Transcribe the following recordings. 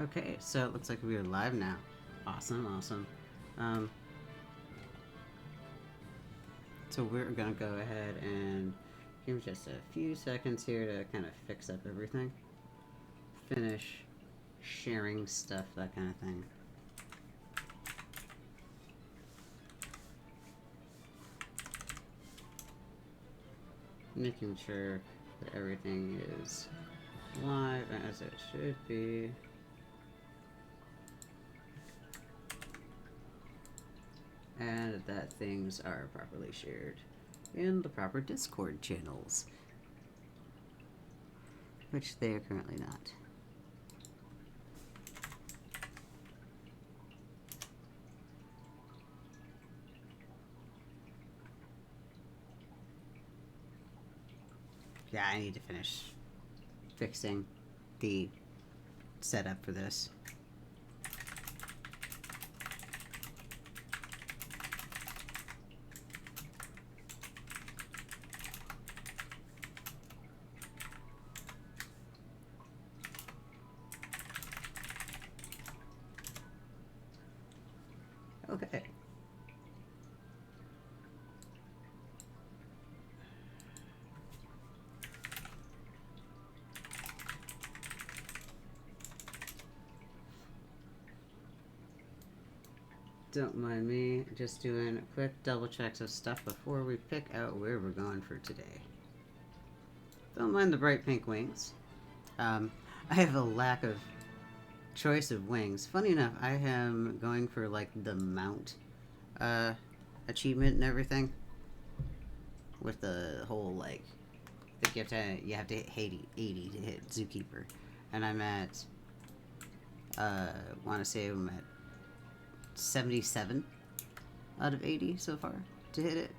Okay, so it looks like we are live now. Awesome, awesome. Um, so we're gonna go ahead and give me just a few seconds here to kind of fix up everything. Finish sharing stuff, that kind of thing. Making sure that everything is live as it should be. And that things are properly shared in the proper Discord channels, which they are currently not. Yeah, I need to finish fixing the setup for this. Okay. Don't mind me, just doing quick double checks of stuff before we pick out where we're going for today. Don't mind the bright pink wings. I have a lack of choice of wings. Funny enough, I am going for like the mount achievement and everything. With the whole like, I think you have to hit 80 to hit Zookeeper, and I'm at want to say I'm at 77 out of 80 so far to hit it.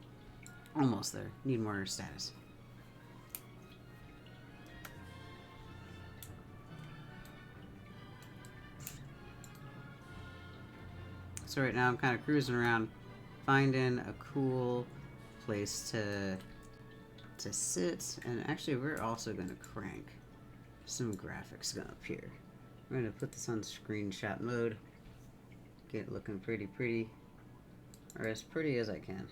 Almost there. Need more status. So right now I'm kind of cruising around, finding a cool place to sit, and actually we're also going to crank some graphics up here. I'm going to put this on screenshot mode, get it looking pretty, or as pretty as I can.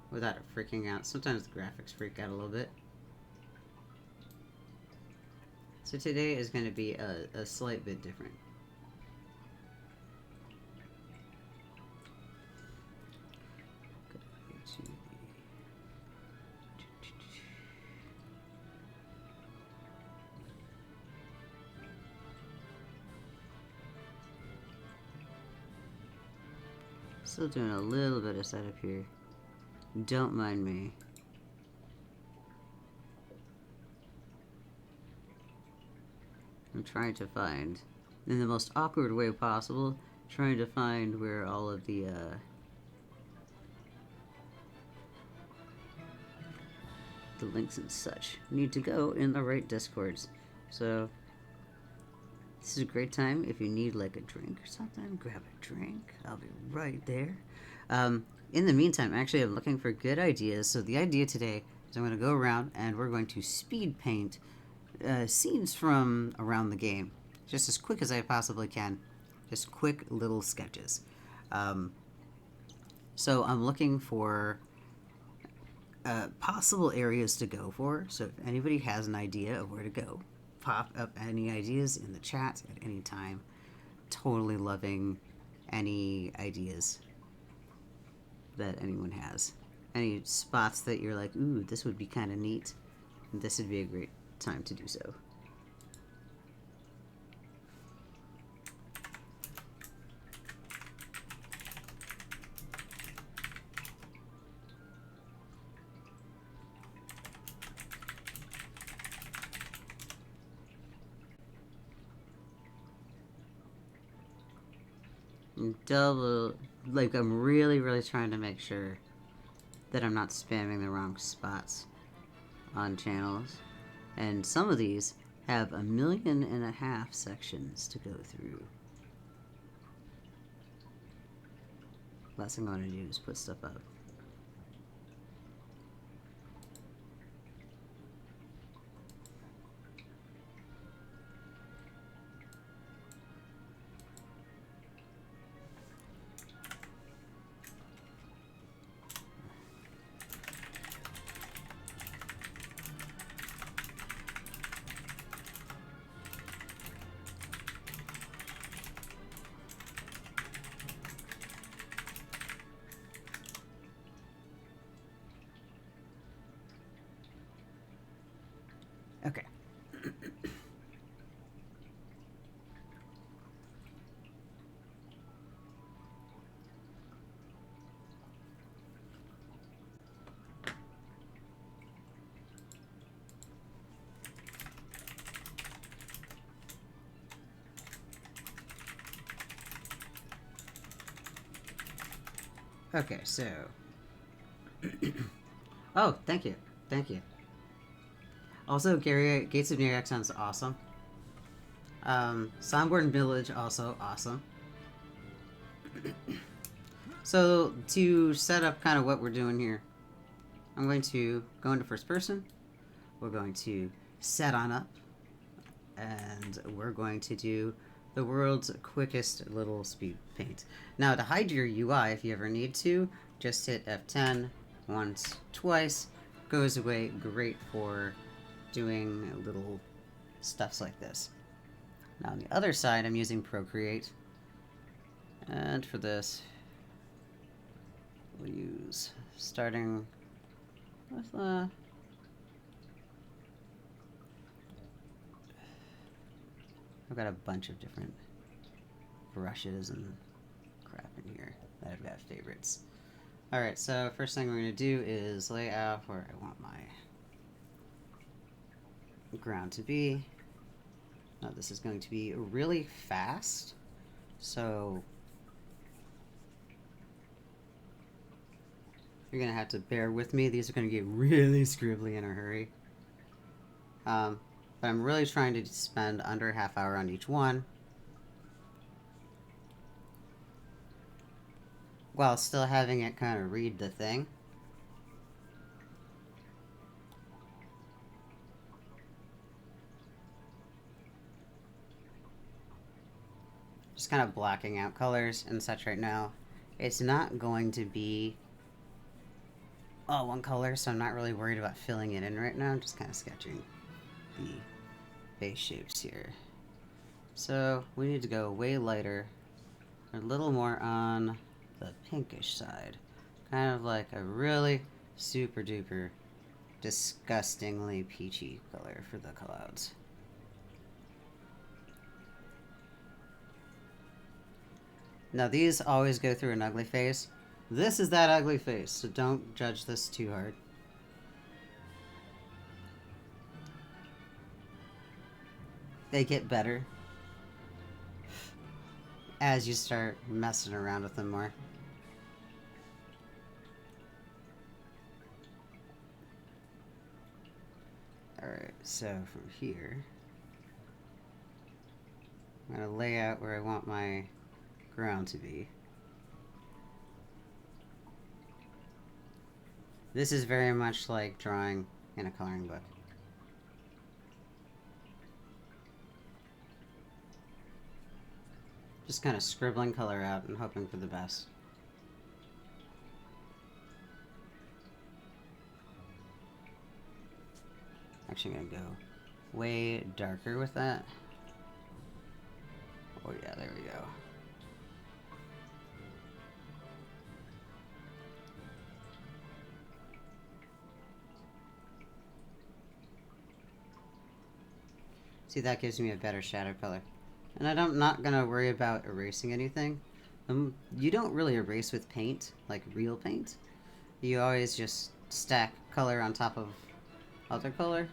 Without it freaking out. Sometimes the graphics freak out a little bit. So today is going to be a slight bit different. Still doing a little bit of setup here. Don't mind me. I'm trying to find, in the most awkward way possible, trying to find where all of the links and such need to go in the right Discords. So this is a great time if you need like a drink or something. Grab a drink. I'll be right there. In the meantime, actually, I'm looking for good ideas. So the idea today is I'm going to go around and we're going to speed paint scenes from around the game, just as quick as I possibly can. Just quick little sketches. So I'm looking for possible areas to go for. So if anybody has an idea of where to go, pop up any ideas in the chat at any time. Totally loving any ideas that anyone has. Any spots that you're like, ooh, this would be kind of neat. This would be a great time to do so. Double, like I'm really trying to make sure that I'm not spamming the wrong spots on channels. And some of these have 1.5 million sections to go through. Last thing I want to do is put stuff up. Okay. Okay, so. Oh, thank you. Thank you. Also, Gary, Gates of Norrath sounds awesome. Soundboard Village, also awesome. So, to set up kind of what we're doing here, I'm going to go into first person. We're going to set on up. And we're going to do the world's quickest little speed paint. Now, to hide your UI, if you ever need to, just hit F10 once, twice. Goes away. Great for doing little stuffs like this. Now, on the other side, I'm using Procreate. And for this, we'll use starting with I've got a bunch of different brushes and crap in here that I've got favorites. Alright, so first thing we're going to do is lay out where I want my ground to be. Now this is going to be really fast, so you're going to have to bear with me. These are going to get really scribbly in a hurry. But I'm really trying to spend under a half hour on each one, while still having it kind of read the thing. Just kind of blocking out colors and such right now. It's not going to be all one color, so I'm not really worried about filling it in right now. I'm just kind of sketching the base shapes here. So we need to go way lighter, a little more on the pinkish side. Kind of like a really super duper disgustingly peachy color for the clouds. Now these always go through an ugly phase. This is that ugly face, so don't judge this too hard. They get better as you start messing around with them more. Alright, so from here, I'm going to lay out where I want my ground to be. This is very much like drawing in a coloring book. Just kind of scribbling color out and hoping for the best. Actually, I'm going to go way darker with that. Oh yeah, there we go. See, that gives me a better shadow color. And I'm not going to worry about erasing anything. You don't really erase with paint, like real paint. You always just stack color on top of other color.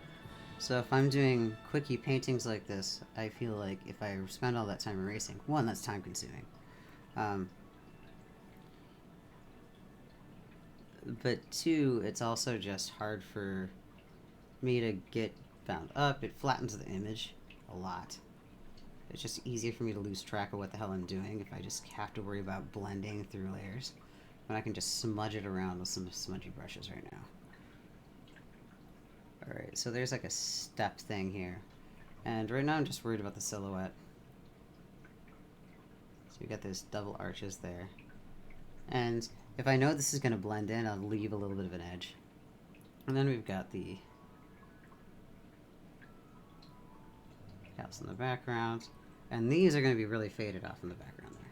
So if I'm doing quickie paintings like this, I feel like if I spend all that time erasing, one, that's time consuming. But two, it's also just hard for me to get bound up. It flattens the image a lot. It's just easier for me to lose track of what the hell I'm doing if I just have to worry about blending through layers. When I can just smudge it around with some smudgy brushes right now. Alright, so there's like a step thing here. And right now I'm just worried about the silhouette. So we got those double arches there. And if I know this is going to blend in, I'll leave a little bit of an edge. And then we've got the house in the background. And these are going to be really faded off in the background there.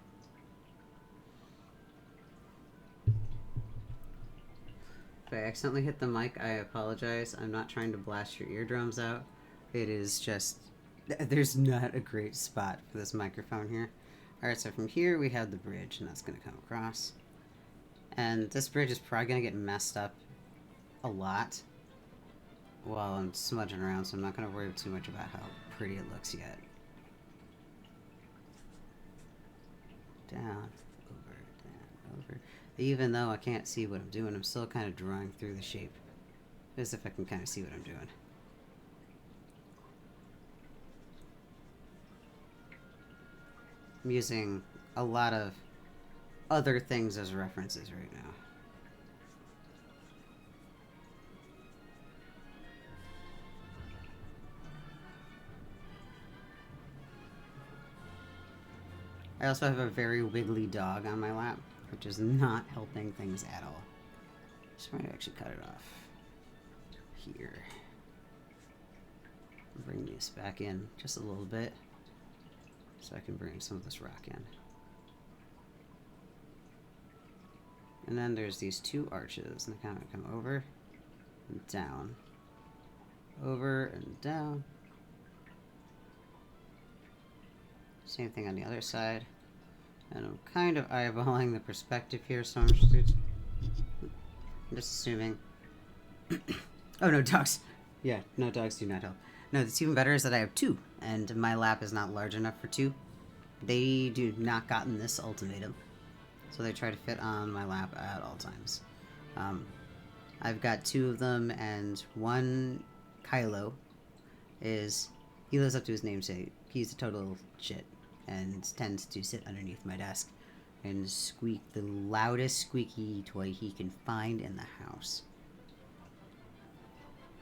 If I accidentally hit the mic, I apologize. I'm not trying to blast your eardrums out. It is just, there's not a great spot for this microphone here. Alright, so from here we have the bridge, and that's going to come across. And this bridge is probably going to get messed up a lot while I'm smudging around, so I'm not going to worry too much about how pretty it looks yet. Down, over. Even though I can't see what I'm doing, I'm still kind of drawing through the shape, as if I can kind of see what I'm doing. I'm using a lot of other things as references right now. I also have a very wiggly dog on my lap, which is not helping things at all. Just going to actually cut it off here. Bring this back in just a little bit so I can bring some of this rock in. And then there's these two arches, and they kind of come over and down, over and down. Same thing on the other side. And I'm kind of eyeballing the perspective here, so I'm just assuming. Oh, no, dogs. Yeah, no, dogs do not help. No, what's even better is that I have two, and my lap is not large enough for two. They do not gotten this ultimatum, so they try to fit on my lap at all times. I've got two of them, and one, Kylo, he lives up to his namesake. He's a total shit and tends to sit underneath my desk and squeak the loudest squeaky toy he can find in the house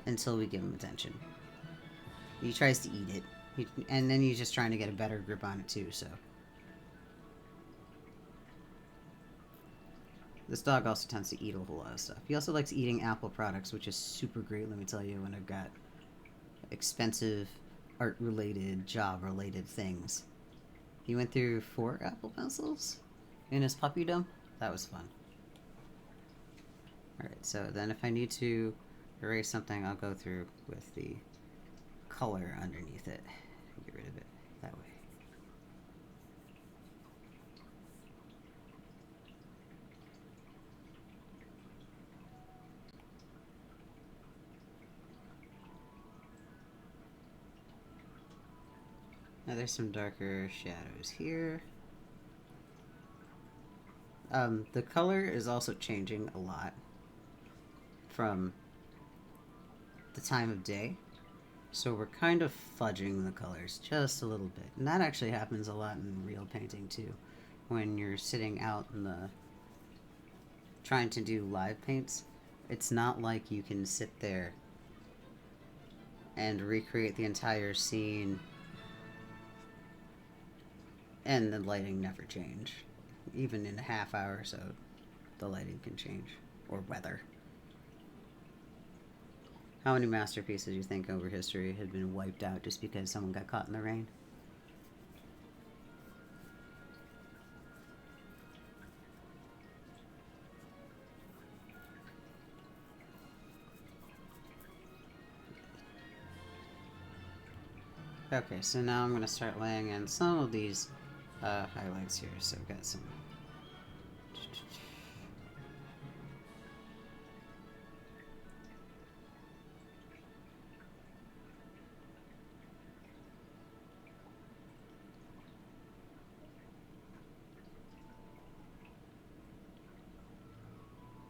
until we give him attention. He tries to eat it, and then he's just trying to get a better grip on it too, so. This dog also tends to eat a whole lot of stuff. He also likes eating Apple products, which is super great, let me tell you, when I've got expensive art-related, job-related things. He went through 4 Apple Pencils in his puppydom. That was fun. Alright, so then if I need to erase something, I'll go through with the color underneath it. Get rid of it that way. Now there's some darker shadows here. The color is also changing a lot from the time of day. So we're kind of fudging the colors just a little bit. And that actually happens a lot in real painting too. When you're sitting out in the... trying to do live paints, it's not like you can sit there and recreate the entire scene and the lighting never change. Even in a half hour or so, the lighting can change. Or weather. How many masterpieces do you think over history had been wiped out just because someone got caught in the rain? Okay, so now I'm going to start laying in some of these highlights here. So we've got some...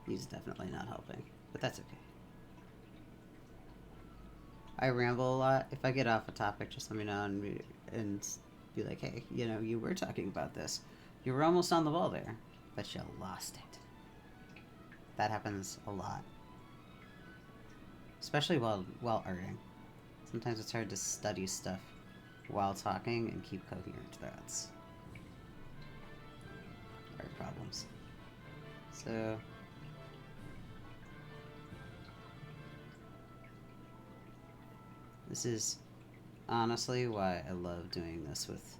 He's definitely not helping, but that's okay. I ramble a lot. If I get off a topic, just let me know and be like, hey, you know, you were talking about this. You were almost on the ball there, but you lost it. That happens a lot. Especially while arting. Sometimes it's hard to study stuff while talking and keep coherent thoughts. Art problems. So... this is honestly why I love doing this with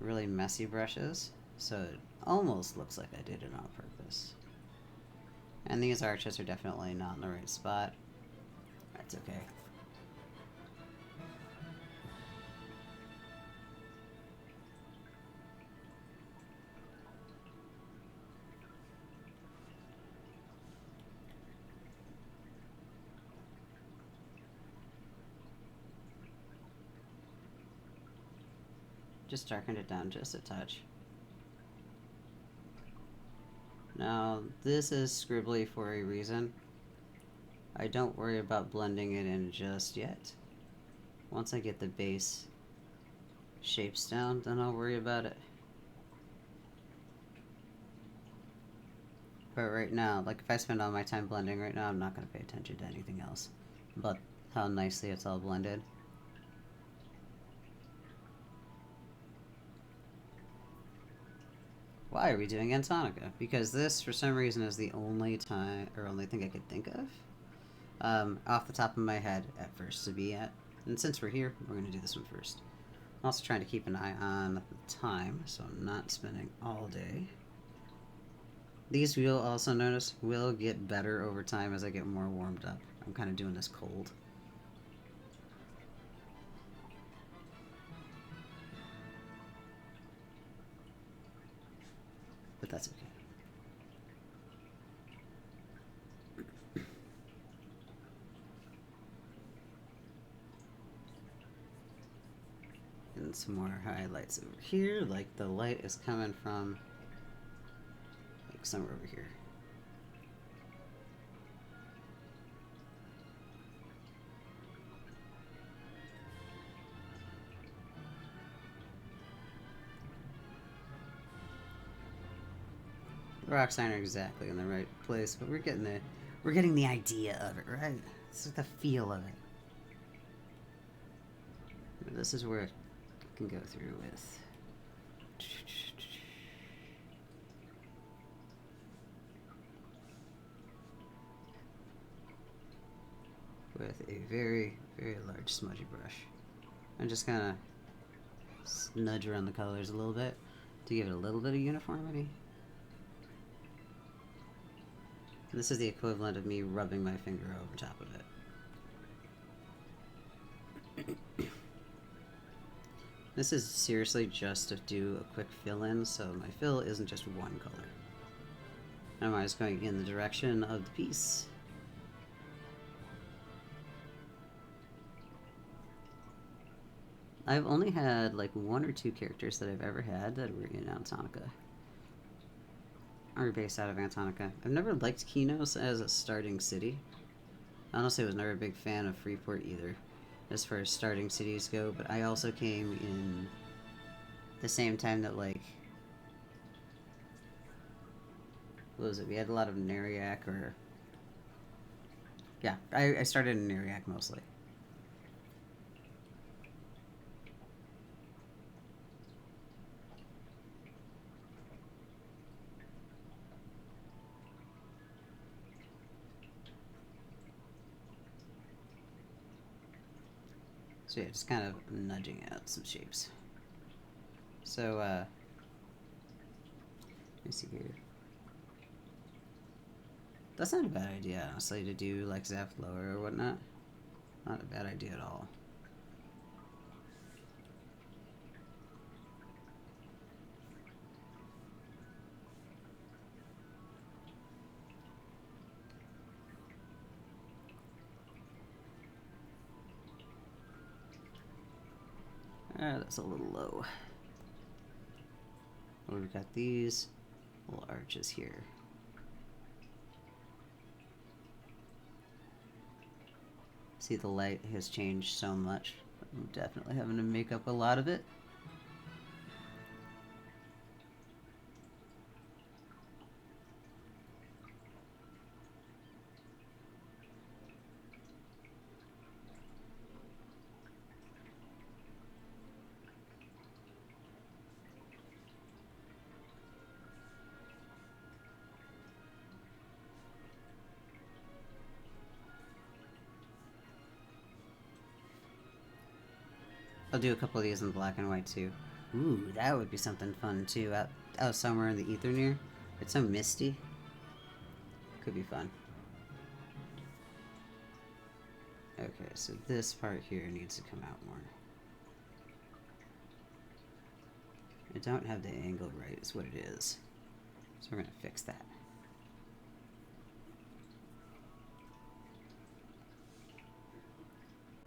really messy brushes, so it almost looks like I did it on purpose. And these arches are definitely not in the right spot. That's okay. Just darkened it down just a touch. Now, this is scribbly for a reason. I don't worry about blending it in just yet. Once I get the base shapes down, then I'll worry about it. But right now, like if I spend all my time blending right now, I'm not going to pay attention to anything else but how nicely it's all blended. Why are we doing Antonica? Because this, for some reason, is the only time, or only thing I could think of, off the top of my head at first to be at. And since we're here, we're going to do this one first. I'm also trying to keep an eye on the time, so I'm not spending all day. These, you'll also notice, will get better over time as I get more warmed up. I'm kind of doing this cold. But that's okay. And some more highlights over here, like the light is coming from like somewhere over here. The rocks aren't exactly in the right place, but we're getting the idea of it, right? This is the feel of it. This is where I can go through with a very, very large smudgy brush. I'm just gonna nudge around the colors a little bit to give it a little bit of uniformity. This is the equivalent of me rubbing my finger over top of it. This is seriously just to do a quick fill-in, so my fill isn't just one color. I'm always going in the direction of the piece. I've only had like 1 or 2 characters that I've ever had that were in Antonica. Are based out of Antonica. I've never liked Kinos as a starting city. Honestly, I was never a big fan of Freeport either, as far as starting cities go, but I also came in the same time that, like, what was it? We had a lot of Neriac, or... Yeah, I started in Neriac mostly. So yeah, just kind of nudging out some shapes. So, let me see here. That's not a bad idea, honestly, to do like Zap lower or whatnot. Not a bad idea at all. That's a little low. Well, we've got these little arches here. See, the light has changed so much. I'm definitely having to make up a lot of it. I'll do a couple of these in black and white too. Ooh, that would be something fun too. Out somewhere in the ether near. It's so misty. Could be fun. Okay, so this part here needs to come out more. I don't have the angle right, is what it is. So we're gonna fix that.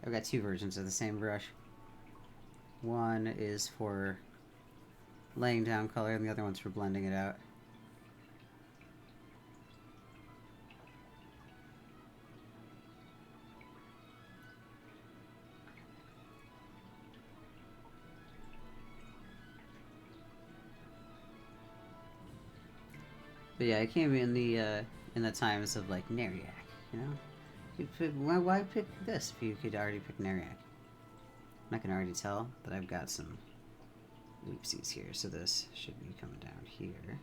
I've got 2 versions of the same brush. One is for laying down color, and the other one's for blending it out. But yeah, I came in the times of like Neriac, you know. Why pick this if you could already pick Neriac? I can already tell that I've got some loopsies here, so this should be coming down here.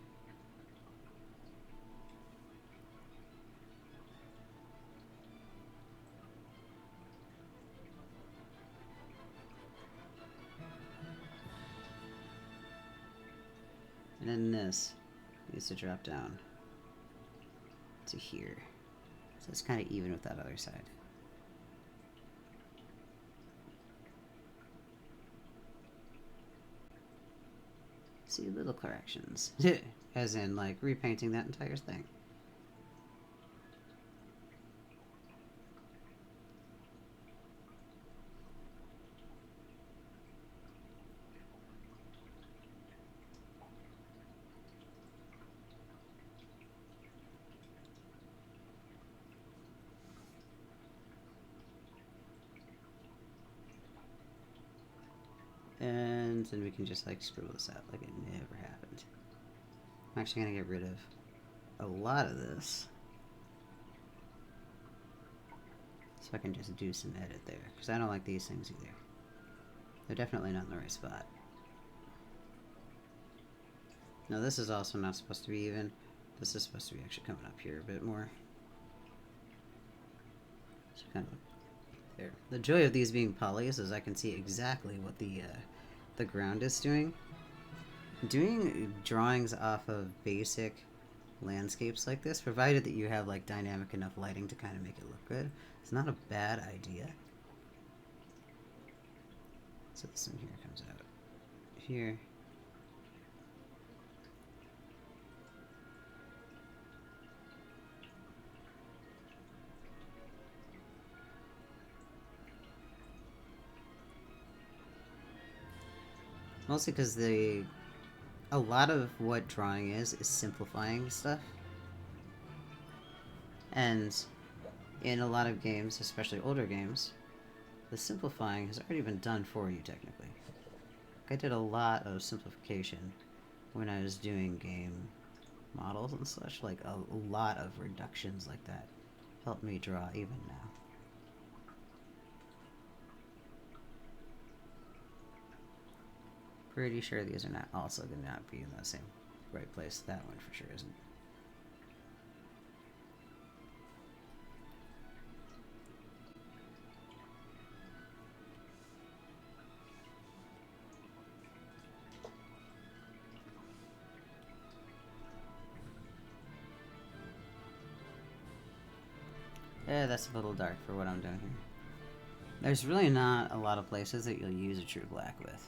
And then this needs to drop down to here. So it's kind of even with that other side. See, little corrections. As in, like, repainting that entire thing. And then we can just like scribble this out like it never happened. I'm actually gonna get rid of a lot of this, so I can just do some edit there, because I don't like these things either. They're definitely not in the right spot. Now this is also not supposed to be even. This is supposed to be actually coming up here a bit more. So kind of there. The joy of these being polys is I can see exactly what the ground is doing. Doing drawings off of basic landscapes like this, provided that you have like dynamic enough lighting to kind of make it look good, it's not a bad idea. So this one here comes out here. Mostly because a lot of what drawing is simplifying stuff. And in a lot of games, especially older games, the simplifying has already been done for you technically. I did a lot of simplification when I was doing game models and such, like a lot of reductions like that helped me draw even now. Pretty sure these are not also going to not be in the same right place. That one for sure isn't. Yeah, that's a little dark for what I'm doing here. There's really not a lot of places that you'll use a true black with.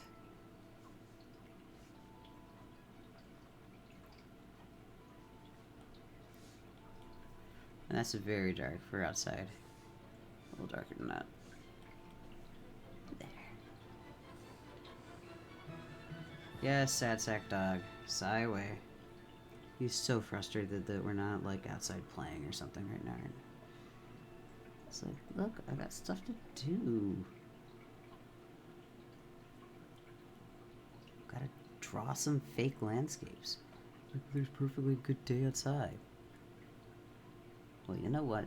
And that's very dark for outside. A little darker than that. There. Yes, sad sack dog. Sigh away. He's so frustrated that we're not like outside playing or something right now. It's like, look, I got stuff to do. Gotta draw some fake landscapes. Like there's perfectly good day outside. Well, you know what?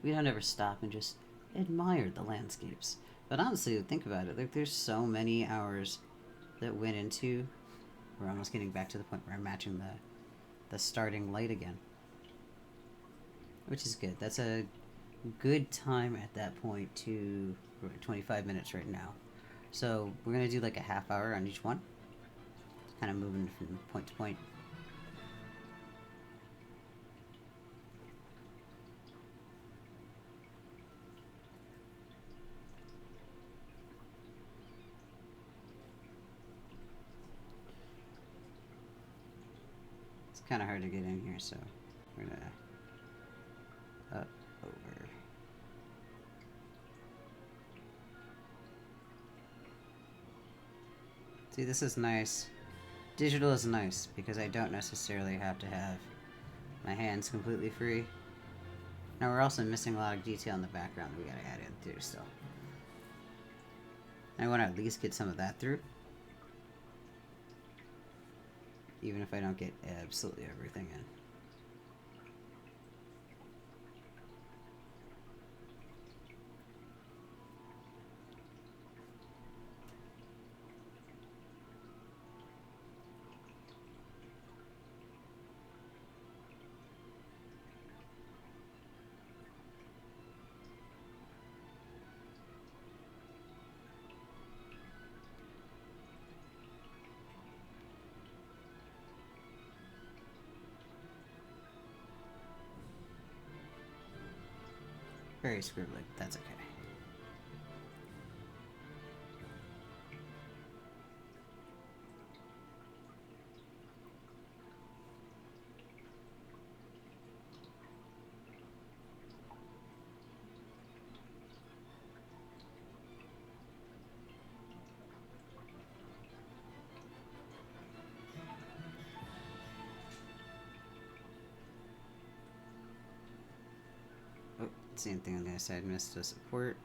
We don't ever stop and just admire the landscapes. But honestly, think about it. Like, there's so many hours that went into. We're almost getting back to the point where I'm matching the starting light again, which is good. That's a good time at that point to 25 minutes right now. So we're gonna do like a half hour on each one. kind of moving from point to point. It's kind of hard to get in here, so we're gonna up, over. See, this is nice. Digital is nice because I don't necessarily have to have my hands completely free. Now we're also missing a lot of detail in the background that we gotta add in too, still. I want to at least get some of that through. Even if I don't get absolutely everything in. Very scribbly, but that's okay. Oh, same thing on the other side, missed a support.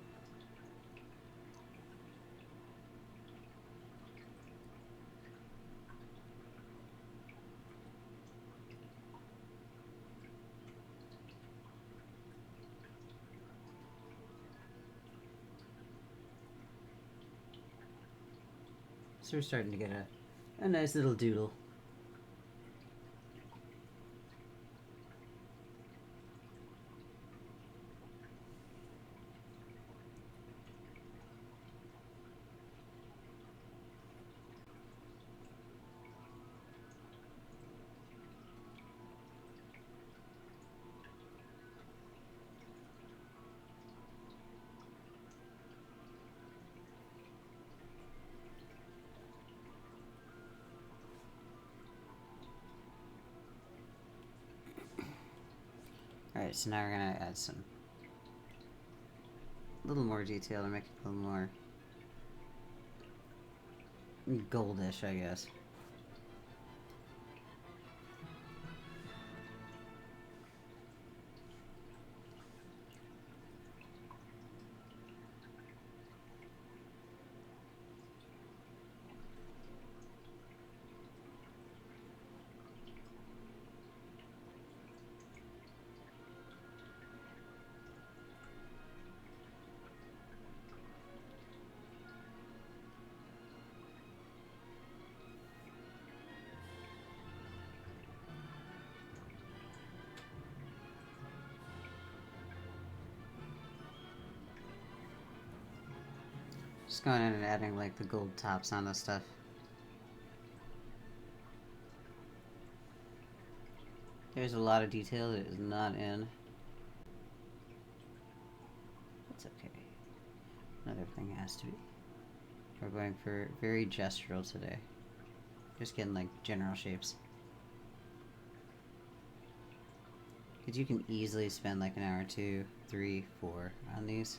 So we're starting to get a nice little doodle. Alright, so now we're gonna add some a little more detail to make it a little more goldish, I guess. Just going in and adding like the gold tops on this stuff. There's a lot of detail that is not in. That's okay. Not everything has to be. We're going for very gestural today. Just getting like general shapes. Because you can easily spend like an hour, 2, 3, 4 on these.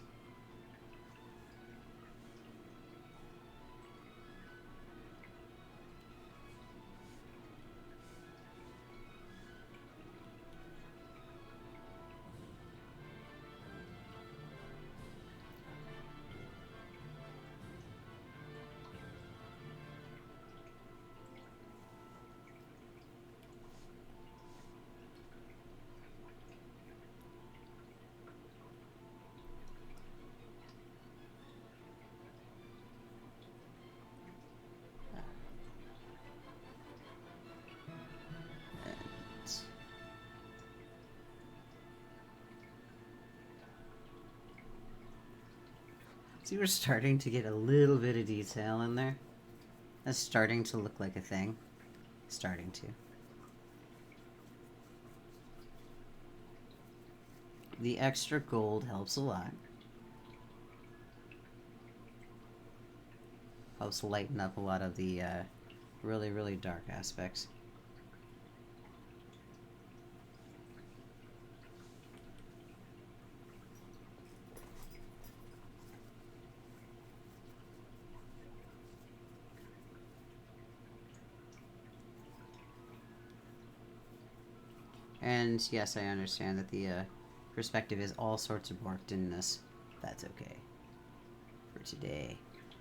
See, we're starting to get a little bit of detail in there. That's starting to look like a thing. starting to. The extra gold helps a lot. Helps lighten up a lot of the really, really dark aspects. And yes, I understand that the perspective is all sorts of warped in this. That's okay. For today.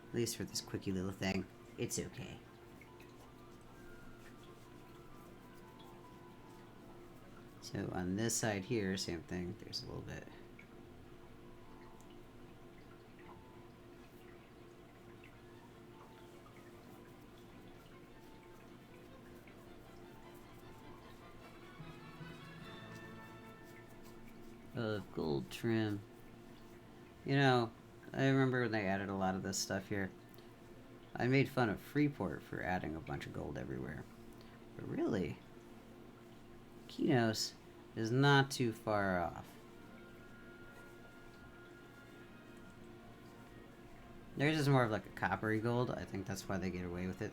At least for this quickie little thing. It's okay. So on this side here, same thing. There's a little bit. Of gold trim. You know, I remember when they added a lot of this stuff here. I made fun of Freeport for adding a bunch of gold everywhere. But really, Kinos is not too far off. Theirs is more of like a coppery gold. I think that's why they get away with it.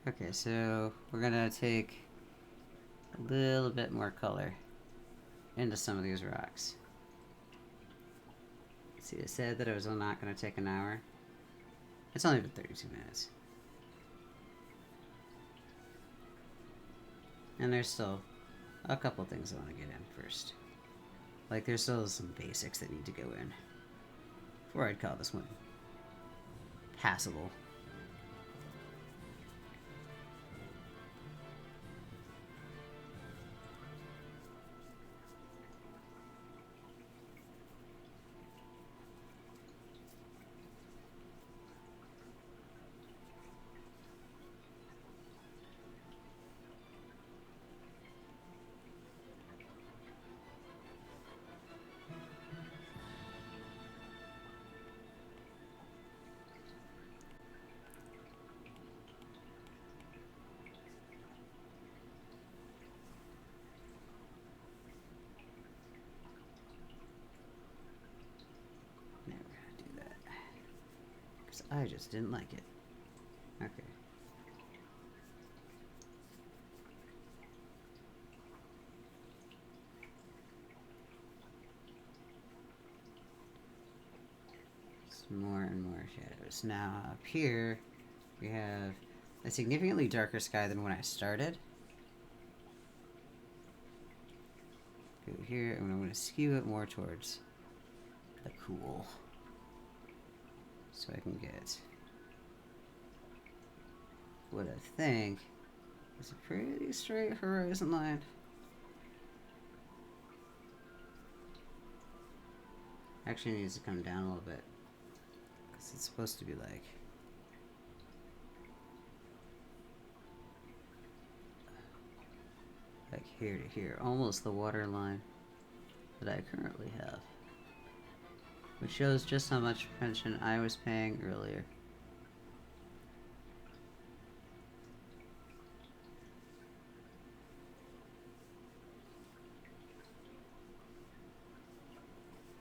Okay, so we're gonna take a little bit more color into some of these rocks. See, I said that it was not gonna take an hour. It's only been 32 minutes. And there's still a couple things I want to get in first. Like, there's still some basics that need to go in before I'd call this one passable. I just didn't like it. Okay. Some more and more shadows. Now up here we have a significantly darker sky than when I started. Go here and I'm going to skew it more towards the cool. So I can get what I think is a pretty straight horizon line. Actually needs to come down a little bit because it's supposed to be like here to here, almost the water line that I currently have, which shows just how much attention I was paying earlier.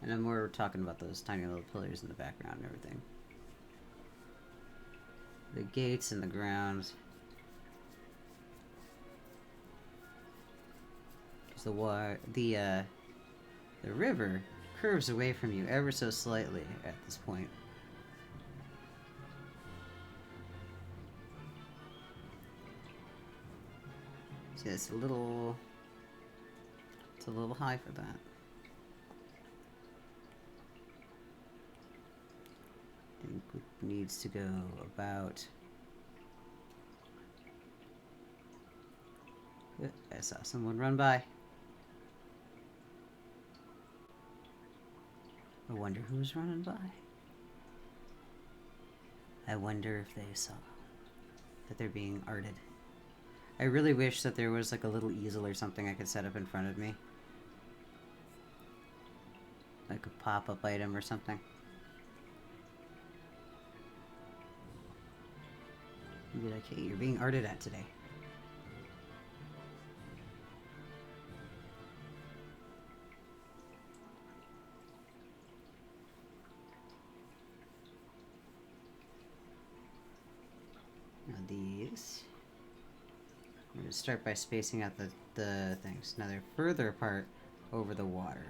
And then we're talking about those tiny little pillars in the background and everything. The gates and the ground. Because the river curves away from you ever so slightly at this point. See, it's a little high for that. I think it needs to go about. I saw someone run by. wonder who's running by. I wonder if they saw that they're being arted. I really wish that there was like a little easel or something I could set up in front of me. Like a pop-up item or something. You'd be like, hey, you're being arted at today. Now these, I'm going to start by spacing out the things. Now they're further apart over the water,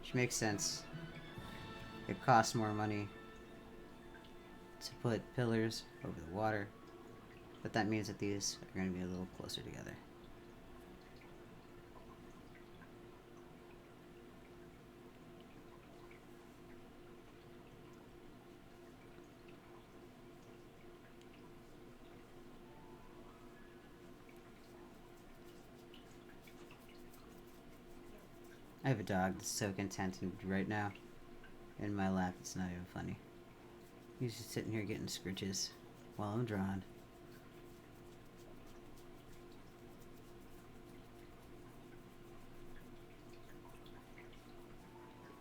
which makes sense. It costs more money to put pillars over the water, but that means that these are going to be a little closer together. I have a dog that's so contented right now in my lap, it's not even funny. He's just sitting here getting scritches while I'm drawing.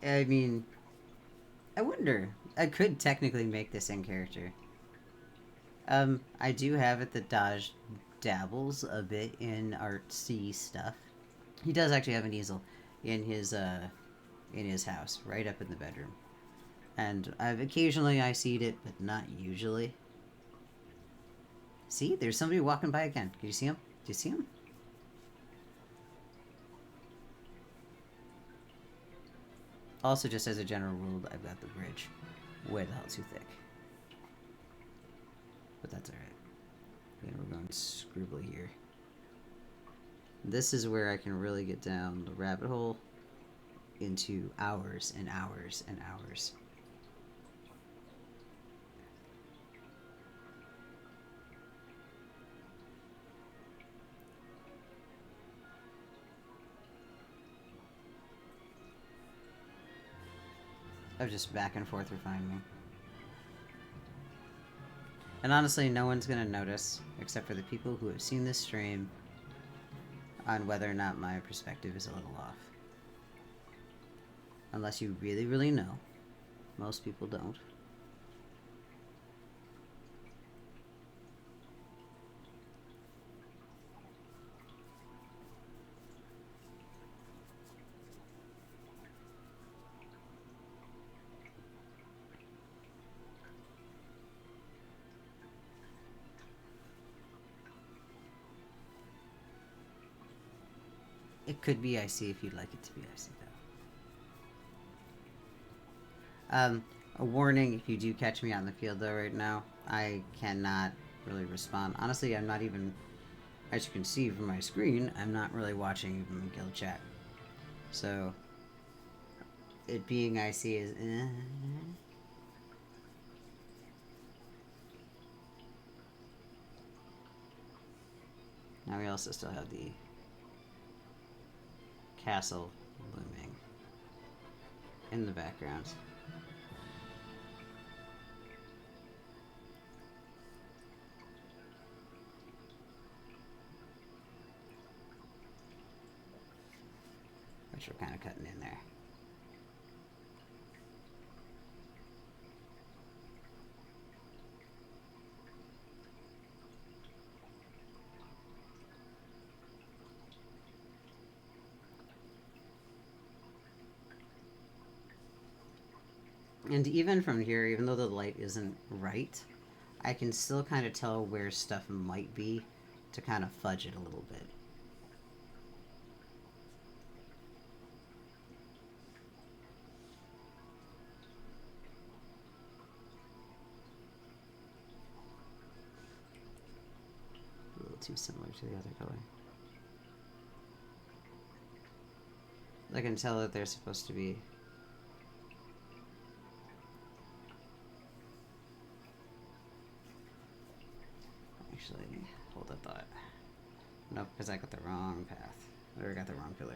I mean, I wonder. I could technically make this in character. I do have it that Dodge dabbles a bit in artsy stuff. He does actually have an easel in his house, right up in the bedroom. And occasionally I seed it, but not usually. See, there's somebody walking by again. Can you see him? Do you see him? Also, just as a general rule, I've got the bridge way the hell too thick. But that's alright. And we're going scribbly here. This is where I can really get down the rabbit hole into hours and hours and hours. Of just back and forth refinement. And honestly, no one's gonna notice, except for the people who have seen this stream, on whether or not my perspective is a little off. Unless you really, really know. Most people don't. It could be icy if you'd like it to be icy, though. A warning, if you do catch me out in the field, though, right now, I cannot really respond. Honestly, I'm not even, as you can see from my screen, I'm not really watching even guild chat. So, it being icy is... Now we also still have the castle looming in the background. Which we're kind of cutting in there. And even from here, even though the light isn't right, I can still kind of tell where stuff might be to kind of fudge it a little bit. A little too similar to the other color. I can tell that they're supposed to be... Actually, hold that thought. Nope, because I got the wrong path. Or I got the wrong pillar.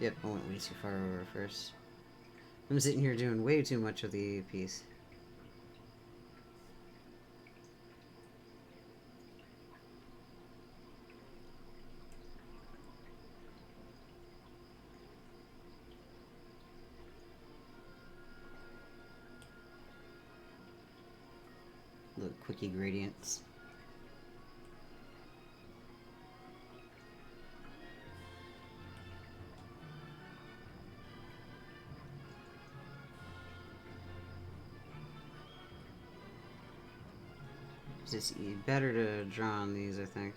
Yep, I went way too far over first. I'm sitting here doing way too much of the piece. Little quickie gradients. It's better to draw on these, I think.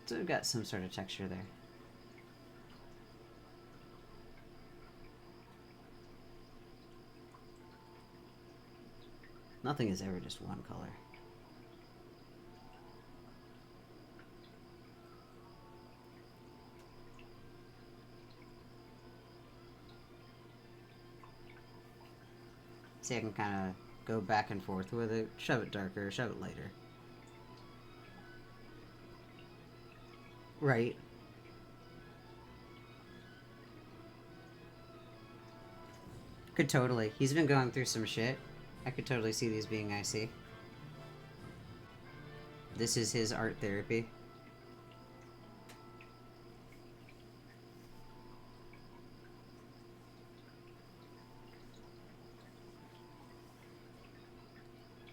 So we've got some sort of texture there. Nothing is ever just one color. See, I can kind of go back and forth with it, shove it darker, shove it lighter. Right. Could totally. He's been going through some shit. I could totally see these being icy. This is his art therapy.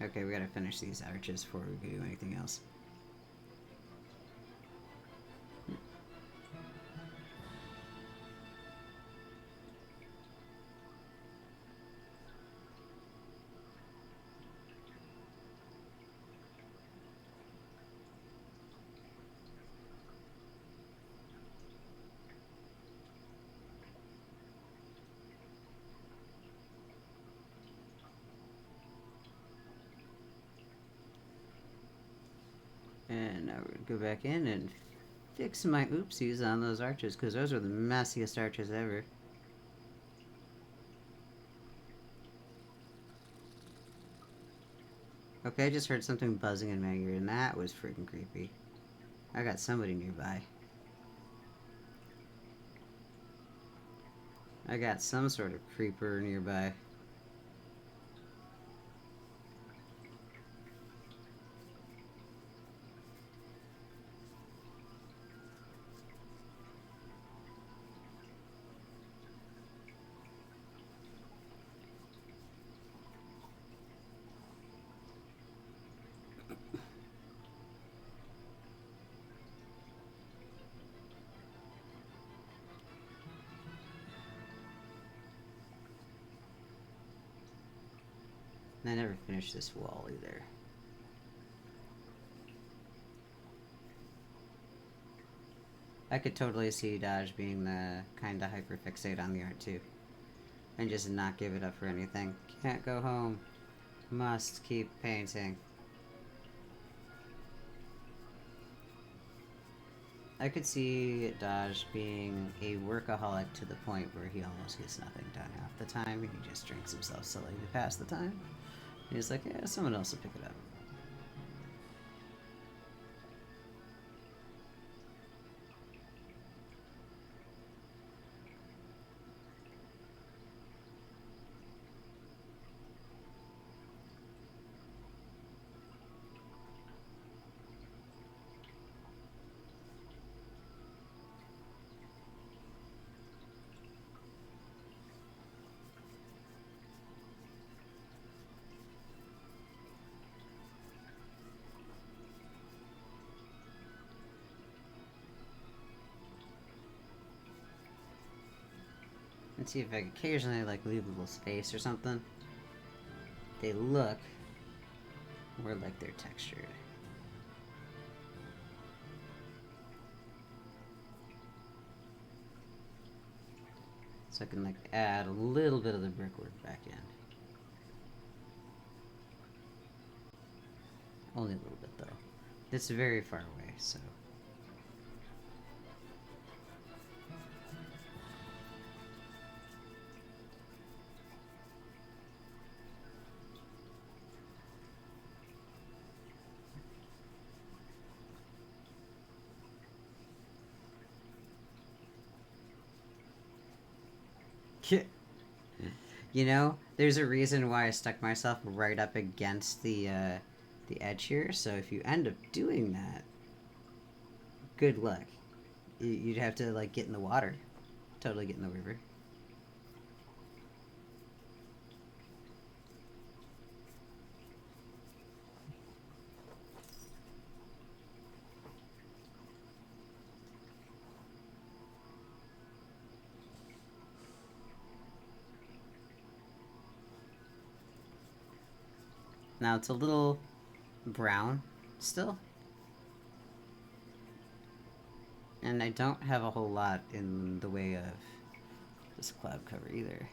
Okay, we gotta finish these arches before we can do anything else. And now we're gonna go back in and fix my oopsies on those arches, because those are the messiest arches ever. Okay, I just heard something buzzing in my ear, and that was freaking creepy. I got somebody nearby. I got some sort of creeper nearby. And I never finished this wall either. I could totally see Dodge being the kind of hyperfixate on the art too. And just not give it up for anything. Can't go home. Must keep painting. I could see Dodge being a workaholic to the point where he almost gets nothing done half the time. He just drinks himself silly to pass the time. And he's like, yeah, someone else will pick it up. And see if I can occasionally like leave a little space or something. They look more like they're textured. So I can like add a little bit of the brickwork back in. Only a little bit though. It's very far away, so. You know, there's a reason why I stuck myself right up against the edge here. So if you end up doing that, good luck. You'd have to like get in the water, totally get in the river. Now it's a little brown still, and I don't have a whole lot in the way of this cloud cover either.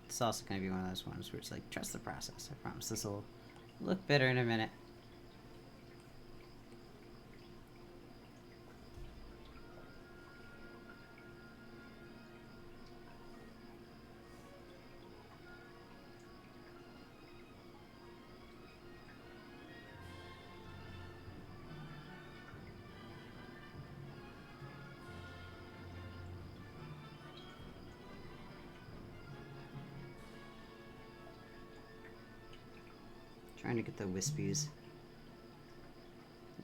It's also going to be one of those ones where it's like, trust the process. I promise this will look better in a minute. Trying to get the wispies.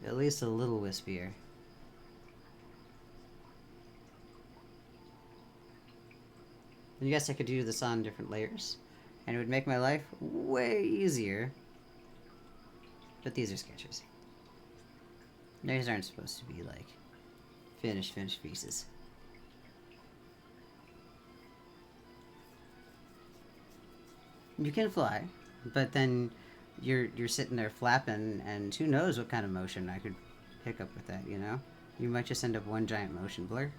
At least a little wispier. And yes, I could do this on different layers, and it would make my life way easier. But these are sketches. These aren't supposed to be like finished pieces. You can fly, but then you're sitting there flapping, and who knows what kind of motion I could pick up with that, you know? You might just end up one giant motion blur.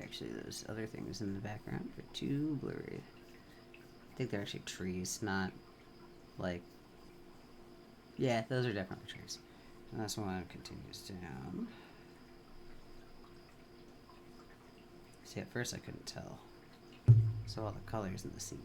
Actually, those other things in the background are too blurry. I think they're actually trees, not like... Yeah, those are definitely trees. And this one continues down. See, at first I couldn't tell. So all the colors in the scene.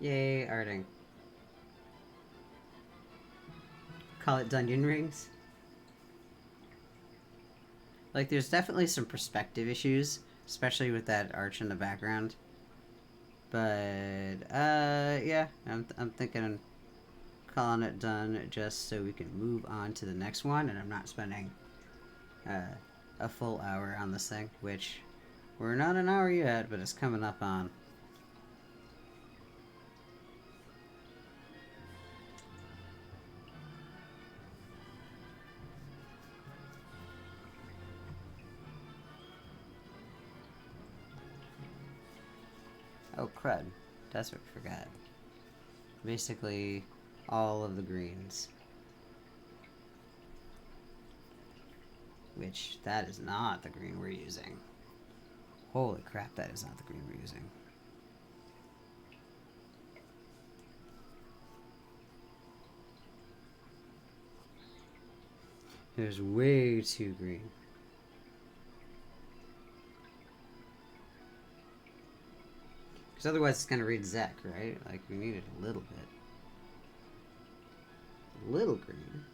Yay, arting. Call it Dungeon Rings. Like, there's definitely some perspective issues, especially with that arch in the background. But, yeah, I'm thinking calling it done just so we can move on to the next one, and I'm not spending a full hour on this thing, which we're not an hour yet, but it's coming up on. Oh, crud. That's what we forgot. Basically, all of the greens. Which, that is not the green we're using. Holy crap, that is not the green we're using. There's way too green. Because otherwise it's going to read Zek, right? Like, we need it a little bit. A little green.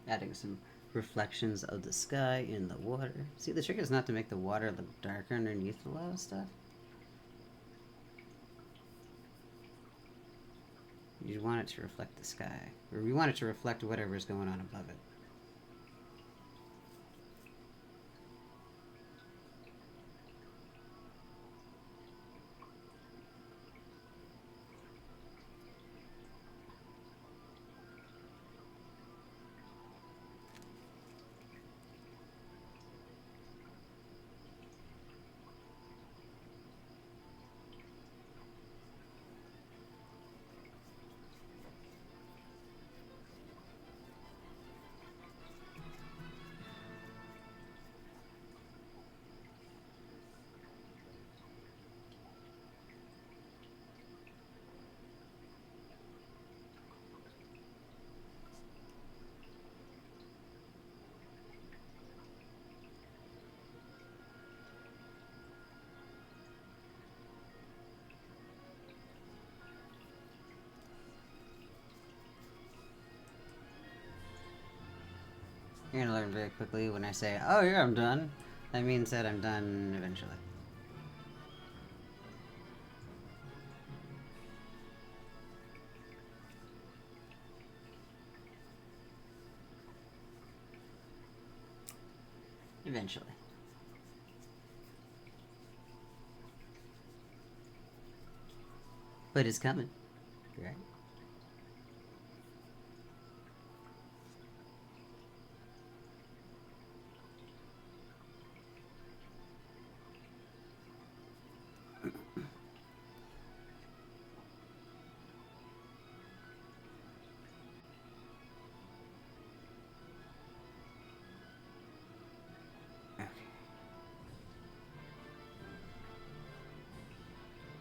Adding some reflections of the sky in the water. See, the trick is not to make the water look darker underneath a lot of stuff. You want it to reflect the sky. Or we want it to reflect whatever's going on above it. You're gonna learn very quickly when I say, oh yeah, I'm done. That means that I'm done eventually. Eventually. But it's coming, right?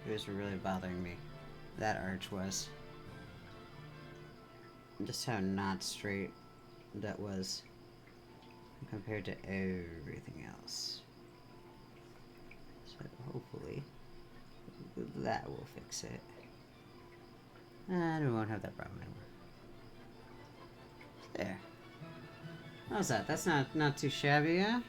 It was really bothering me. That arch was. Just how not straight that was compared to everything else. So hopefully that will fix it. And we won't have that problem anymore. There. How's that? That's not too shabby, huh?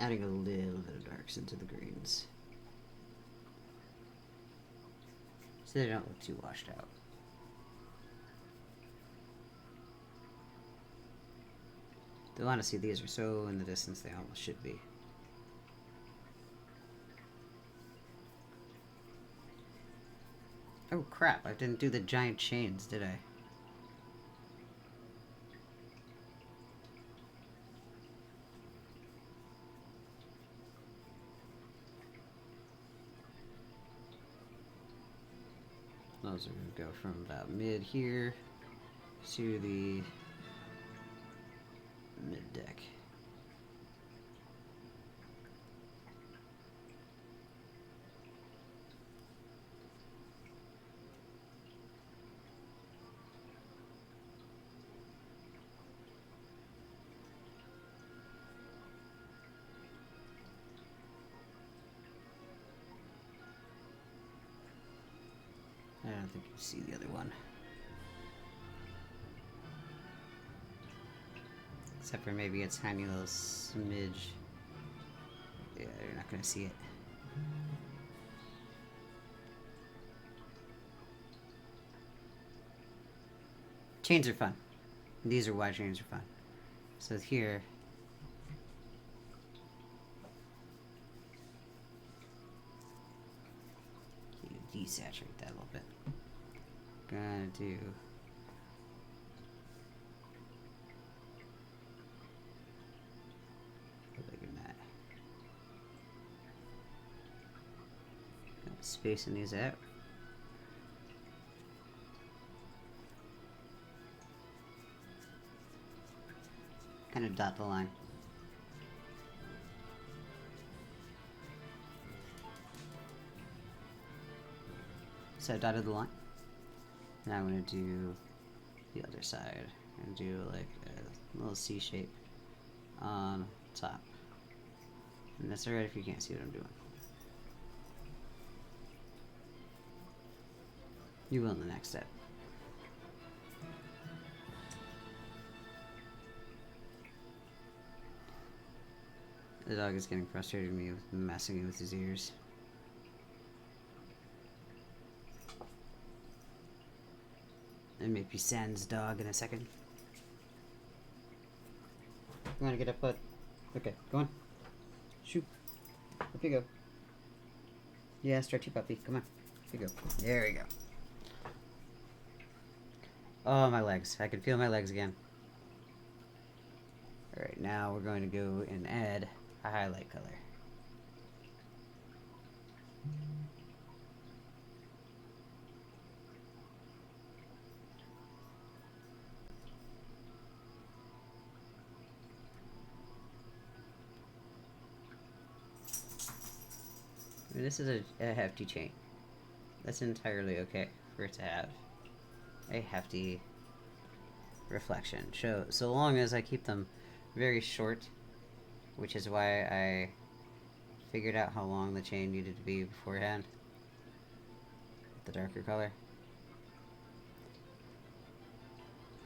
Adding a little bit of darks into the greens. So they don't look too washed out. Though honestly, these are so in the distance they almost should be. Oh crap, I didn't do the giant chains, did I? Those are going to go from about mid here to the Mid deck. I don't think you see the other one. Except for maybe a tiny little smidge. Yeah, you're not gonna see it. Chains are fun. These are why chains are fun. So here, you desaturate that a little bit. Gonna do bigger than that. Spacing these out. Kind of dot the line. So I dotted the line. Now I'm gonna do the other side and do like a little C shape on top. And that's alright if you can't see what I'm doing. You will in the next step. The dog is getting frustrated with me with messing with his ears. And maybe Sans dog in a second. You wanna get up, bud? Okay, go on. Shoot. Up you go. Yeah, stretchy puppy. Come on. Here you go. There we go. Oh, my legs. I can feel my legs again. Alright, now we're going to go and add a highlight color. I mean, this is a hefty chain. That's entirely okay for it to have a hefty reflection. So long as I keep them very short, which is why I figured out how long the chain needed to be beforehand. The darker color.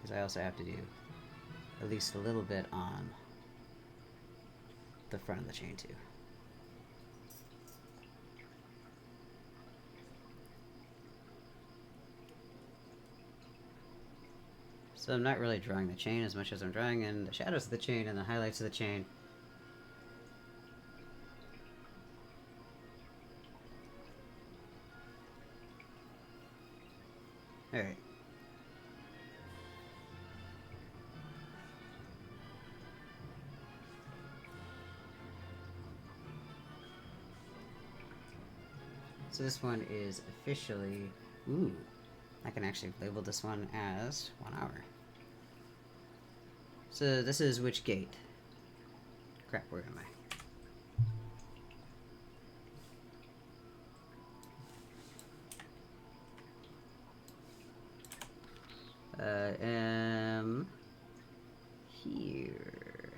Because I also have to do at least a little bit on the front of the chain too. So I'm not really drawing the chain as much as I'm drawing in the shadows of the chain and the highlights of the chain. Alright. So this one is officially... Ooh. I can actually label this one as 1 hour. So this is which gate? Crap, where am I? Am here.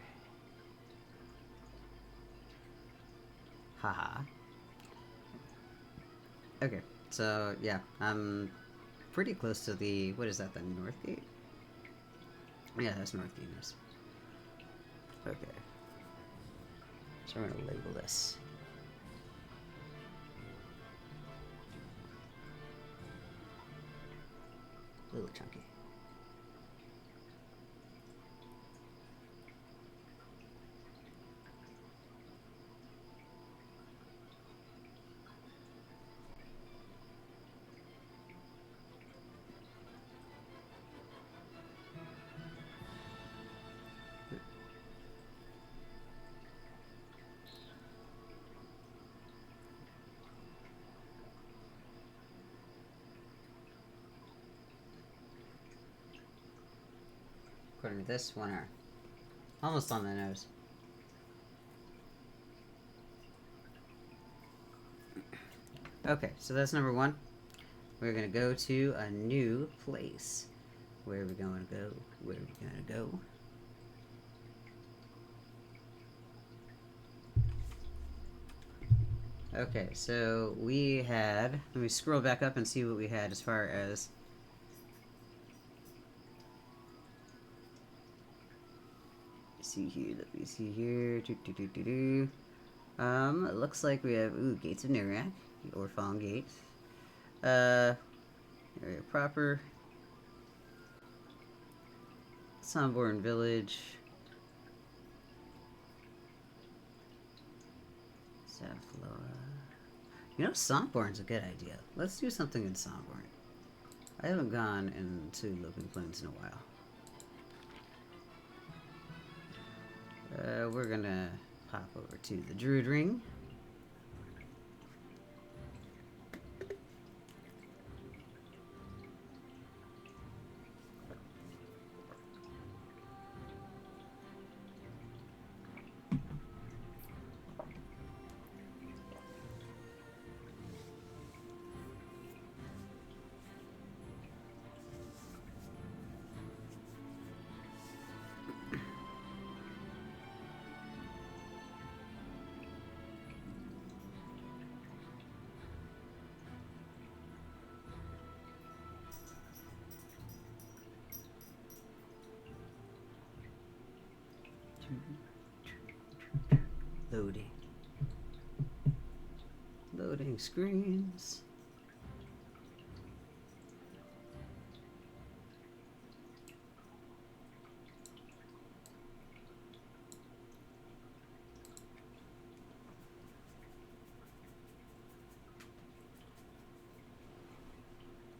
Haha. Okay, so yeah, I'm pretty close to the, what is that, the north gate? Yeah, that's north gate. Okay. So we're gonna label this. A little chunky. According to this, 1 hour. Almost on the nose. Okay, so that's number one. We're gonna go to a new place. Where are we going to go? Where are we gonna go? Okay, so we had... Let me scroll back up and see what we had as far as... See here, let me see here. It looks like we have, Gates of Norrath, the Orphan Gate. Area proper. Sunborn Village. South Loa. You know, Somborn's a good idea. Let's do something in Somborn. I haven't gone into Loping Plains in a while. We're gonna pop over to the Druid Ring. Loading. Loading screens.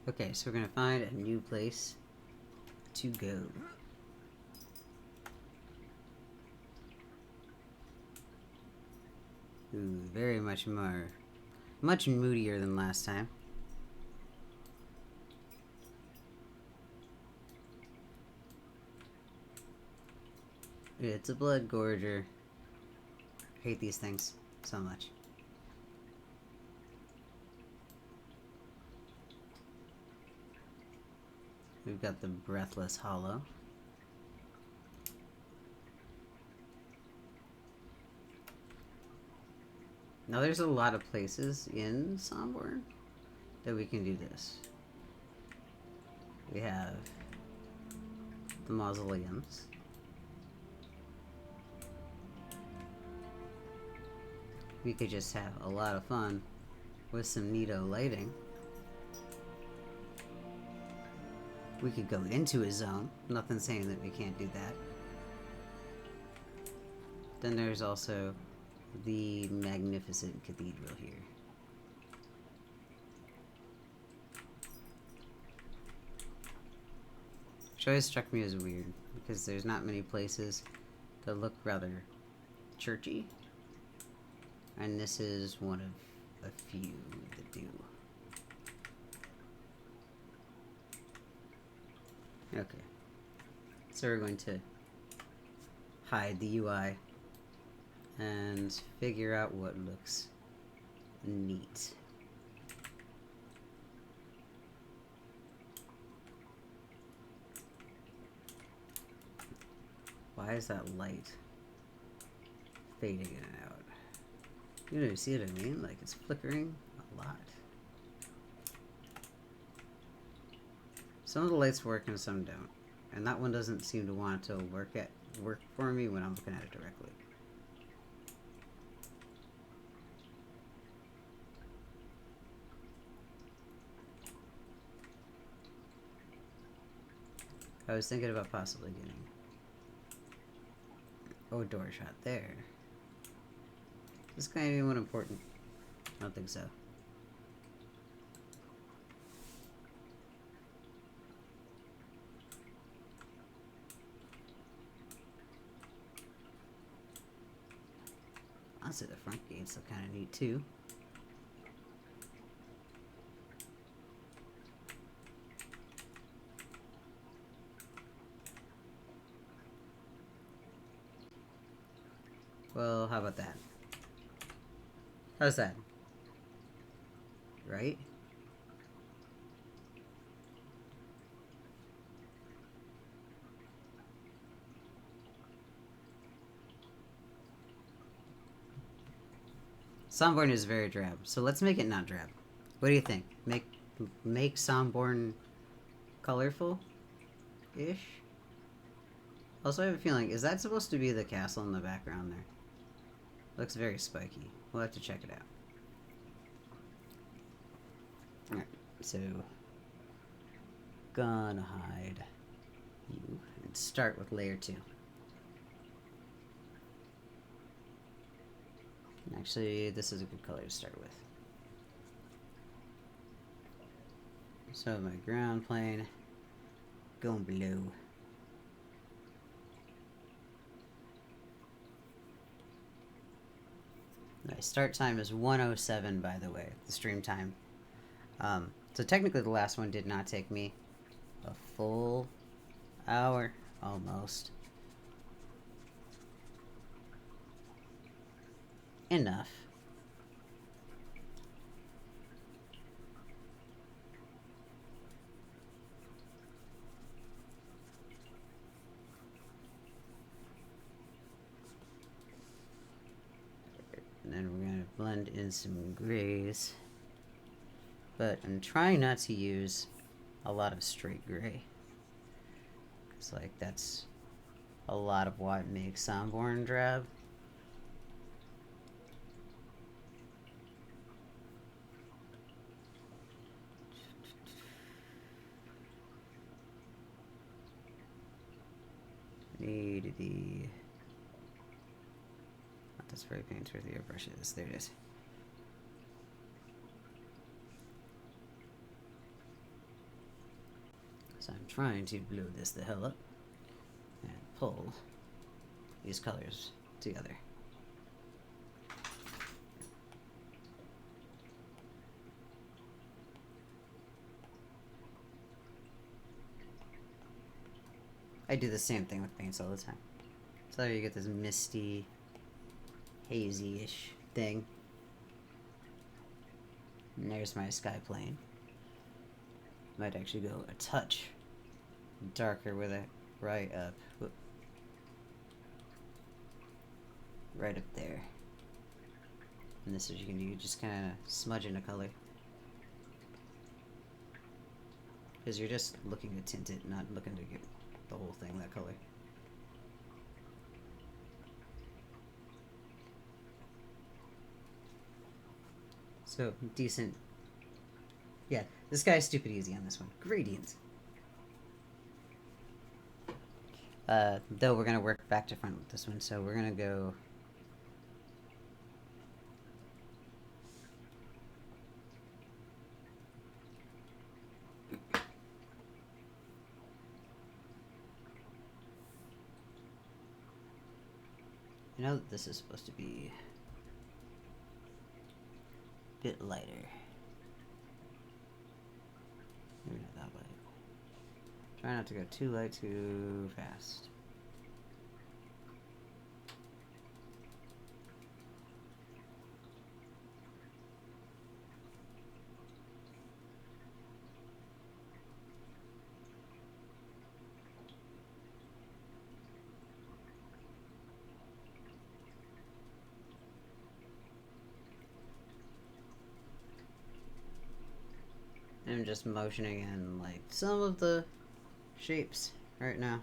Okay, so we're gonna find a new place to go. Ooh, very much moodier than last time. It's a blood gorger. Hate these things so much. We've got the Breathless Hollow. Now there's a lot of places in Somborn that we can do this. We have the mausoleums. We could just have a lot of fun with some neato lighting. We could go into a zone. Nothing saying that we can't do that. Then there's also the magnificent cathedral here. Which always struck me as weird, because there's not many places that look rather churchy. And this is one of a few that do. Okay. So we're going to hide the UI and figure out what looks neat. Why is that light fading in and out? You know, see what I mean? Like, it's flickering a lot. Some of the lights work and some don't. And that one doesn't seem to want to work for me when I'm looking at it directly. I was thinking about possibly getting a door shot there. Is this guy anyone important? I don't think so. Honestly, the front gates look kind of neat too. Well, how about that? How's that? Right? Somborn is very drab, so let's make it not drab. What do you think? Make Somborn colorful-ish? Also, I have a feeling, is that supposed to be the castle in the background there? Looks very spiky. We'll have to check it out. Alright, so gonna hide you and start with layer 2. Actually, this is a good color to start with. So my ground plane going below. My start time is 1:07, by the way, the stream time. So technically the last one did not take me a full hour, almost. Enough. And then we're going to blend in some grays. But I'm trying not to use a lot of straight gray. It's like that's a lot of what makes Somborn drab. Need the... Not the spray paint, where the airbrush is. There it is. So I'm trying to blue this the hell up and pull these colors together. I do the same thing with paints all the time. So you get this misty, hazy-ish thing. And there's my sky plane. Might actually go a touch darker with it right up. Whoop. Right up there. And this is what you can do, you just kind of smudge in a color. Because you're just looking to tint it, not looking to get the whole thing that color. So, decent. Yeah, this guy's stupid easy on this one. Gradient. Though we're going to work back to front with this one, so we're going to go... You know that this is supposed to be a bit lighter. Maybe not that light. Try not to go too light too fast. I'm just motioning in like some of the shapes right now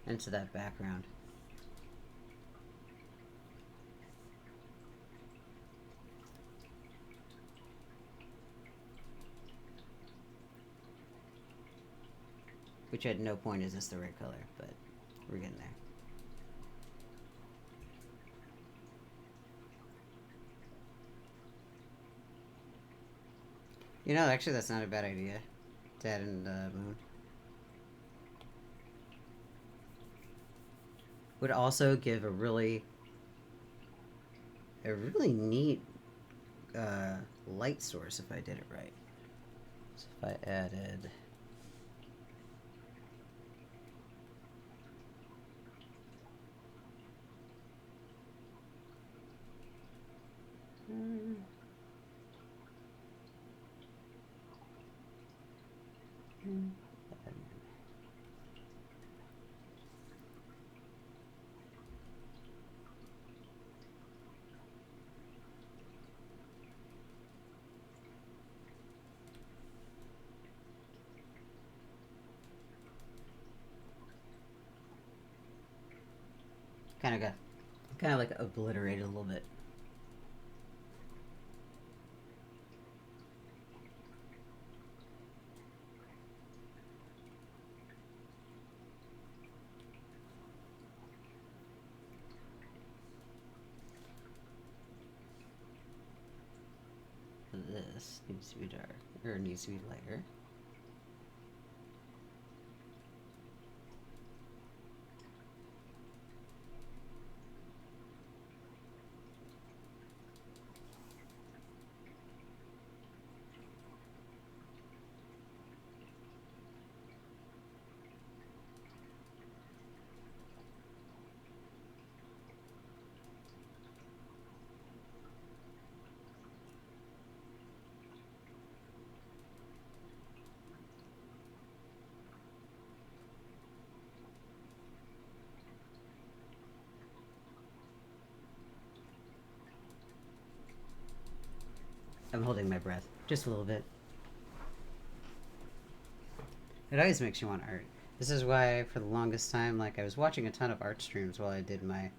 into that background. Which at no point is this the right color, but we're getting there. You know, actually that's not a bad idea. Dad and Moon. Would also give a really neat light source if I did it right. So if I added Kind of like obliterated a little bit. This needs to be dark, or needs to be lighter. I'm holding my breath just a little bit. It always makes you want art. This is why, for the longest time, like, I was watching a ton of art streams while I did my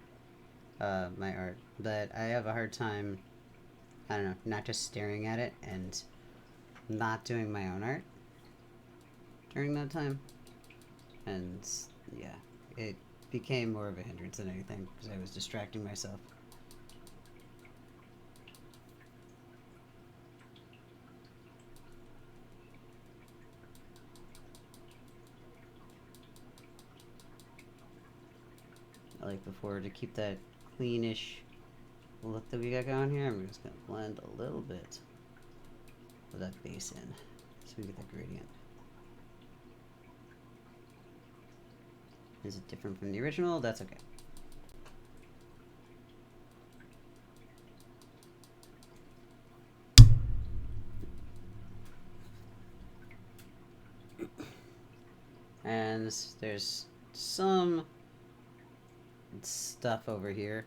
my art, but I have a hard time, I don't know, not just staring at it and not doing my own art during that time. And yeah, it became more of a hindrance than anything because I was distracting myself. Like before, to keep that cleanish look that we got going here, I'm just going to blend a little bit of that base in so we get that gradient. Is it different from the original? That's okay. And there's some stuff over here.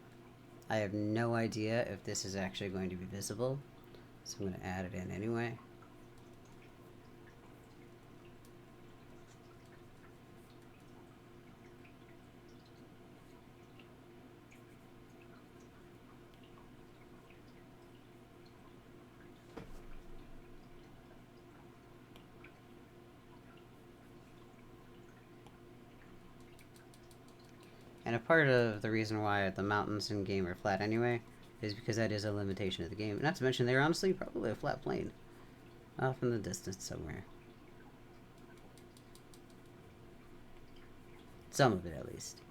I have no idea if this is actually going to be visible, so I'm going to add it in anyway. And a part of the reason why the mountains in game are flat anyway is because that is a limitation of the game. Not to mention they're honestly probably a flat plane off in the distance somewhere. Some of it, at least.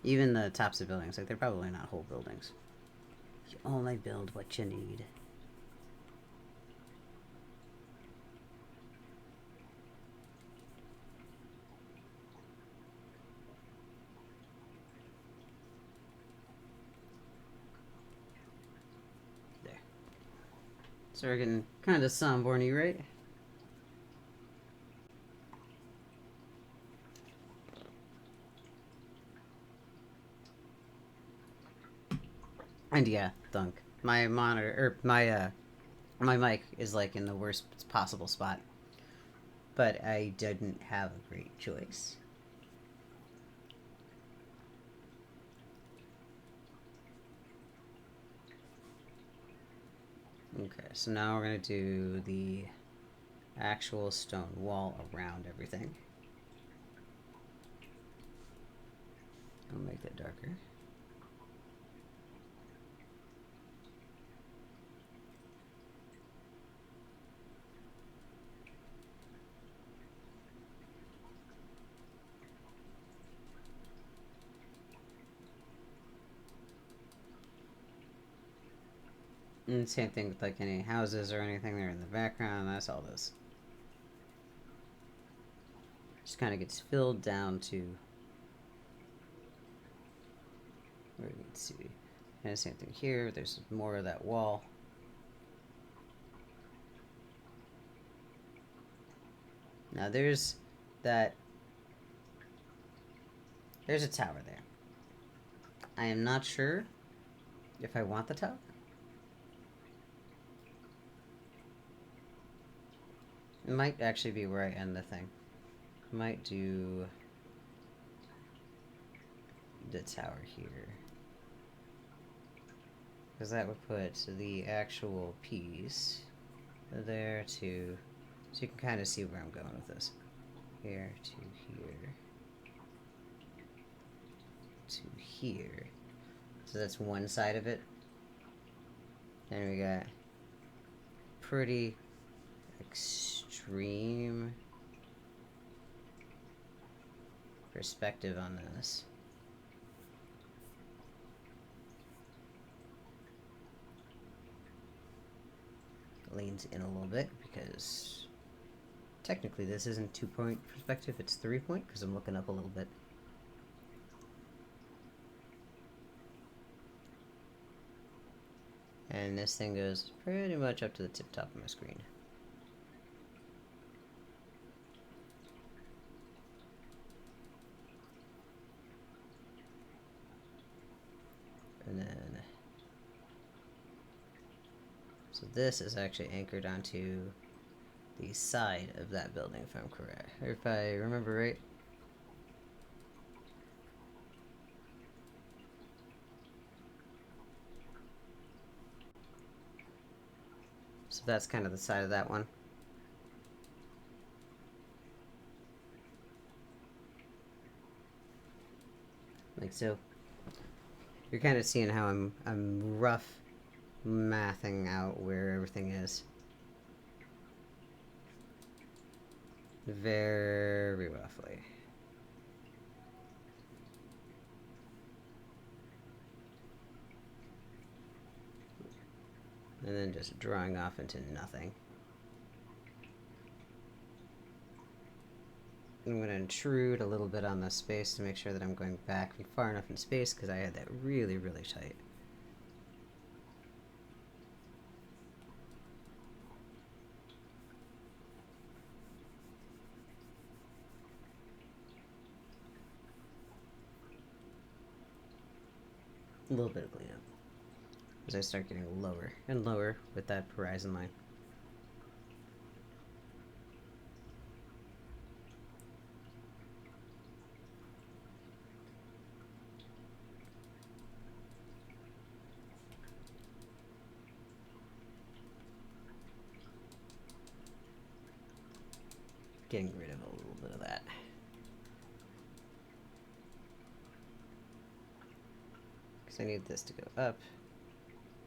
Even the tops of buildings, like, they're probably not whole buildings. You only build what you need. There. So we're getting kind of Somborny, right? And yeah, thunk. My monitor, or my mic is like in the worst possible spot. But I didn't have a great choice. Okay, so now we're gonna do the actual stone wall around everything. I'll make that darker. And same thing with like any houses or anything there in the background. That's all this. Just kind of gets filled down to where it needs to be. And same thing here. There's more of that wall. Now there's that there's a tower there. I am not sure if I want the tower. It might actually be where I end the thing. Might do the tower here. Because that would put the actual piece there to... So you can kind of see where I'm going with this. Here to here. To here. So that's one side of it. And we got pretty extreme perspective on this. Leans in a little bit because technically this isn't 2-point perspective, it's 3-point because I'm looking up a little bit. And this thing goes pretty much up to the tip top of my screen. And then, so this is actually anchored onto the side of that building, if I'm correct, or if I remember right. So that's kind of the side of that one. Like so. You're kind of seeing how I'm rough mathing out where everything is. Very roughly. And then just drawing off into nothing. I'm going to intrude a little bit on the space to make sure that I'm going back far enough in space because I had that really, really tight. A little bit of cleanup as I start getting lower and lower with that horizon line. Getting rid of a little bit of that. Because I need this to go up,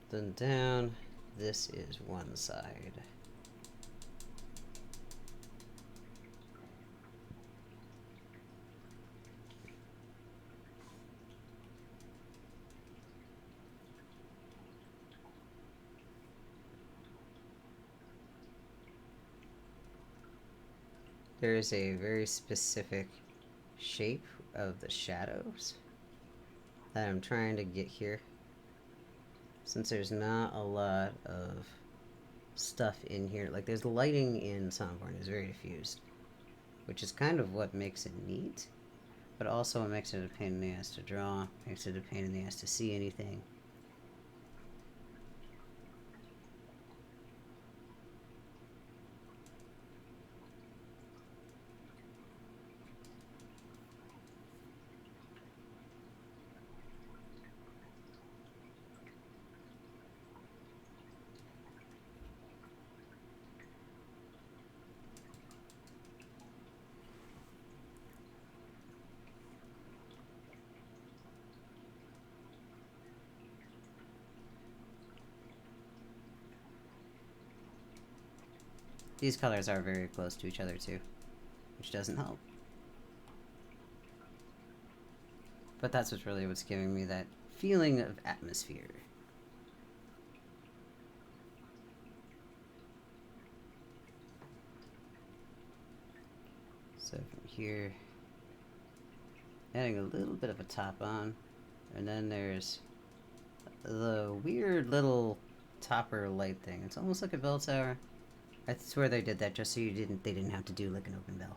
then down. This is one side. There is a very specific shape of the shadows that I'm trying to get here. Since there's not a lot of stuff in here, like there's lighting in Somborn, is very diffused, which is kind of what makes it neat, but also it makes it a pain in the ass to draw, makes it a pain in the ass to see anything. These colors are very close to each other too, which doesn't help. But that's what's giving me that feeling of atmosphere. So from here, adding a little bit of a top on, and then there's the weird little topper light thing. It's almost like a bell tower. I swear they did that just so they didn't have to do like an open bell.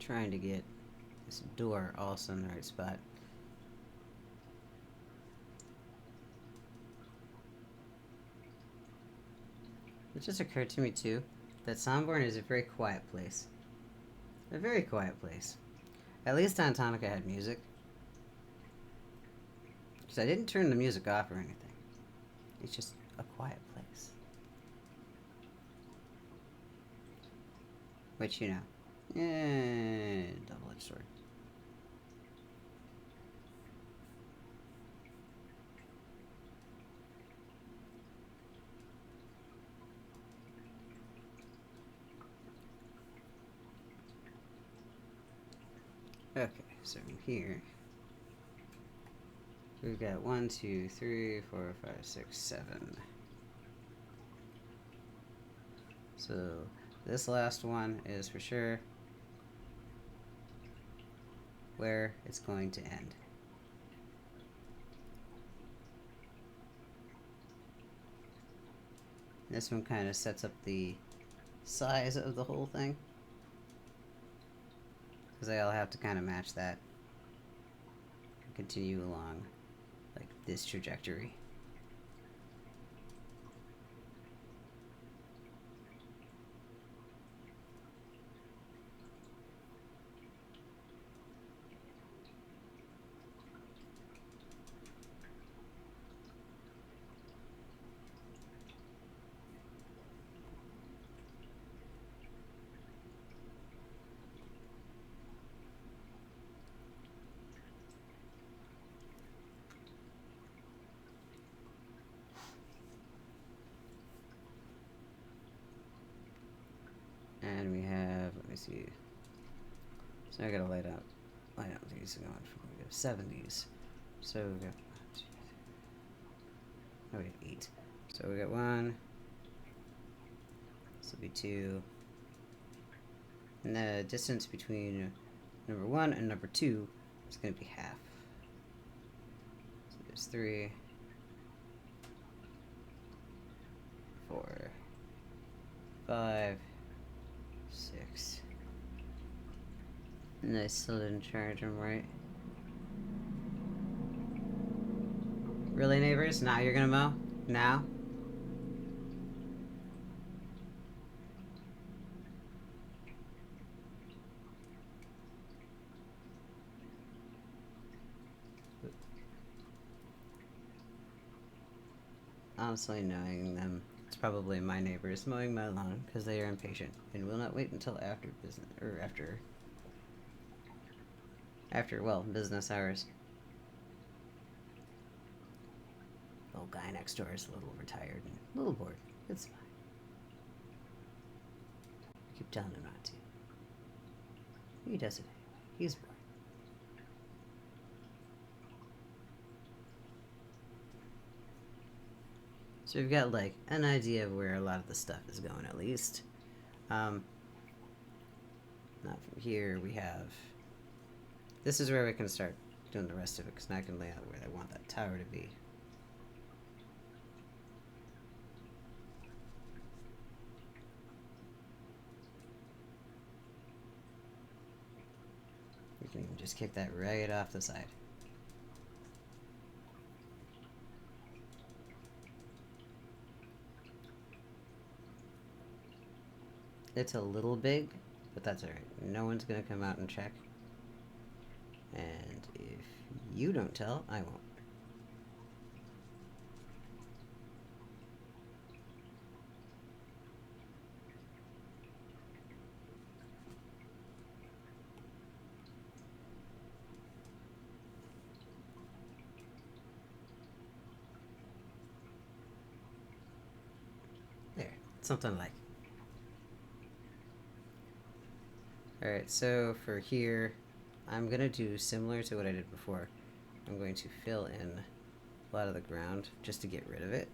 trying to get this door also in the right spot. It just occurred to me too that Somborn is a very quiet place. A very quiet place. At least Antonica had music. Because I didn't turn the music off or anything. It's just a quiet place. Which, you know, double-edged sword. Okay, so here we've got 1, 2, 3, 4, 5, 6, 7. So this last one is for sure where it's going to end. This one kind of sets up the size of the whole thing, because I'll have to kind of match that and continue along like this trajectory. And we have, let me see. So I gotta light up these going from, we have 70s. So we got, oh, we have 8. So we got 1. This will be 2. And the distance between number 1 and number 2 is gonna be half. So there's 3, 4, 5, 6. And I still didn't charge them right. Really, neighbors? Now you're gonna mow? Now? Honestly, knowing them, it's probably my neighbors mowing my lawn because they are impatient and will not wait until after business, or after, well, business hours. The old guy next door is a little retired and a little bored. It's fine. I keep telling him not to. He does it. He's bored. So we've got like an idea of where a lot of the stuff is going, at least. Not from here. We have. This is where we can start doing the rest of it, because now I can lay out where I want that tower to be. We can even just kick that right off the side. It's a little big, but that's alright. No one's gonna come out and check. And if you don't tell, I won't. There, something like. Alright, so for here, I'm going to do similar to what I did before. I'm going to fill in a lot of the ground just to get rid of it.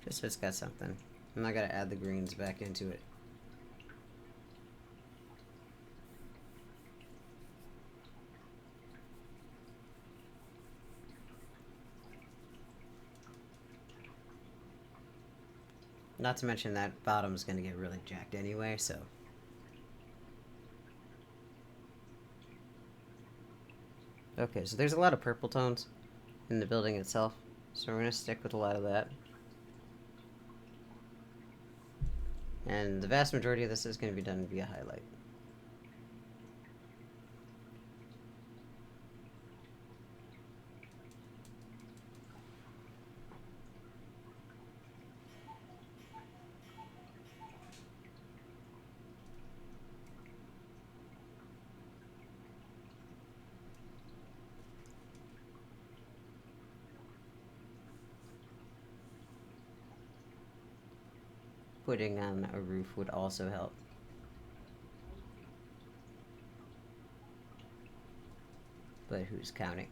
Just so it's got something. I'm not going to add the greens back into it. Not to mention that bottom's gonna get really jacked anyway, so. Okay, so there's a lot of purple tones in the building itself, so we're gonna stick with a lot of that. And the vast majority of this is gonna be done via highlight. Putting on a roof would also help. But who's counting?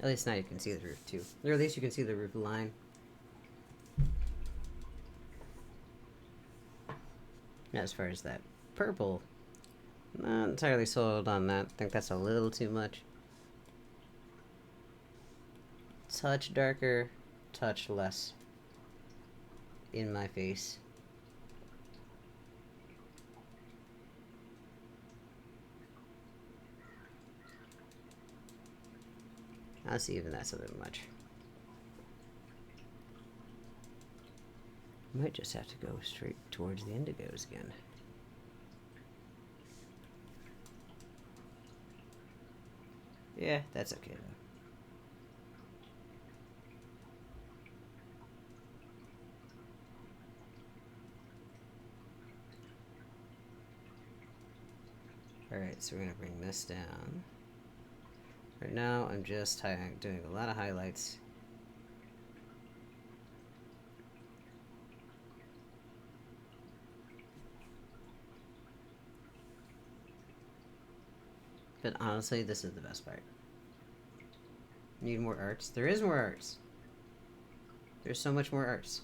At least now you can see the roof too. Or at least you can see the roof line. As far as that purple, not entirely sold on that. I think that's a little too much. Touch darker, touch less in my face. I'll see, even that's a little much. Might just have to go straight towards the indigos again. Yeah, that's okay though. Alright, so we're gonna bring this down. Right now, I'm just doing a lot of highlights. But honestly, this is the best part. Need more arts? There is more arts. There's so much more arts.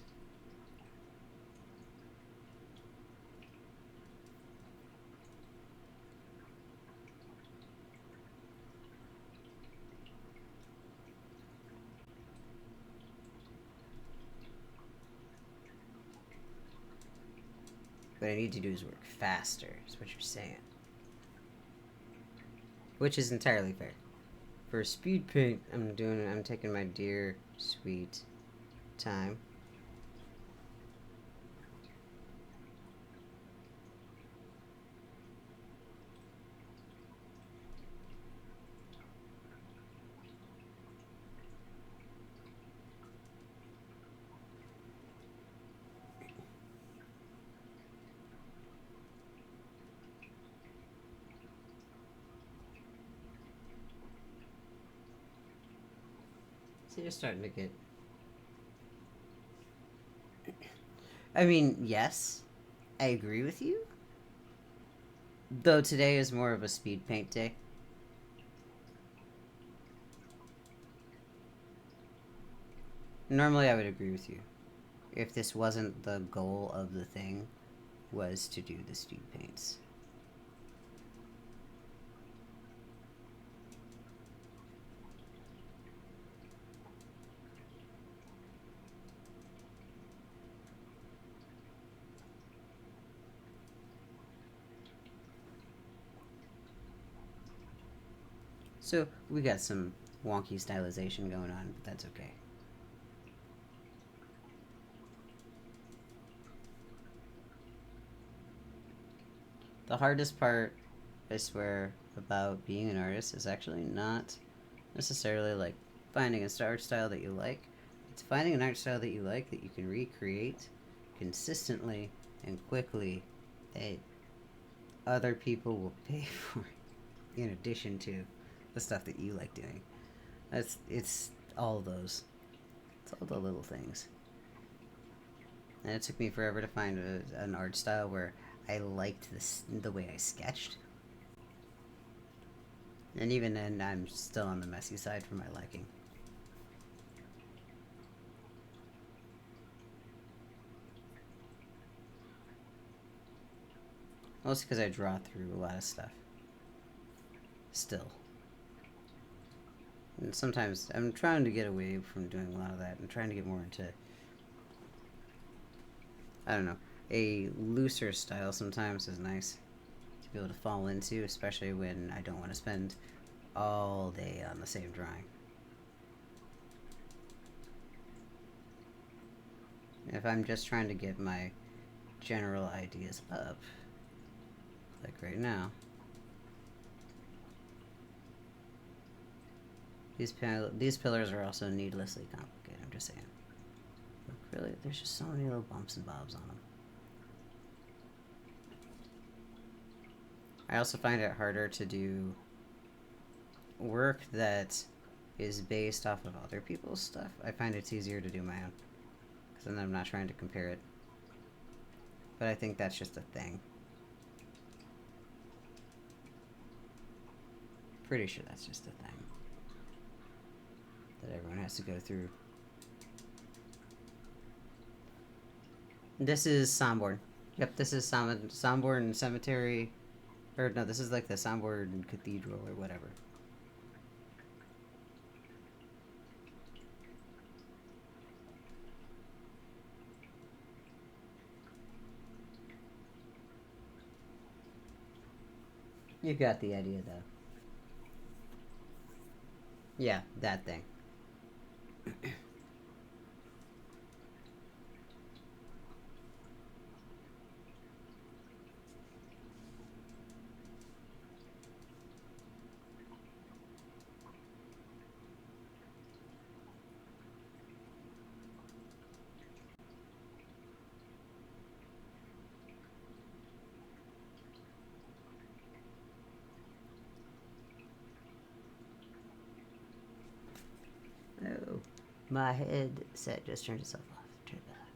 What I need to do is work faster, is what you're saying. Which is entirely fair. For speed paint, I'm taking my dear sweet time. So you're starting to get... I mean, yes, I agree with you. Though today is more of a speed paint day. Normally I would agree with you. If this wasn't the goal of the thing, was to do the speed paints. So, we got some wonky stylization going on, but that's okay. The hardest part, I swear, about being an artist is actually not necessarily like finding an art style that you like. It's finding an art style that you like that you can recreate consistently and quickly that other people will pay for, in addition to the stuff that you like doing. It's all those. It's all the little things. And it took me forever to find an art style where I liked the way I sketched. And even then, I'm still on the messy side for my liking. Mostly because I draw through a lot of stuff. Still. And sometimes I'm trying to get away from doing a lot of that and trying to get more into, I don't know, a looser style sometimes is nice to be able to fall into, especially when I don't want to spend all day on the same drawing. If I'm just trying to get my general ideas up, like right now, these pillars are also needlessly complicated, I'm just saying. Look, really, there's just so many little bumps and bobs on them. I also find it harder to do work that is based off of other people's stuff. I find it's easier to do my own, because then I'm not trying to compare it. But I think that's just a thing. Pretty sure that's just a thing that everyone has to go through. This is Somborn. Yep, this is Somborn Cemetery. Or no, this is like the Somborn Cathedral or whatever. You got the idea, though. Yeah, that thing. Oh, my headset just turned itself off. Turn it back.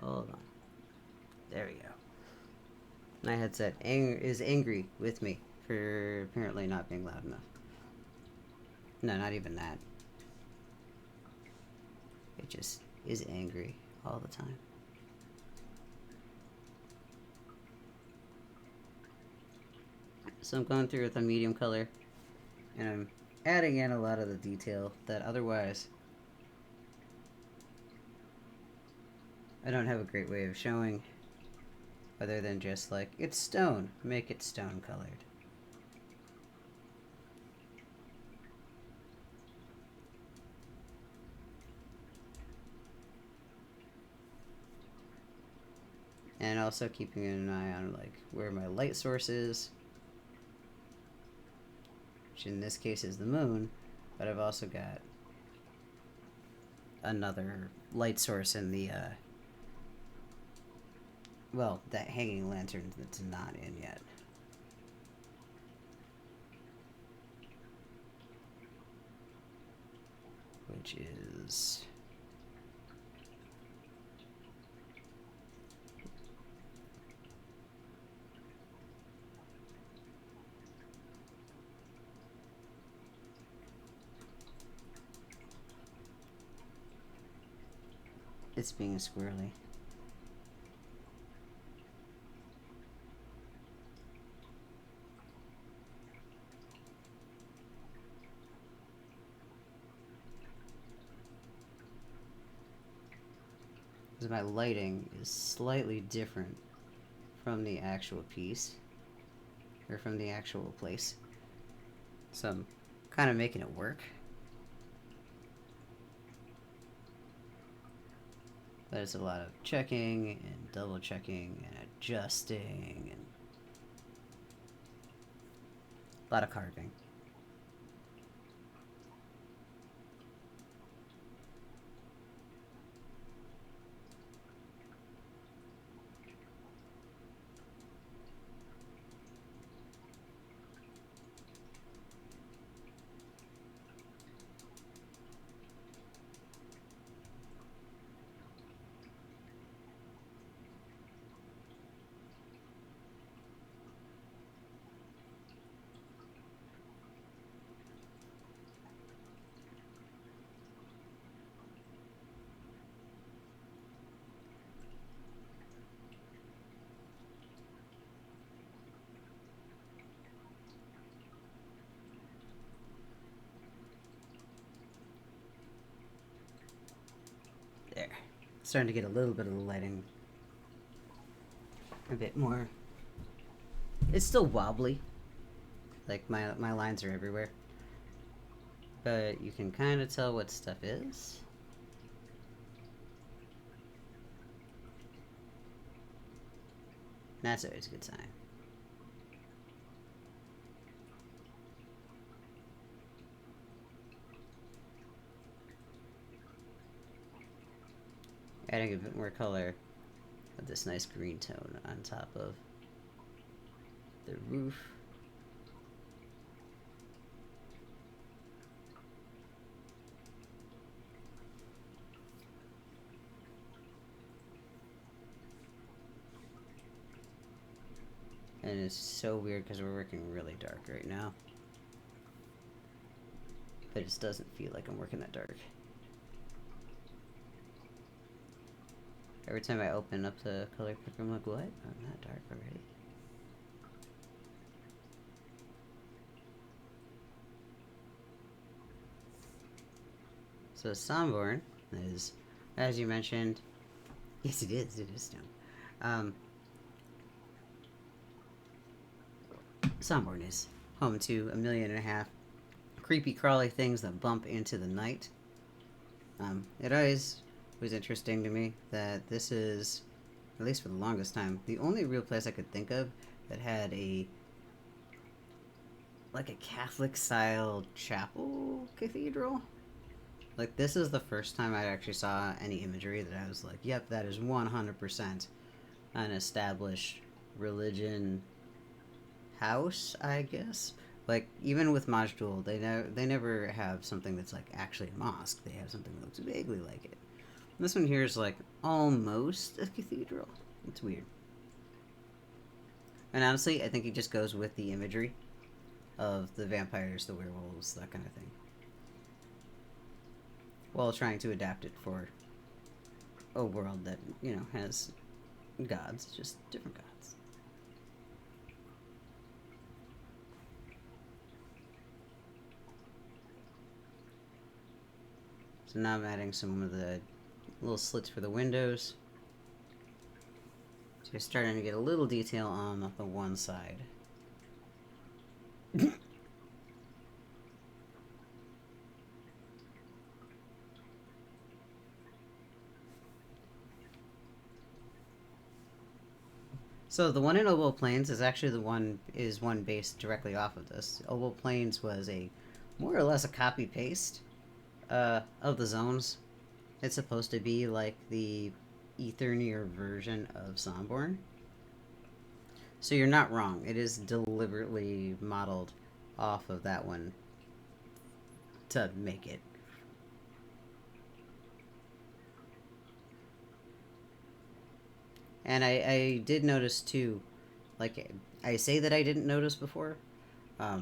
Hold on. There we go. My headset is angry with me for apparently not being loud enough. No, not even that. It just is angry all the time. So I'm going through with a medium color, and I'm adding in a lot of the detail that otherwise I don't have a great way of showing, other than just like, it's stone, make it stone colored. And also keeping an eye on like where my light source is, which in this case is the moon, but I've also got another light source in the well, that hanging lantern that's not in yet. Which is it's being squirrely. Because my lighting is slightly different from the actual piece, or from the actual place. So I'm kind of making it work. But it's a lot of checking and double checking and adjusting and a lot of carving. Starting to get a little bit of the lighting a bit more. It's still wobbly. Like, my lines are everywhere. But you can kind of tell what stuff is. That's always a good sign. Adding a bit more color of this nice green tone on top of the roof. And it's so weird because we're working really dark right now. But it just doesn't feel like I'm working that dark. Every time I open up the color picker, I'm like, what? I'm that dark already. So Somborn is, as you mentioned, yes it is stone. Somborn is home to 1.5 million creepy crawly things that bump into the night. It always was interesting to me that this is, at least for the longest time, the only real place I could think of that had a Catholic style chapel cathedral. Like, this is the first time I actually saw any imagery that I was like, yep, that is 100% an established religion house, I guess. Like, even with Majdoul, they never have something that's like actually a mosque. They have something that looks vaguely like it. And this one here is like almost a cathedral. It's weird. And honestly, I think it just goes with the imagery of the vampires, the werewolves, that kind of thing, while trying to adapt it for a world that, you know, has gods, just different gods. So now I'm adding some of the little slits for the windows. So you're starting to get a little detail on the one side. So the one in Oval Plains is actually one based directly off of this. Oval Plains was a more or less a copy paste of the zones. It's supposed to be like the Eternier version of Somborn. So you're not wrong. It is deliberately modeled off of that one to make it. And I did notice too, like, I say that I didn't notice before. I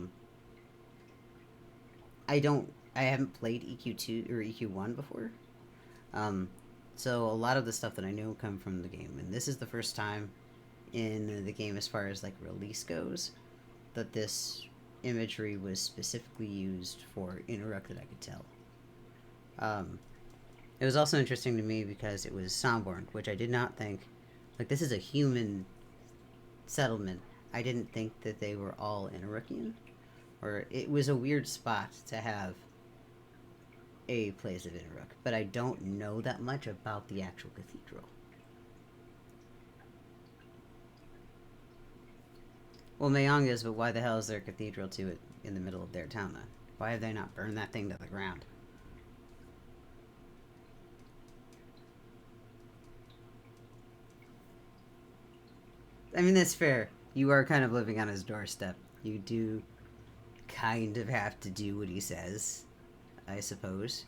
haven't played EQ2 or EQ1 before. So a lot of the stuff that I know come from the game, and this is the first time in the game as far as like release goes that this imagery was specifically used for Norrath that I could tell. It was also interesting to me because it was Somborn, which I did not think, like, this is a human settlement. I didn't think that they were all Norrathian, or it was a weird spot to have a place of Norrath, but I don't know that much about the actual cathedral. Well, Mayong is, but why the hell is there a cathedral to it in the middle of their town then? Why have they not burned that thing to the ground? I mean, that's fair. You are kind of living on his doorstep. You do kind of have to do what he says, I suppose.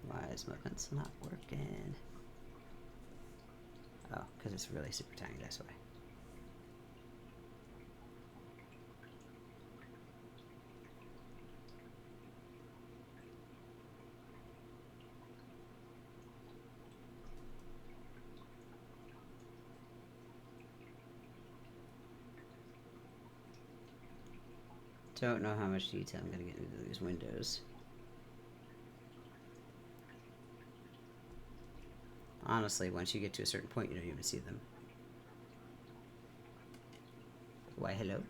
Why is my pencil not working? Oh, because it's really super tiny, that's why. Don't know how much detail I'm going to get into these windows. Honestly, once you get to a certain point, you don't even see them. Why, hello?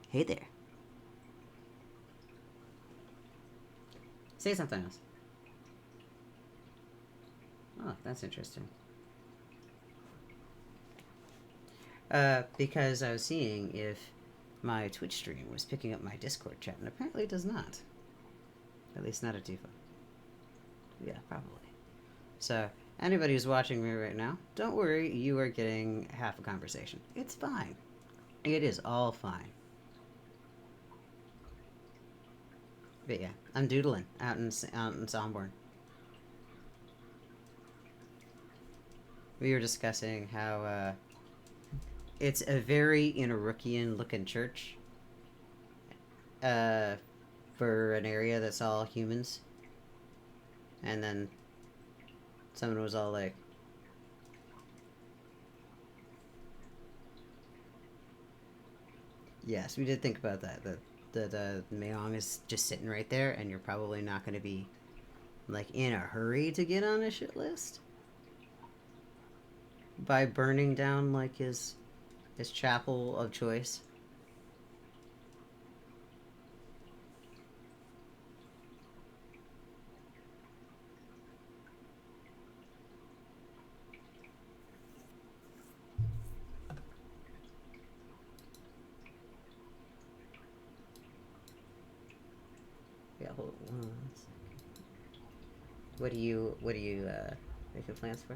Hey there. Say something else. Oh, that's interesting. Because I was seeing if my Twitch stream was picking up my Discord chat, and apparently it does not. At least not at default. Yeah, probably. So, anybody who's watching me right now, don't worry, you are getting half a conversation. It's fine. It is all fine. But yeah, I'm doodling out in Somborn. We were discussing how it's a very Inarukian looking church for an area that's all humans. And then someone was all like, yes, we did think about that. That Mayong is just sitting right there, and you're probably not going to be like in a hurry to get on a shit list by burning down like his chapel of choice. Yeah, hold on 1 second. What do you making plans for?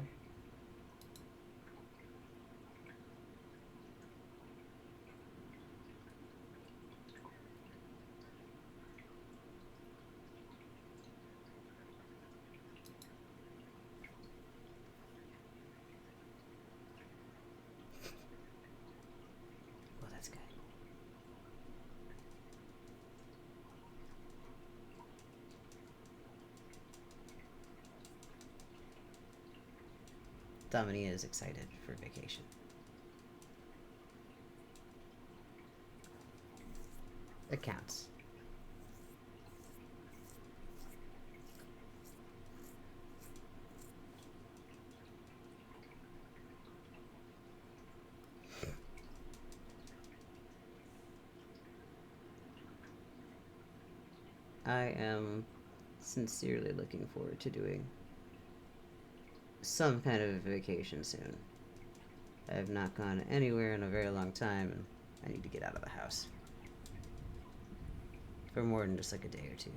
Well, that's good. Dominique is excited for vacation. It counts. I am sincerely looking forward to doing some kind of vacation soon. I have not gone anywhere in a very long time, and I need to get out of the house for more than just like a day or two.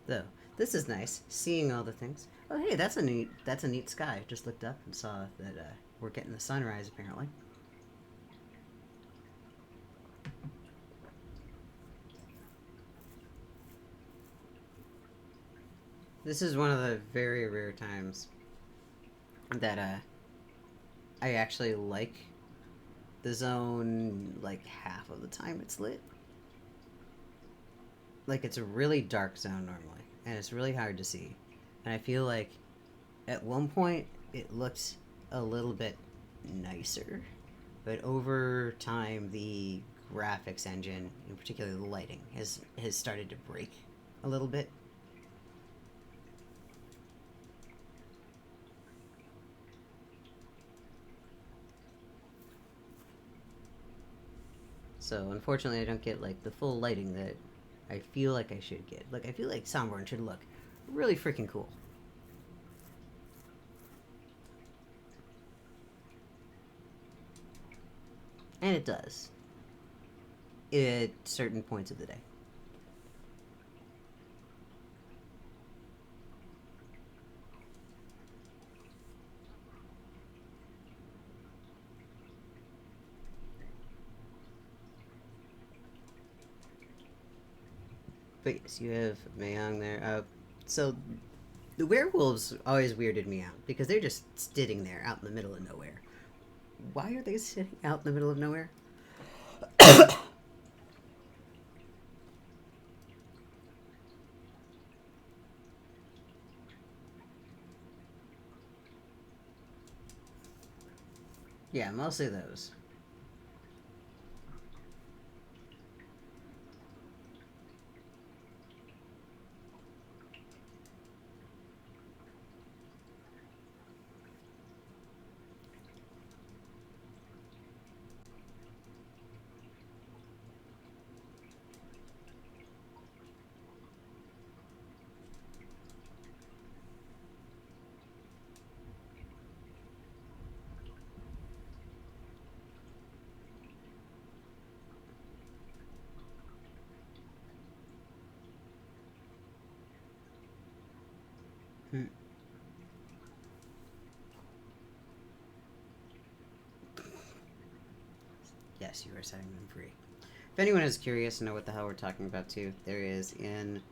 Though this is nice, seeing all the things. Oh, hey, that's a neat sky. Just looked up and saw that we're getting the sunrise apparently. This is one of the very rare times that I actually like the zone like half of the time it's lit. Like it's a really dark zone normally, and it's really hard to see. And I feel like at one point it looked a little bit nicer, but over time the graphics engine, in particular the lighting, has started to break a little bit. So unfortunately, I don't get like the full lighting that I feel like I should get. Like I feel like Somborn should look really freaking cool. And it does. At certain points of the day. But yes, you have Mayong there. So The werewolves always weirded me out because they're just sitting there out in the middle of nowhere. Why are they sitting out in the middle of nowhere? Yeah, mostly those. Hmm. Yes, you are setting them free. If anyone is curious to know what the hell we're talking about too, there is in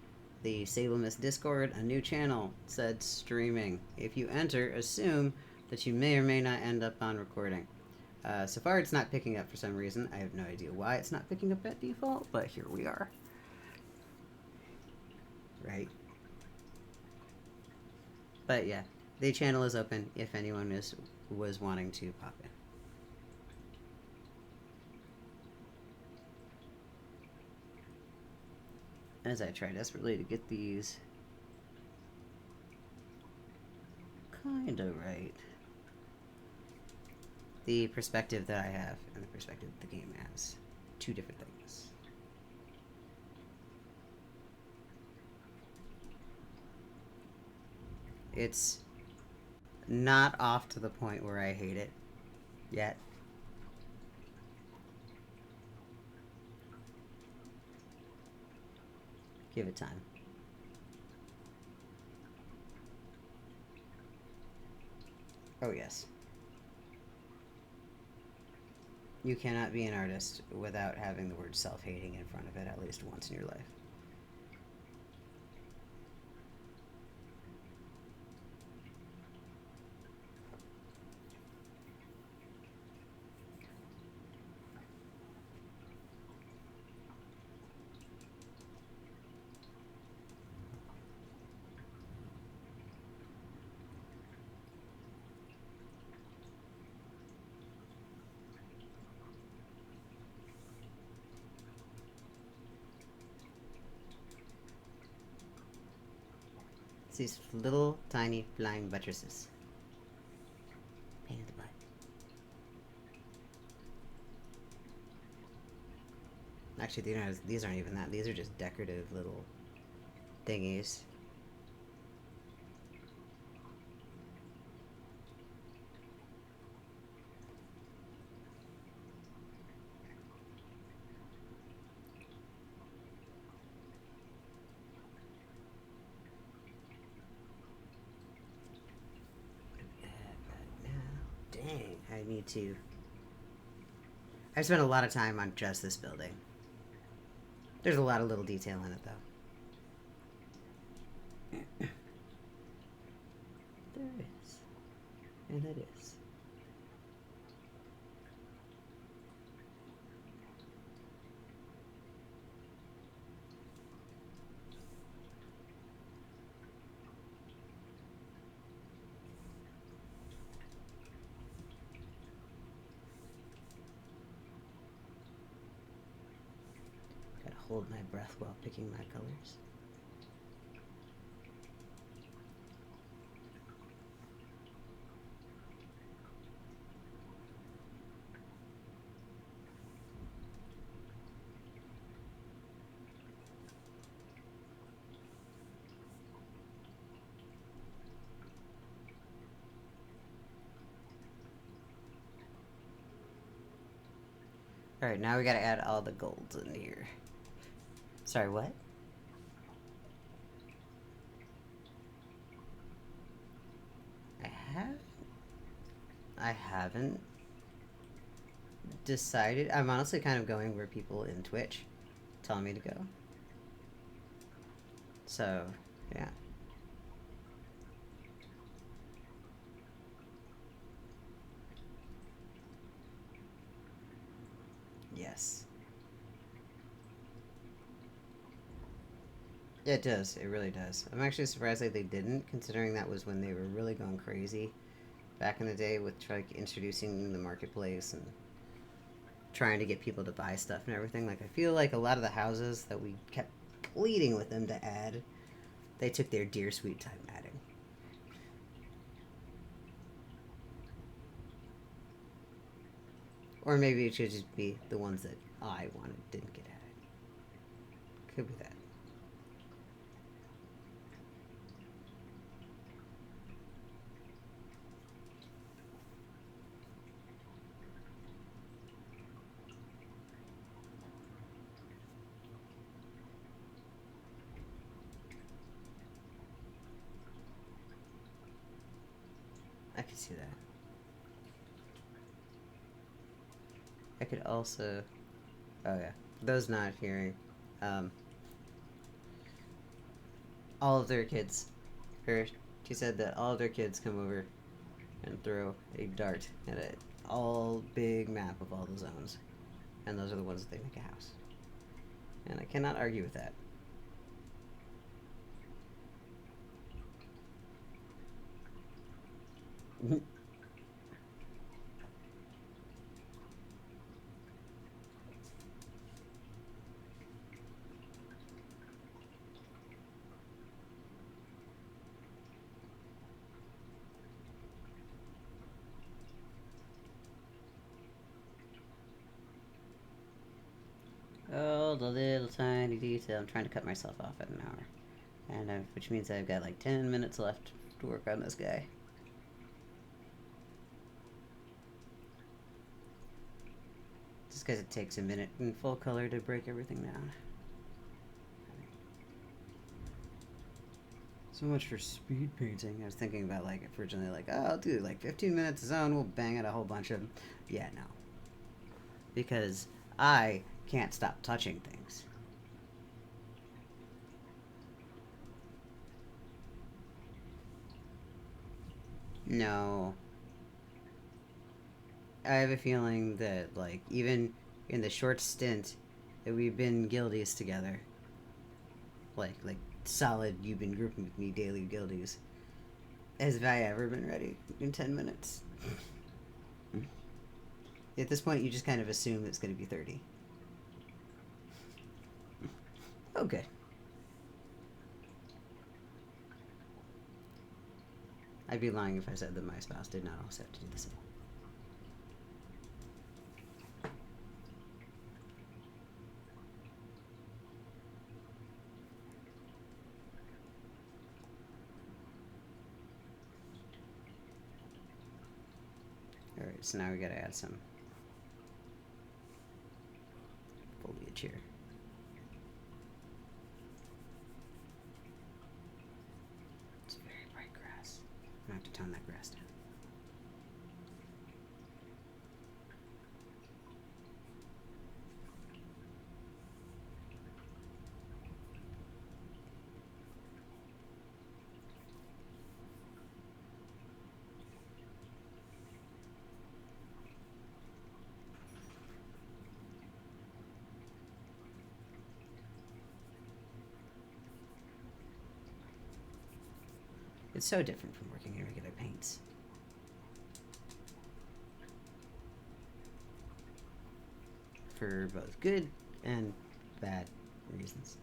the Sablemus Discord a new channel said streaming. If you enter, assume that you may or may not end up on recording. So far it's not picking up for some reason. I have no idea why it's not picking up at default, but here we are. Right? But yeah, the channel is open if anyone was wanting to pop in. As I try desperately to get these kinda right. The perspective that I have and the perspective that the game has. Two different things. It's not off to the point where I hate it yet. Give it time. Oh, yes. You cannot be an artist without having the word self-hating in front of it at least once in your life. It's these little tiny flying buttresses. Pain in the butt. Actually, these aren't even that. These are just decorative little thingies. Dang, I need to. I've spent a lot of time on just this building. There's a lot of little detail in it, though. There is. And it is. Gotta hold my breath while picking my colors. Alright, now we gotta add all the golds in here. Sorry, what? I haven't decided. I'm honestly kind of going where people in Twitch tell me to go. So, yeah. Yes. It does. It really does. I'm actually surprised that they didn't, considering that was when they were really going crazy back in the day with like introducing the marketplace and trying to get people to buy stuff and everything. Like I feel like a lot of the houses that we kept pleading with them to add, they took their dear sweet time adding. Or maybe it should just be the ones that I wanted didn't get added. Could be that. I could see that. I could also. Oh yeah, those not hearing. Um, all of their kids. Her. She said that all of their kids come over and throw a dart at it. All big map of all the zones, and those are the ones that they make a house. And I cannot argue with that. Oh, the little tiny detail. I'm trying to cut myself off at an hour, and which means I've got like 10 minutes left to work on this guy. Just because it takes a minute in full color to break everything down. So much for speed painting. I was thinking about like originally like, oh, I'll do like 15 minutes zone. We'll bang out a whole bunch of them. Yeah, no, because I can't stop touching things. No, I have a feeling that like even in the short stint that we've been guildies together, like solid, you've been grouping with me daily guildies. Has I ever been ready in 10 minutes? At this point, you just kind of assume it's going to be 30. Okay. I'd be lying if I said that my spouse did not also have to do the same. Alright, so now we gotta add some foliage here. It's very bright grass. I'm gonna have to tone that grass down. It's so different from working in regular paints. For both good and bad reasons.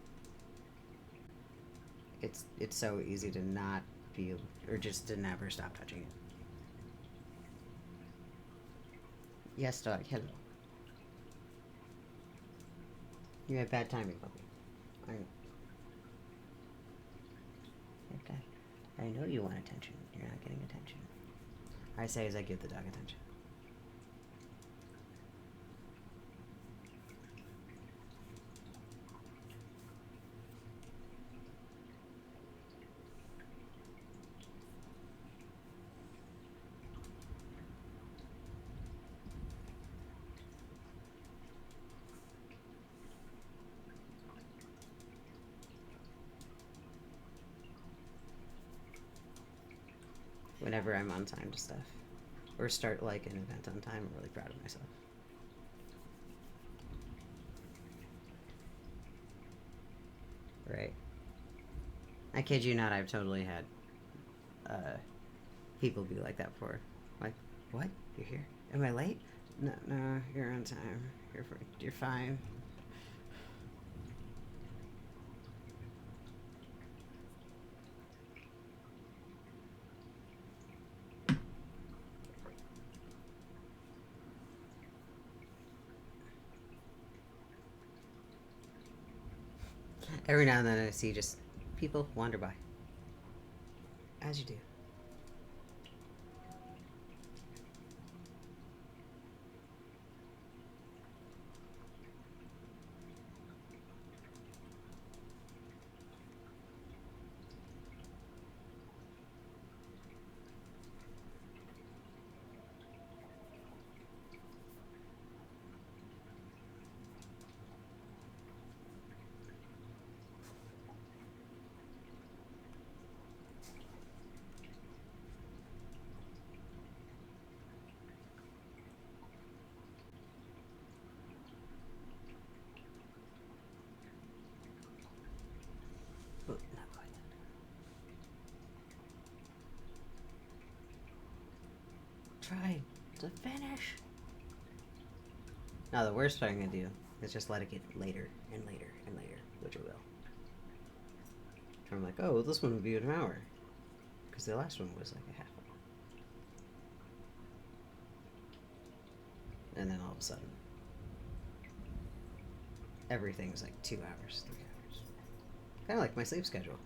It's so easy to not feel or just to never stop touching it. Yes, dog. Hello. You have bad timing, puppy. Okay. I know you want attention. You're not getting attention. I say as I give the dog attention. Whenever I'm on time to stuff. Or start like an event on time, I'm really proud of myself. Right. I kid you not, I've totally had people be like that before. Like, what? You're here? Am I late? No, no, you're on time. You're fine. Every now and then I see just people wander by. As you do. Oh, not quite. Try to finish. Now the worst thing I'm gonna do is just let it get later and later and later, which it will. So I'm like, oh, well, this one would be an hour, because the last one was like a half hour. And then all of a sudden, everything's like 2 hours, 3 hours. Kind of like my sleep schedule.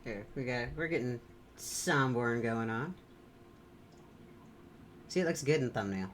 Here, we're getting Somborn going on. See, it looks good in thumbnail.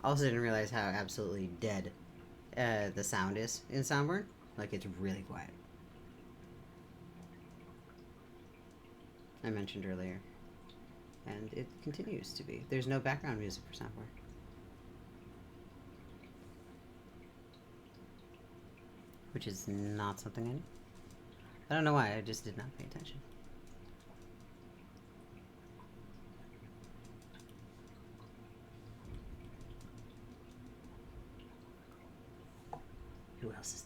Also didn't realize how absolutely dead the sound is in Somborn. Like, it's really quiet. I mentioned earlier. And it continues to be. There's no background music for Somborn. Which is not something I knew. I don't know why, I just did not pay attention. Who else is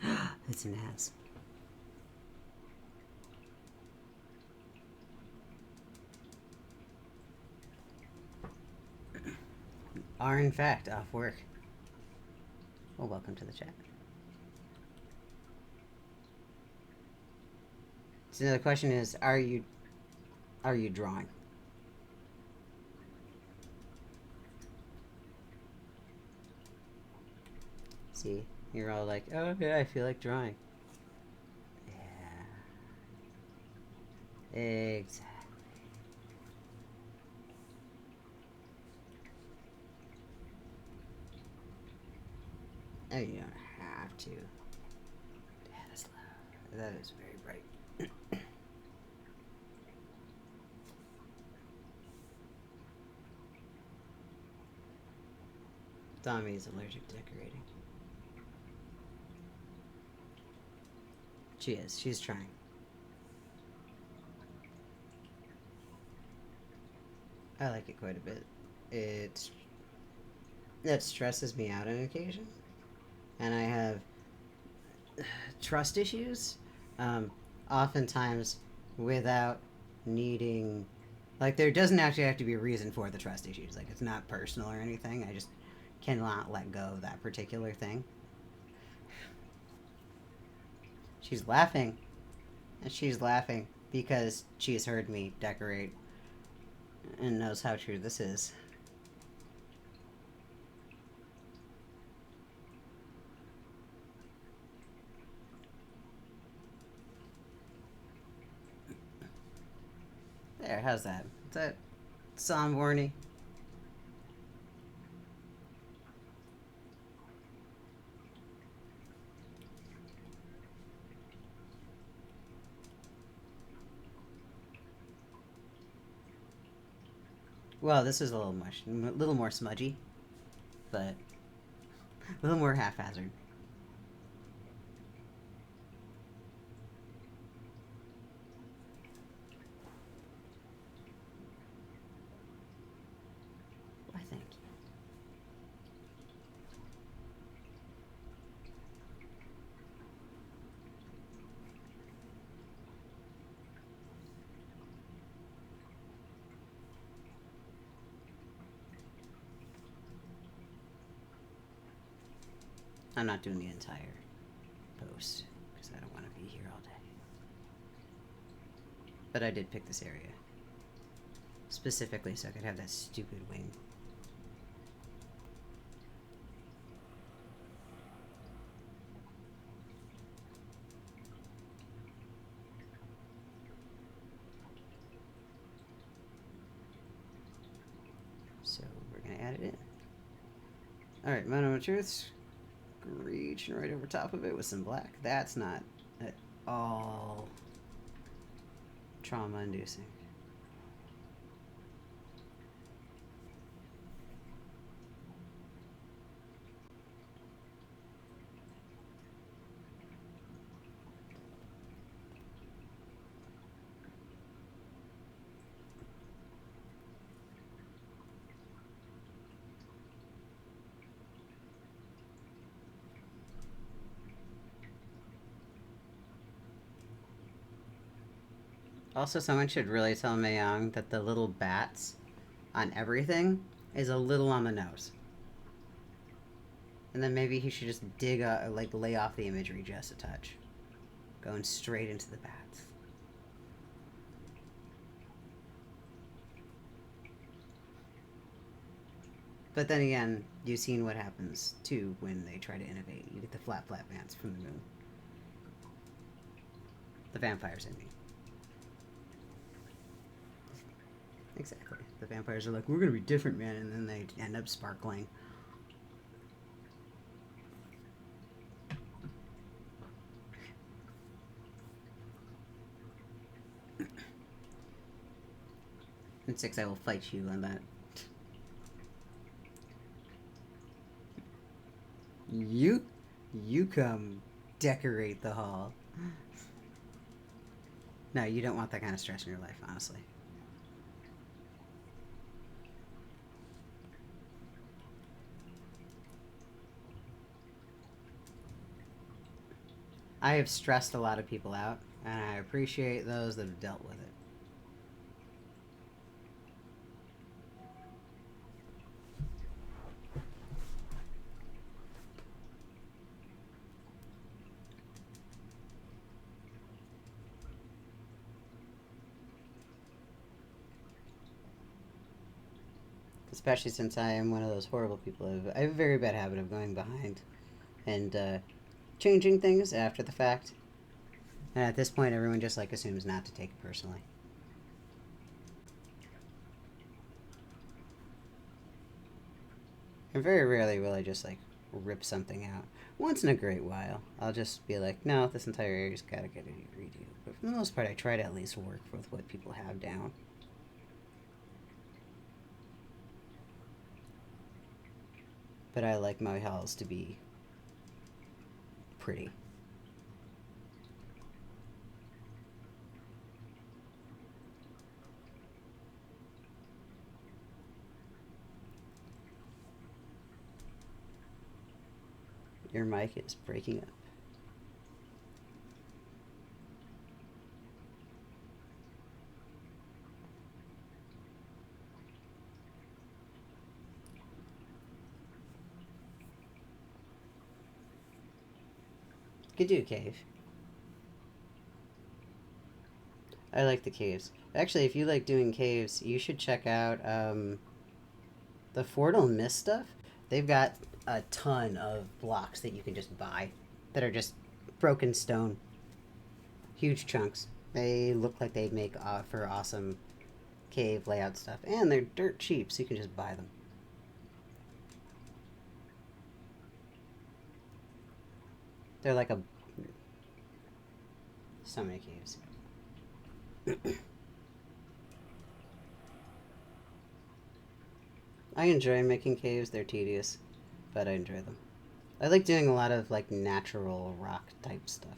there? It's an ass. Are in fact off work. Well, welcome to the chat. So the question is, are you drawing? See, you're all like, oh yeah, I feel like drawing. Yeah. Exactly. Oh, you don't have to. Yeah, that's loud. That is very bright. Dami is allergic to decorating. She is. She's trying. I like it quite a bit. It stresses me out on occasion, and I have trust issues. Oftentimes, without needing, like, there doesn't actually have to be a reason for the trust issues. Like, it's not personal or anything. I just cannot let go of that particular thing. She's laughing, and she's laughing because she's heard me decorate and knows how true this is. There, how's that? Is that Somborny? Well, this is a little more smudgy, but a little more haphazard. Why, thank you. I'm not doing the entire post because I don't want to be here all day. But I did pick this area specifically so I could have that stupid wing. So we're gonna add it in. Alright, Moment of Truths. Reaching right over top of it with some black. That's not at all trauma inducing. Also, someone should really tell Mayong that the little bats on everything is a little on the nose. And then maybe he should just lay off the imagery just a touch. Going straight into the bats. But then again, you've seen what happens too when they try to innovate. You get the flat bats from the moon. The vampires, I mean. Exactly. The vampires are like, we're gonna be different, man, and then they end up sparkling. In 6, I will fight you on that. You come decorate the hall. No, you don't want that kind of stress in your life, honestly. I have stressed a lot of people out, and I appreciate those that have dealt with it. Especially since I am one of those horrible people. I have a very bad habit of going behind and changing things after the fact. And at this point, everyone just assumes not to take it personally. And very rarely will I just rip something out. Once in a great while, I'll just be like, no, this entire area's gotta get a redo. But for the most part, I try to at least work with what people have down. but I like my halls to be pretty. Your mic is breaking up. Could do a cave. I like the caves. Actually, if you like doing caves, you should check out the Fortal Mist stuff. They've got a ton of blocks that you can just buy that are just broken stone. Huge chunks. They look like they'd make for awesome cave layout stuff. And they're dirt cheap, so you can just buy them. They're like a... So many caves. I enjoy making caves. They're tedious, but I enjoy them. I like doing a lot of like natural rock type stuff.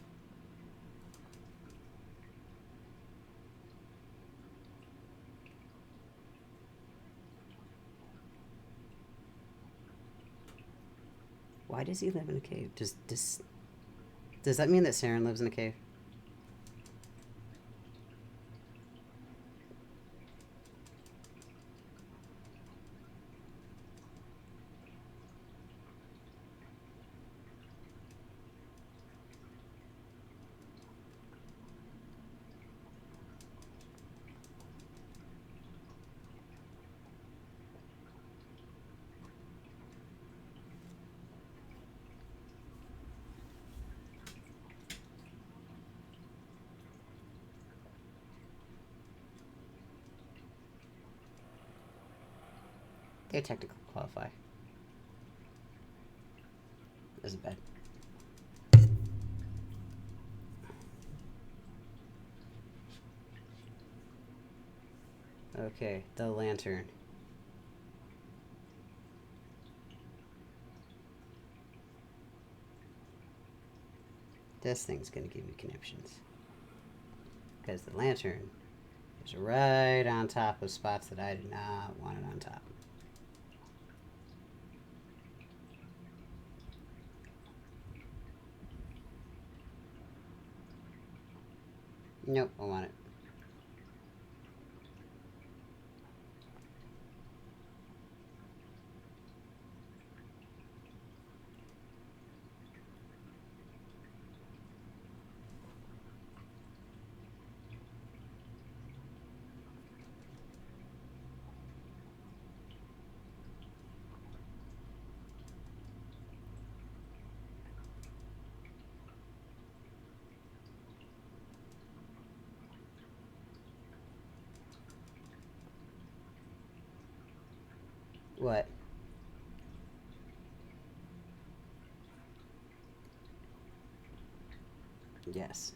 Why does he live in a cave? Does that mean that Saren lives in a cave? They technically qualify. This is bad. Okay, the lantern. This thing's gonna give me conniptions. Because the lantern is right on top of spots that I do not want it on top. Nope, I want it. What? Yes.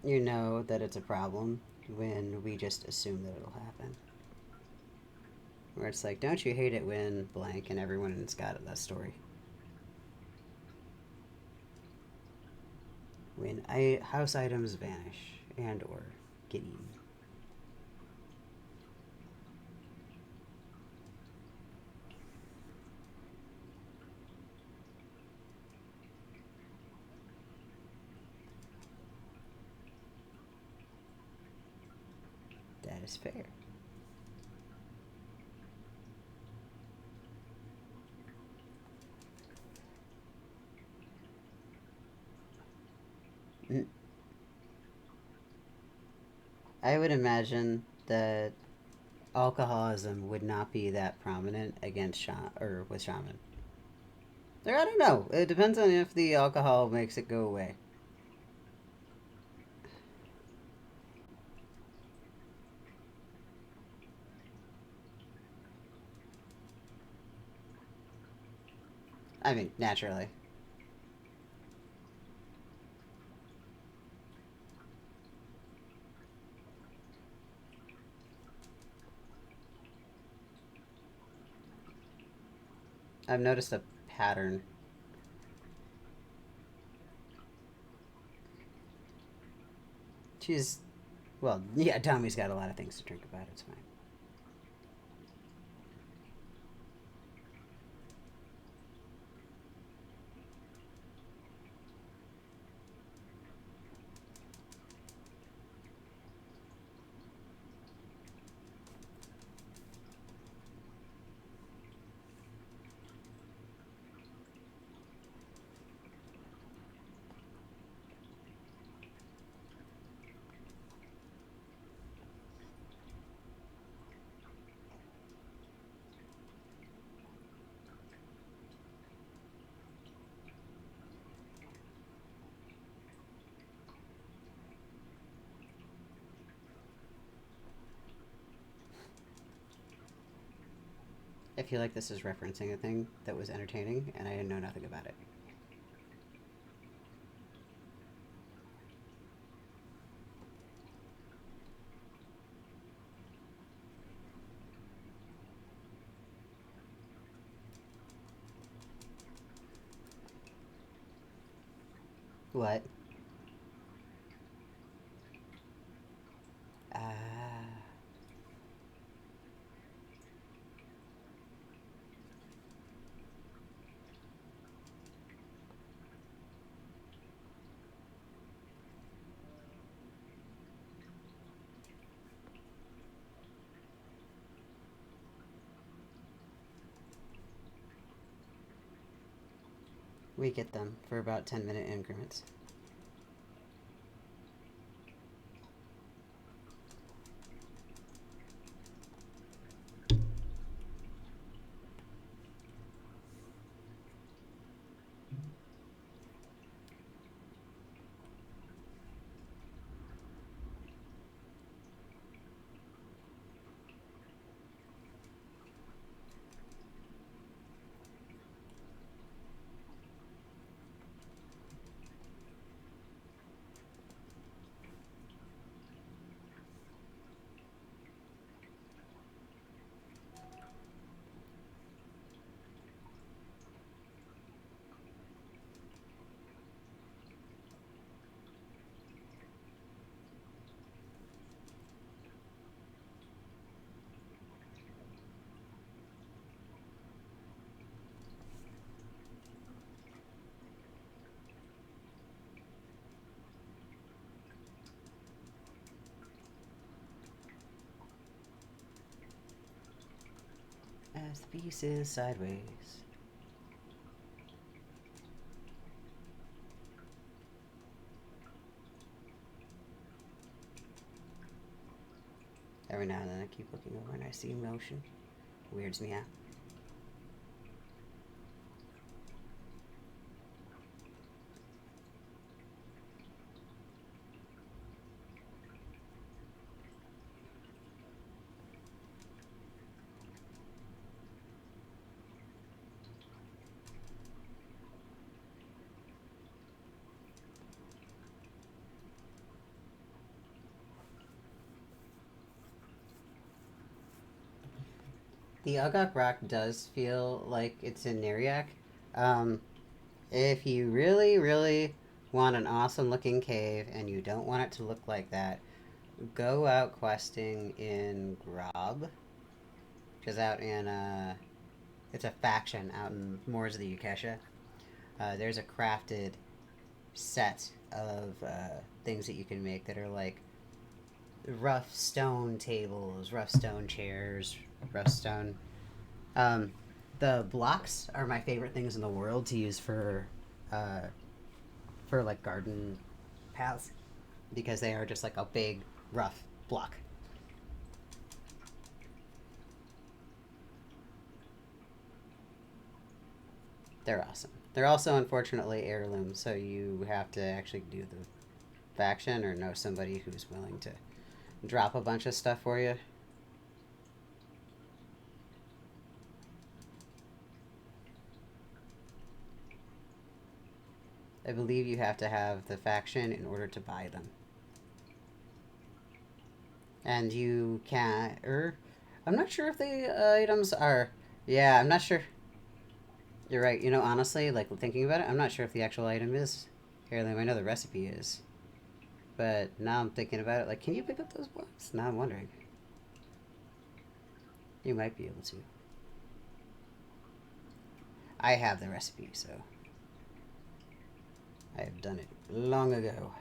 You know that it's a problem when we just assume that it'll happen. Where it's like, don't you hate it when blank and everyone's got that story? When house items vanish and or get eaten. That is fair. I would imagine that alcoholism would not be that prominent against with shaman. Or I don't know. It depends on if the alcohol makes it go away. I mean, naturally. I've noticed a pattern. She's, well, yeah, Tommy's got a lot of things to drink about. It's fine. I feel like this is referencing a thing that was entertaining, and I know nothing about it. What? Ah. We get them for about 10-minute increments. As the piece is sideways. Every now and then I keep looking over and I see motion. Weirds me out. The Ugok Rock does feel like it's in Neriak. Um, if you really, really want an awesome looking cave and you don't want it to look like that, go out questing in Grob. Which is out in, it's a faction out in Moors of the Ukesha. There's a crafted set of things that you can make that are like rough stone tables, rough stone chairs, rough stone. Um, the blocks are my favorite things in the world to use uh, for like garden paths because they are just like a big rough block. They're awesome. They're also unfortunately heirlooms, so you have to actually do the faction or know somebody who's willing to drop a bunch of stuff for you. I believe you have to have the faction in order to buy them. And you can't, I'm not sure if the items are, yeah, I'm not sure. You're right, you know, honestly, like, thinking about it, I'm not sure if the actual item is heirloom. I know the recipe is. But now I'm thinking about it, like, can you pick up those blocks? Now I'm wondering. You might be able to. I have the recipe, so I have done it long ago.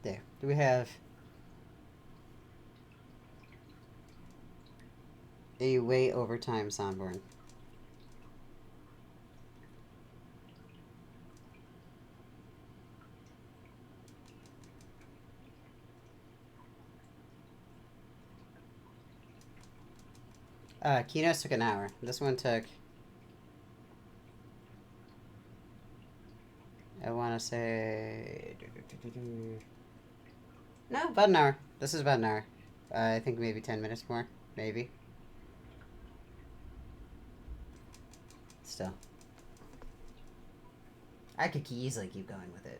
There. Do we have a way overtime Sonborn? Keynotes took an hour. This one took, I want to say, no, about an hour. This is about an hour. I think maybe 10 minutes more. Maybe. Still. I could easily keep going with it.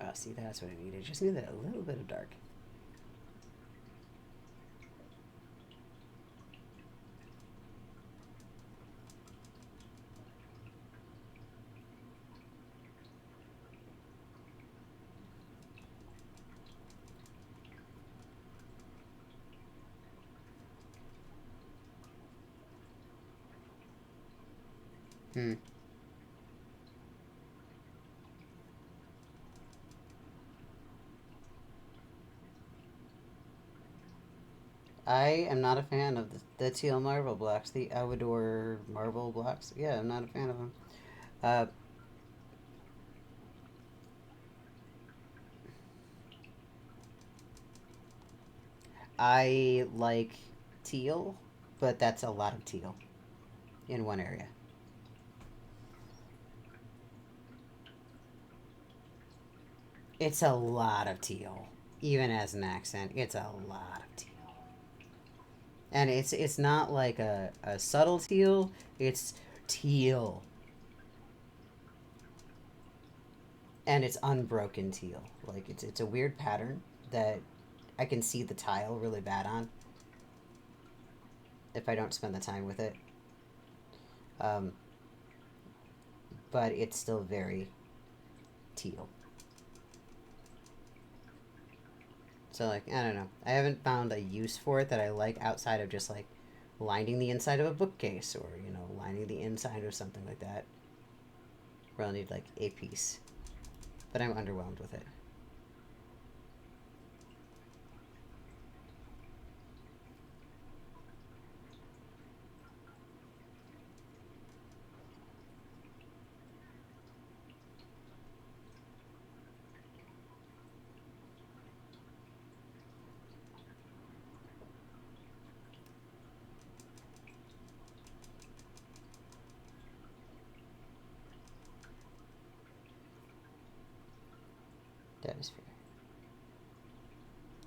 Oh, see, that's what I needed. I just needed a little bit of dark. Hmm. I am not a fan of the teal marble blocks, the Awador marble blocks. Yeah, I'm not a fan of them. Uh, I like teal, but that's a lot of teal in one area. It's a lot of teal, even as an accent. It's a lot of teal, and it's not like a subtle teal. It's teal, and it's unbroken teal. Like it's a weird pattern that I can see the tile really bad on if I don't spend the time with it. Um, but it's still very teal. So like I don't know. I haven't found a use for it that I like outside of just like lining the inside of a bookcase or lining the inside of something like that. Where I'll need like a piece, but I'm underwhelmed with it. That is fair.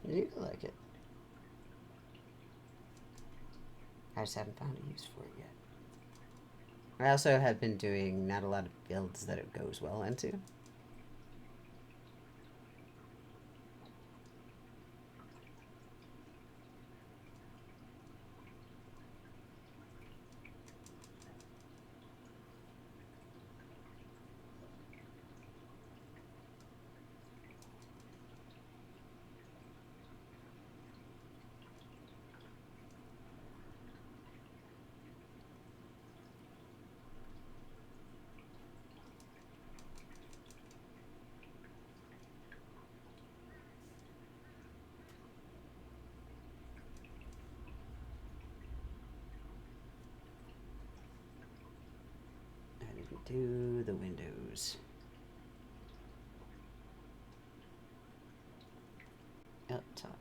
You like it. I just haven't found a use for it yet. I also have been doing not a lot of builds that it goes well into. Do the windows. Up top.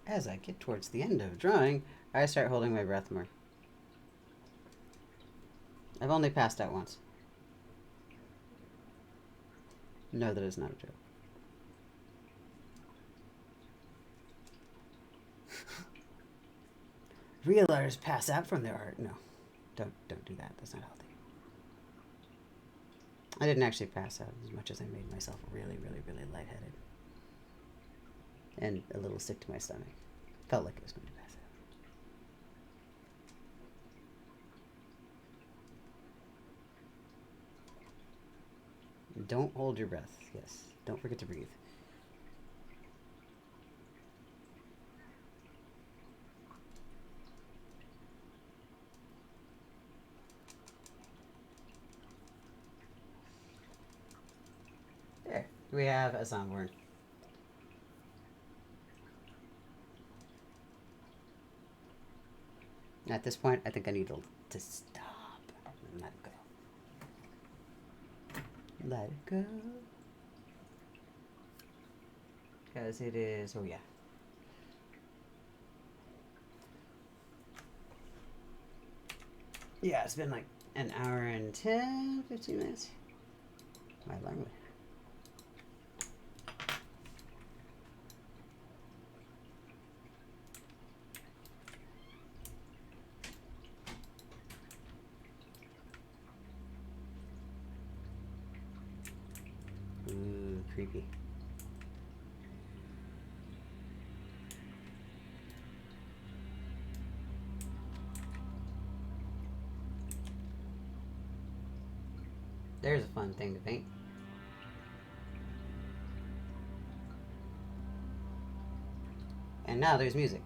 As I get towards the end of drawing, I start holding my breath more. I've only passed out once. No, that is not a joke. Real artists pass out from their art. No, don't do that. That's not healthy. I didn't actually pass out as much as I made myself really lightheaded. And a little sick to my stomach. Felt like I was going to pass out. Don't hold your breath. Yes. Don't forget to breathe. There. We have a Songborn. At this point, I think I need to stop and let it go. Let it go. Because it is, oh yeah. Yeah, it's been like an hour and 10, 15 minutes. My alarm went. Ooh, creepy. There's a fun thing to paint. And now there's music.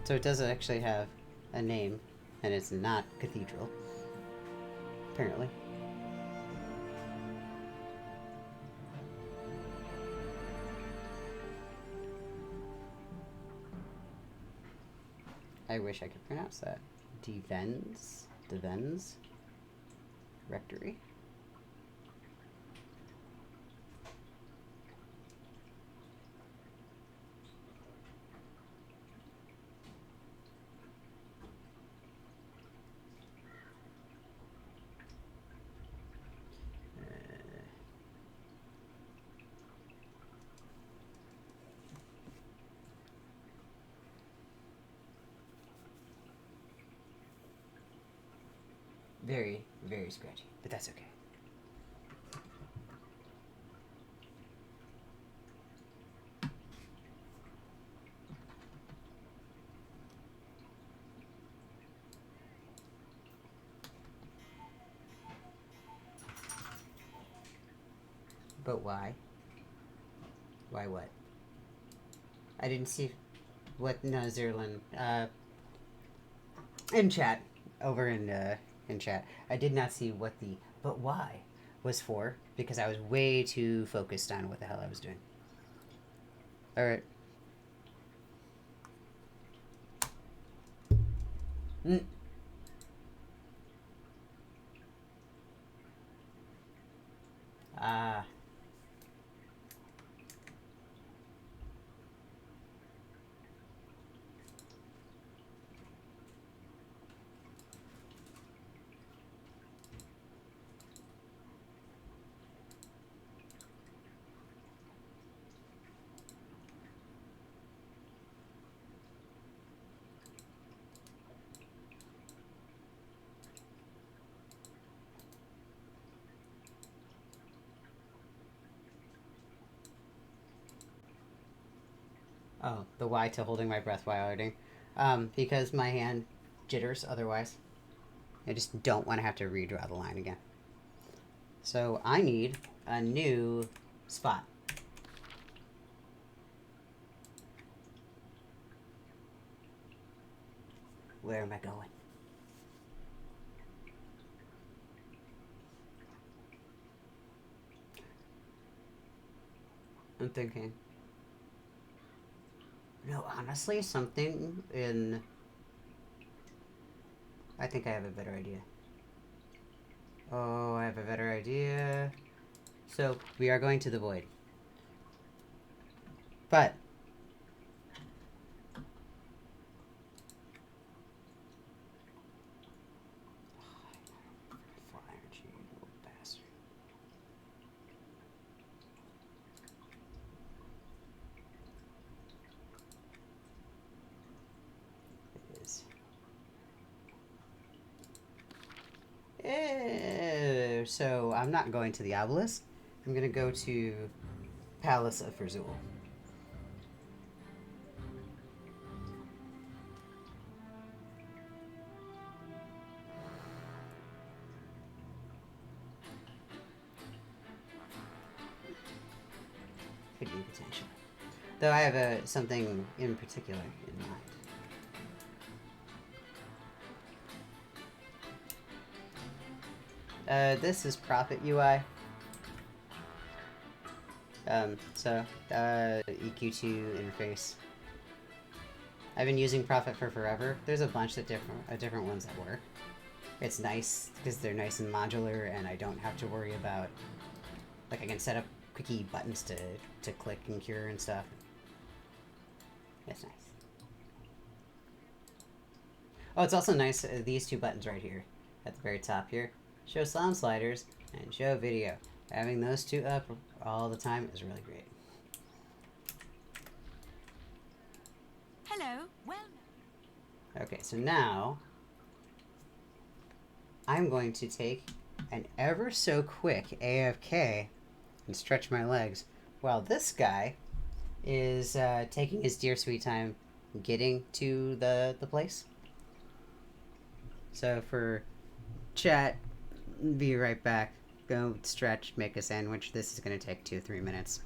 So it does actually have a name, and it's not Cathedral, apparently. I wish I could pronounce that. Devens Rectory. Very, very scratchy, but that's okay. But why? Why what? I didn't see what Zerlin in chat over in chat. I did not see what the but why was for because I was way too focused on what the hell I was doing. All right. Ah. Oh, the Y to holding my breath while editing. Because my hand jitters otherwise. I just don't want to have to redraw the line again. So I need a new spot. Where am I going? I'm thinking. No, honestly, something in... I think I have a better idea. Oh, I have a better idea. So, we are going to the void. But... Full energy, little bastard. It is. So, I'm not going to the obelisk. I'm gonna go to Palace of Verzul. Could be potential. Though I have something in particular in mind. This is Prophet UI. EQ2 interface. I've been using Prophet for forever. There's a bunch of different ones that work. It's nice because they're nice and modular, and I don't have to worry about, like, I can set up quickie buttons to click and cure and stuff. It's nice. Oh, it's also nice, these two buttons right here at the very top here. Show sound sliders and show video. Having those two up all the time is really great. Hello, well... Okay, so now I'm going to take an ever so quick AFK and stretch my legs while this guy is taking his dear sweet time getting to the place. So for chat, be right back. Go stretch, make a sandwich. This is going to take 2-3 minutes.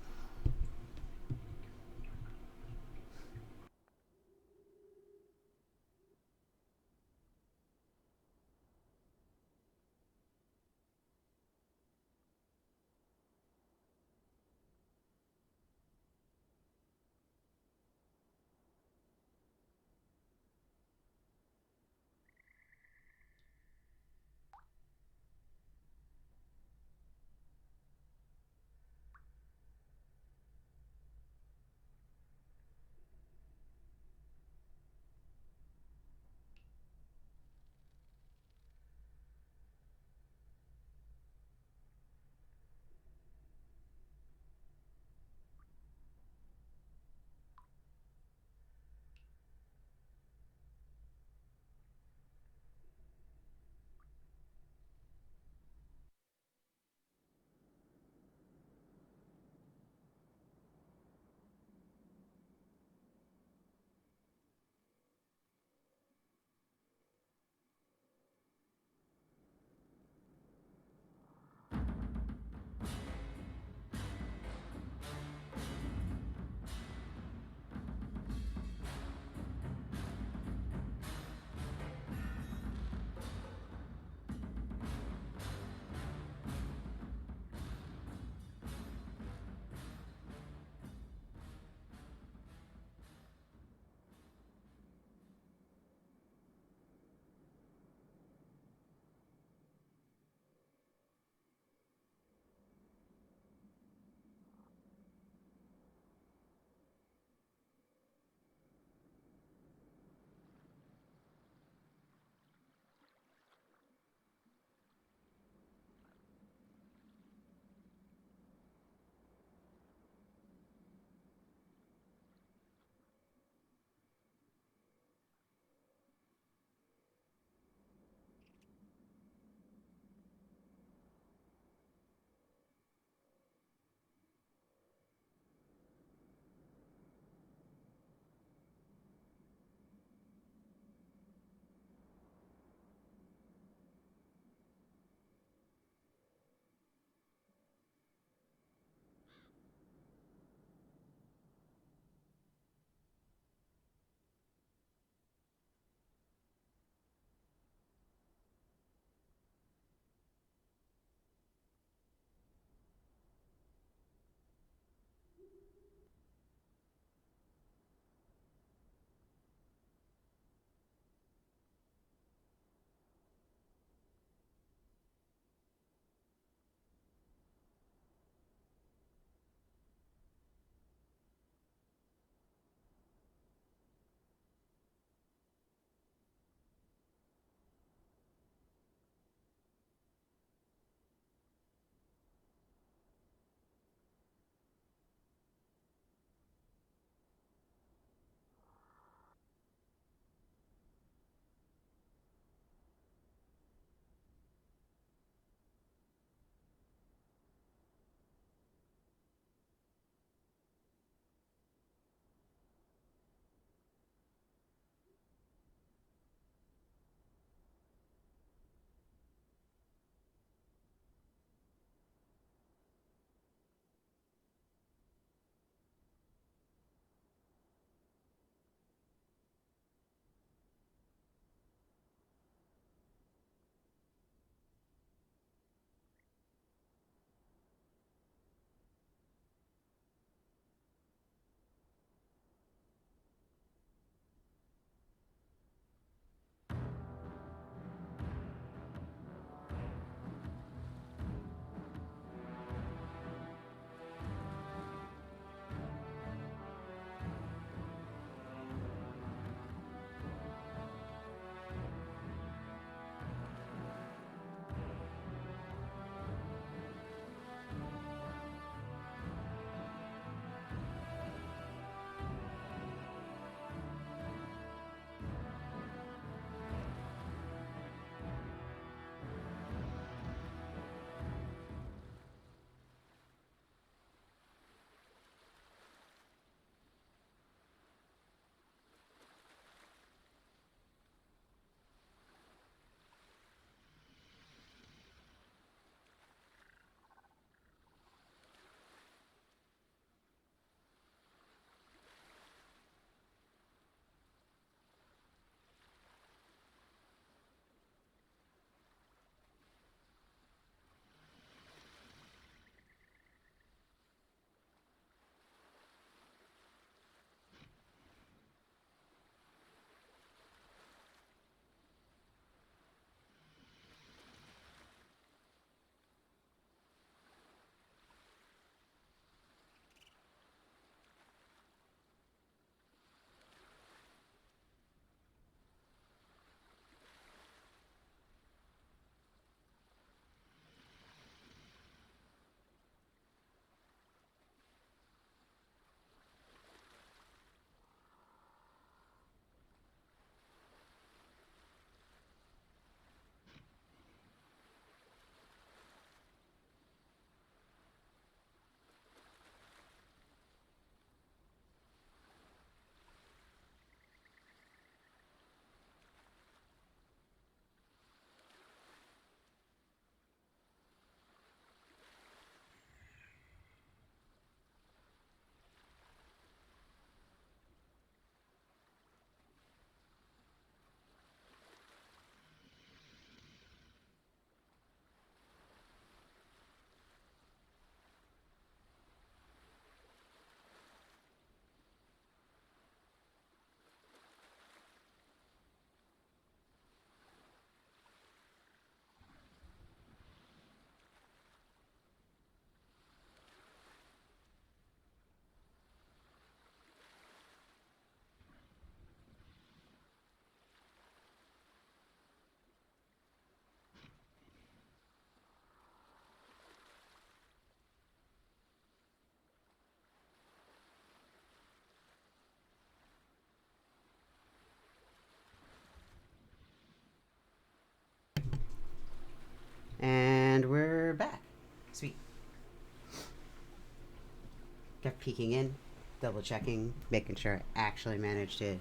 kept peeking in, double checking, making sure I actually managed to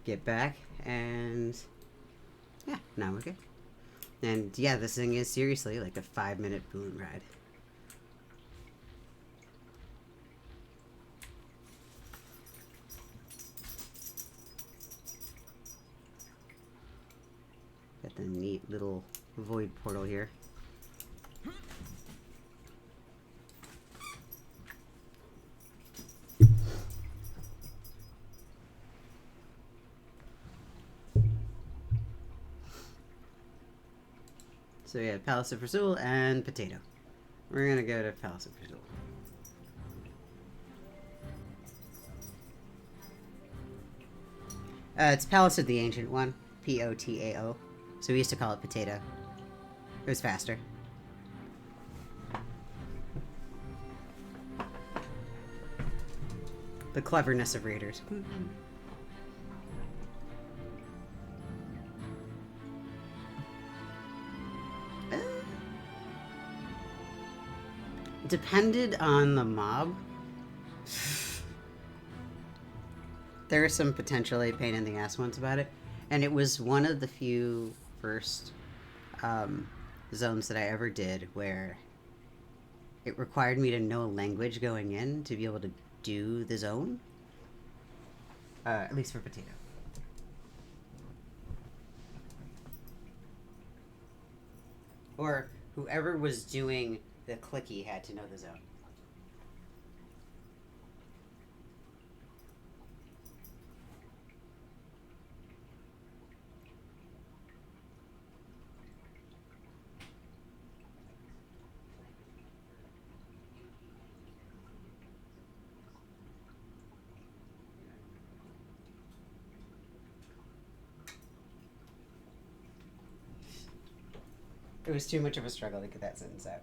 get back, and yeah, now we're good. And yeah, this thing is seriously like a 5-minute balloon ride. Got the neat little void portal here. So yeah, Palace of Rasul and Potato. We're gonna go to Palace of Rasul. It's Palace of the Ancient One, Potao. So we used to call it Potato. It was faster. The cleverness of raiders. Depended on the mob. There are some potentially pain in the ass ones about it, and it was one of the few first zones that I ever did where it required me to know language going in to be able to do the zone. At least for Potato. Or whoever was doing the clicky had to know the zone. It was too much of a struggle to get that sentence out.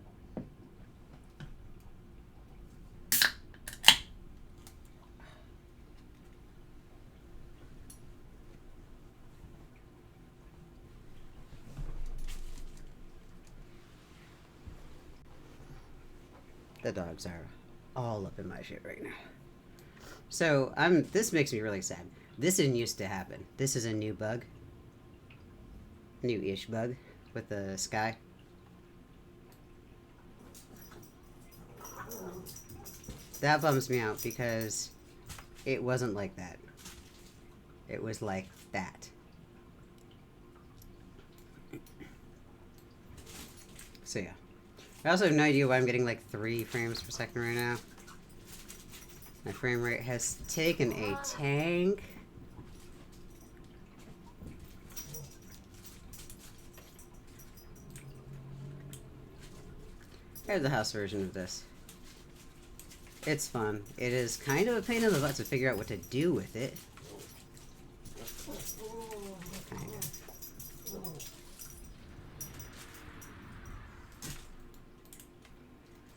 The dogs are all up in my shit right now. So this makes me really sad. This didn't used to happen. This is a new bug. New-ish bug with the sky. That bums me out because it wasn't like that. It was like that. So yeah. I also have no idea why I'm getting like 3 frames per second right now. My frame rate has taken a tank. Here's the house version of this. It's fun. It is kind of a pain in the butt to figure out what to do with it. Kind of.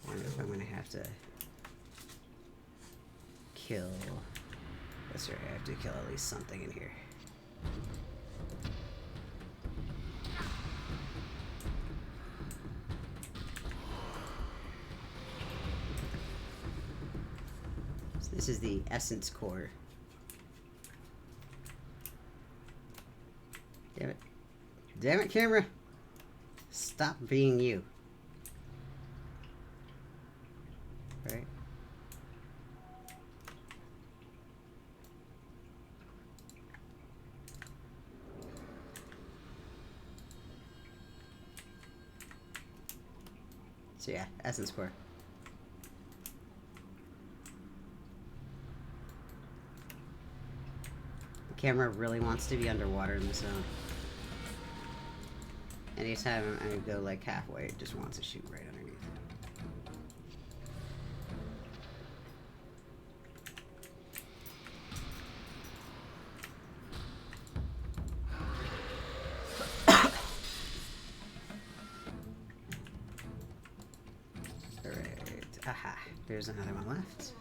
I wonder if I'm gonna have to kill. That's right, I have to kill at least something in here. So this is the essence core. Damn it. Damn it, camera! Stop being you. Right? So yeah, essence core. The camera really wants to be underwater in this zone. Anytime I go like halfway, it just wants to shoot right underneath. Alright, aha, there's another one left.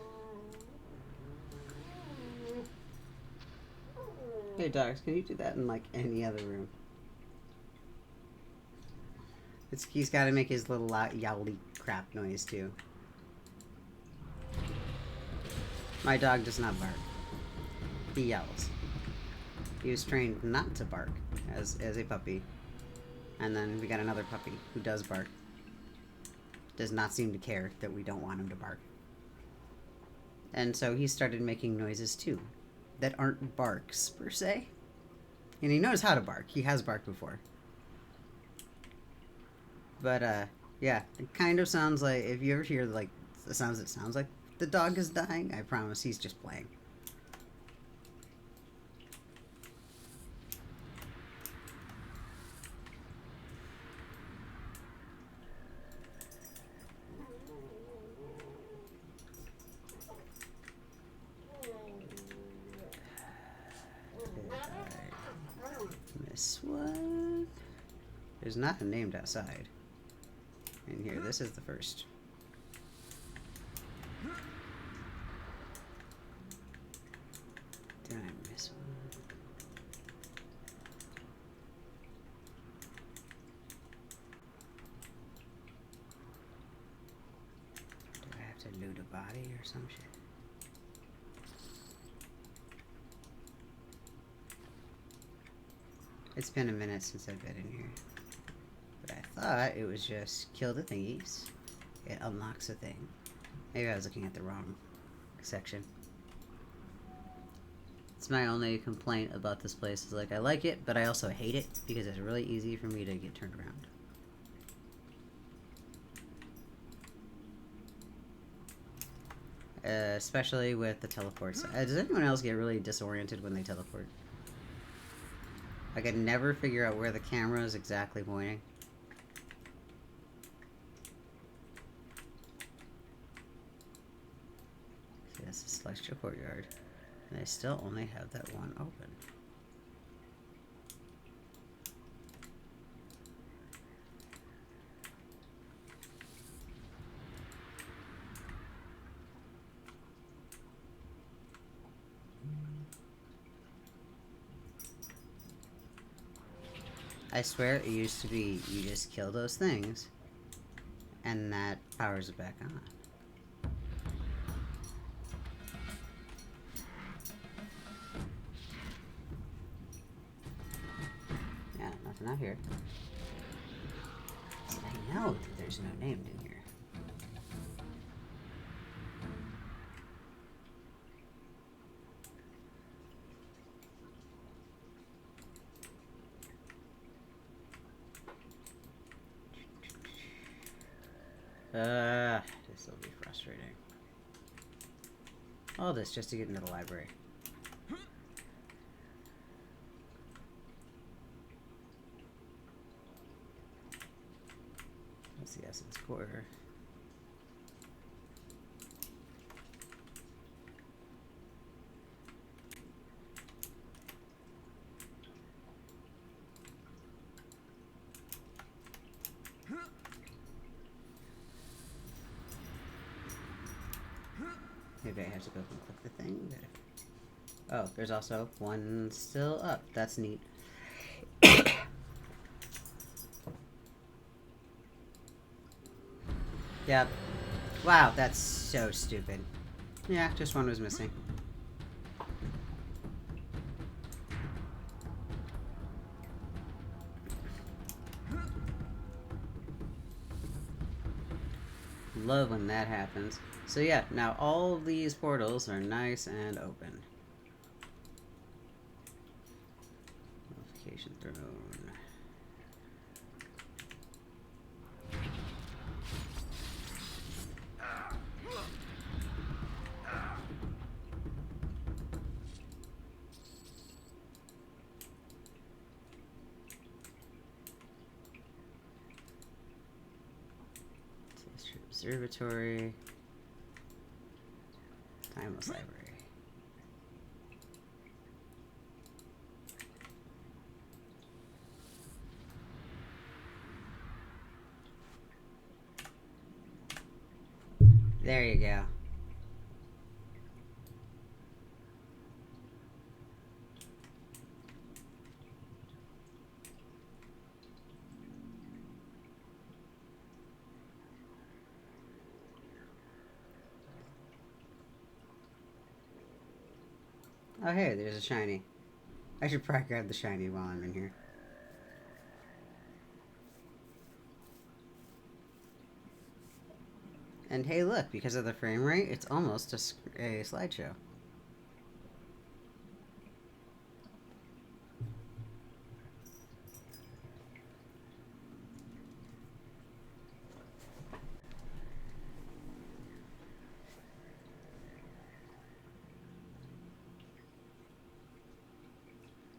Hey dogs, can you do that in like any other room? He's got to make his little yowly crap noise too. My dog does not bark. He yells. He was trained not to bark as a puppy. And then we got another puppy who does bark. Does not seem to care that we don't want him to bark. And so he started making noises too. That aren't barks, per se. And he knows how to bark. He has barked before. But, yeah. It kind of sounds like, if you ever hear, like, the sounds that sounds like the dog is dying, I promise he's just playing. This one. There's nothing named outside. In here, this is the first. Did I miss one? Do I have to loot a body or some shit? It's been a minute since I've been in here. But I thought it was just kill the thingies. It unlocks a thing. Maybe I was looking at the wrong section. It's my only complaint about this place. Is like, I like it, but I also hate it because it's really easy for me to get turned around. Especially with the teleports. Does anyone else get really disoriented when they teleport? I could never figure out where the camera is exactly pointing. See, this is Celestial Courtyard. And I still only have that one open. I swear it used to be you just kill those things and that powers it back on. Yeah, nothing out here. I know that there's no name in here. This will be frustrating. All this just to get into the library. What's the essence core? Maybe I have to go and click the thing. Oh, there's also one still up. That's neat. Yep. Wow, that's so stupid. Yeah, just one was missing. Love when that happens. So yeah, now all of these portals are nice and open. Notification throne. Observatory. Timeless library. There you go. Oh, hey, there's a shiny. I should probably grab the shiny while I'm in here. And hey, look, because of the frame rate, it's almost a slideshow.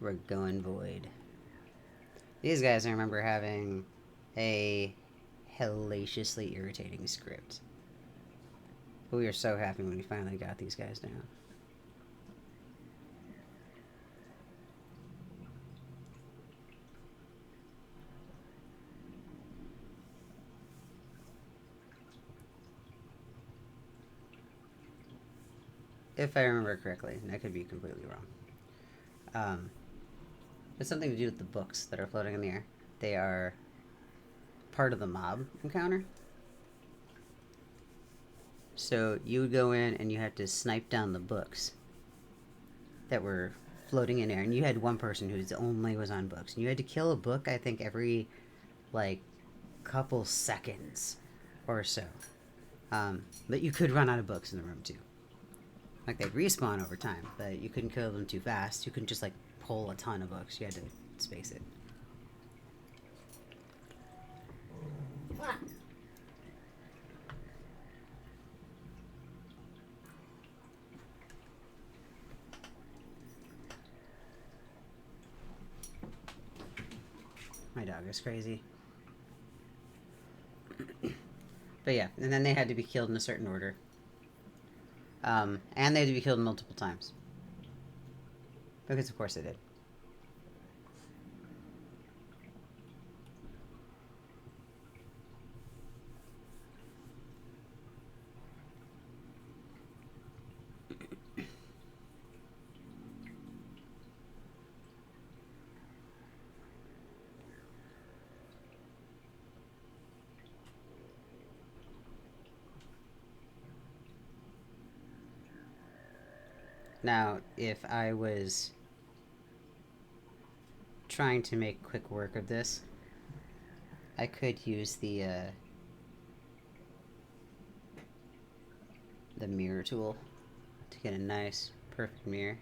We're going void. These guys, I remember having a hellaciously irritating script. But we were so happy when we finally got these guys down. If I remember correctly, and I could be completely wrong. It's something to do with the books that are floating in the air. They are part of the mob encounter. So you would go in and you had to snipe down the books that were floating in air, and you had one person who only was on books. And you had to kill a book, I think, every like couple seconds or so. But you could run out of books in the room too. Like they'd respawn over time, but you couldn't kill them too fast. You couldn't just like pull a ton of books. You had to space it. My dog is crazy. But yeah, and then they had to be killed in a certain order. And they had to be killed multiple times. Because of course they did. Now, if I was trying to make quick work of this, I could use the mirror tool to get a nice, perfect mirror.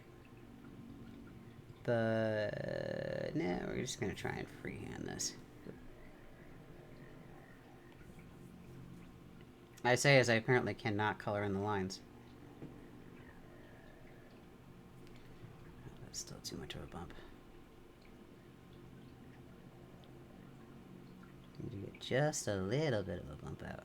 But no, we're just gonna try and freehand this. I say as I apparently cannot color in the lines. That's still too much of a bump. Need to get just a little bit of a bump out.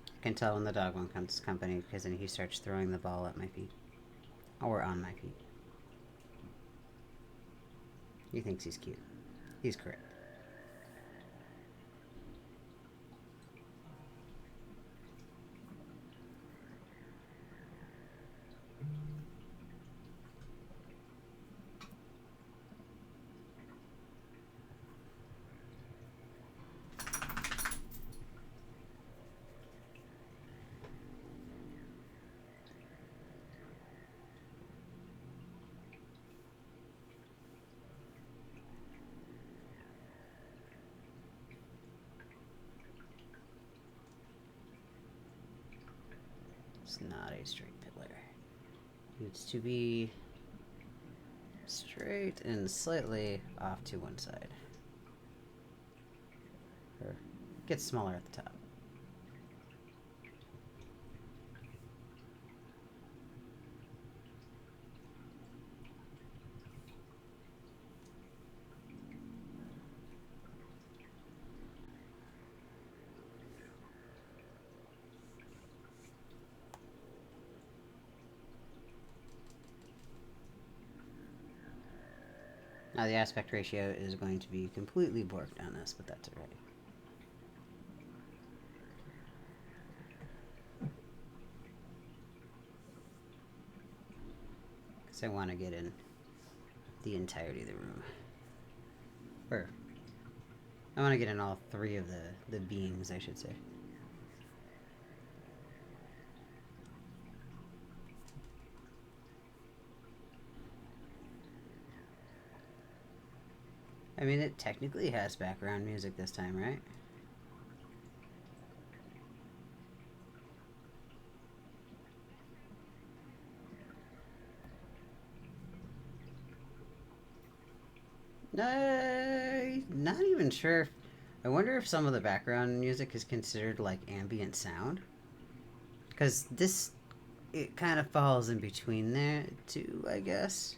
I can tell when the dog wants company because then he starts throwing the ball at my feet. Or on my feet. He thinks he's cute. He's correct. It's not a straight pillar. It needs to be straight and slightly off to one side. Or gets smaller at the top. Now the aspect ratio is going to be completely borked on this, but that's alright. I want to get in the entirety of the room. Or, I want to get in all three of the beings, I should say. I mean, it technically has background music this time, right? Not even sure. I wonder if some of the background music is considered like ambient sound. Because this, it kind of falls in between there too, I guess.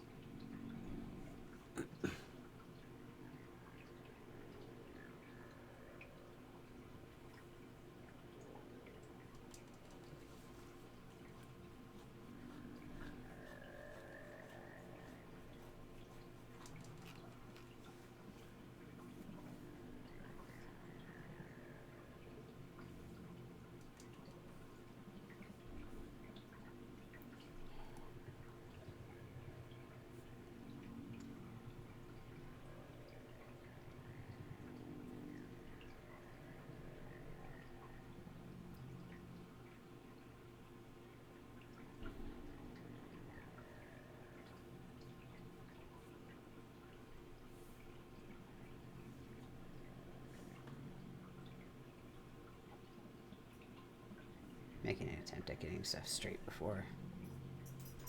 Making an attempt at getting stuff straight before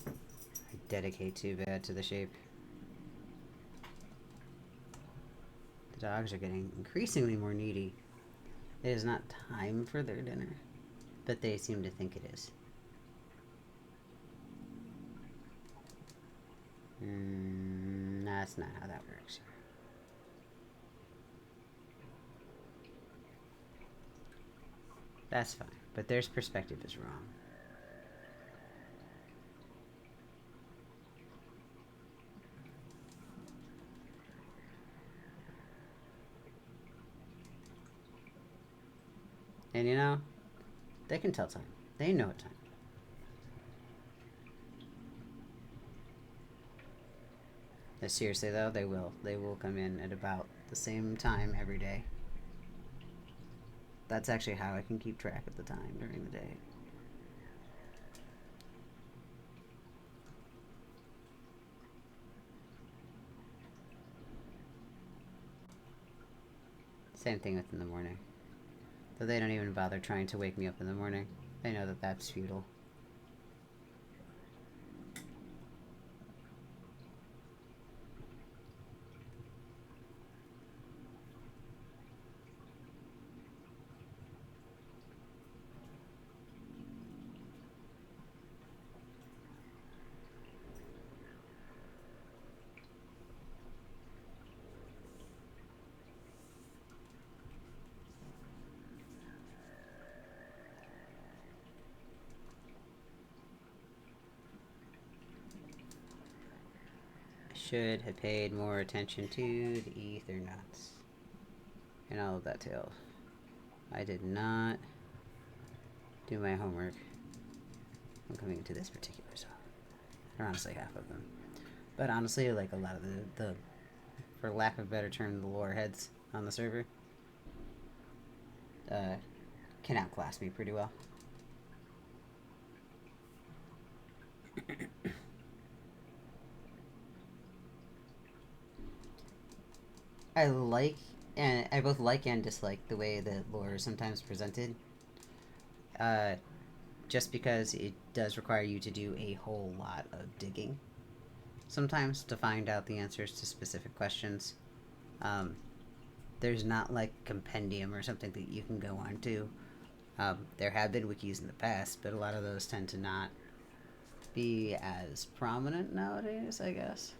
I dedicate too bad to the shape. The dogs are getting increasingly more needy. It is not time for their dinner, but they seem to think it is. That's not how that works. That's fine, but their perspective is wrong. And you know, they can tell time. They know time. Seriously though, they will. They will come in at about the same time every day. That's actually how I can keep track of the time during the day. Same thing with in the morning. Though they don't even bother trying to wake me up in the morning. They know that that's futile. Should have paid more attention to the ether nuts and all of that tale. I did not do my homework when coming into this particular zone. Or honestly, half of them. But honestly, like a lot of the for lack of a better term, the lore heads on the server can outclass me pretty well. I like and I both like and dislike the way that lore is sometimes presented. Uh, just because it does require you to do a whole lot of digging sometimes to find out the answers to specific questions. Um, there's not like compendium or something that you can go on to. There have been wikis in the past, but a lot of those tend to not be as prominent nowadays, I guess.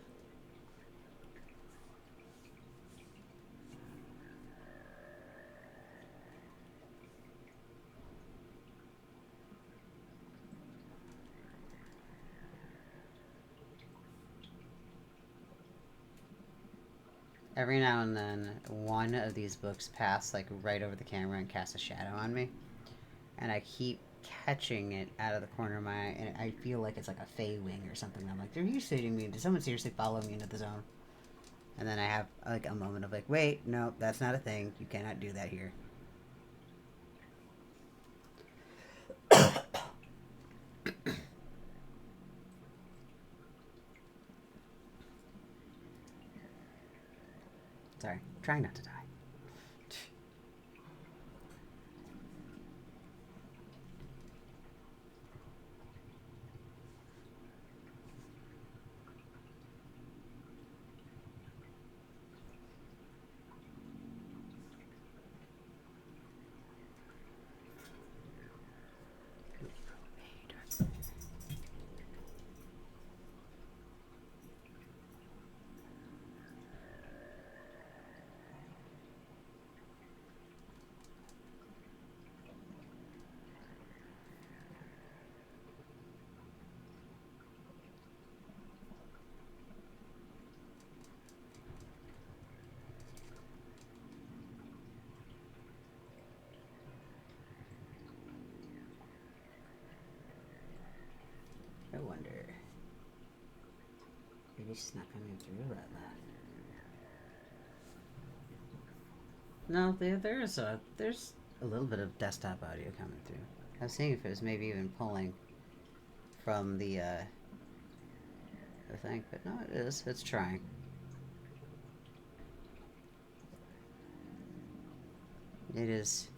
Every now and then, one of these books pass like right over the camera and casts a shadow on me, and I keep catching it out of the corner of my eye, and I feel like it's like a fey wing or something. I'm like, are you shooting me? Did someone seriously follow me into the zone? And then I have like a moment of like, wait, no, that's not a thing. You cannot do that here. Sorry, trying not to die. I wonder. Maybe she's not coming through that loud. No, there's a little bit of desktop audio coming through. I was seeing if it was maybe even pulling from the thing, but no, it is. It's trying. It is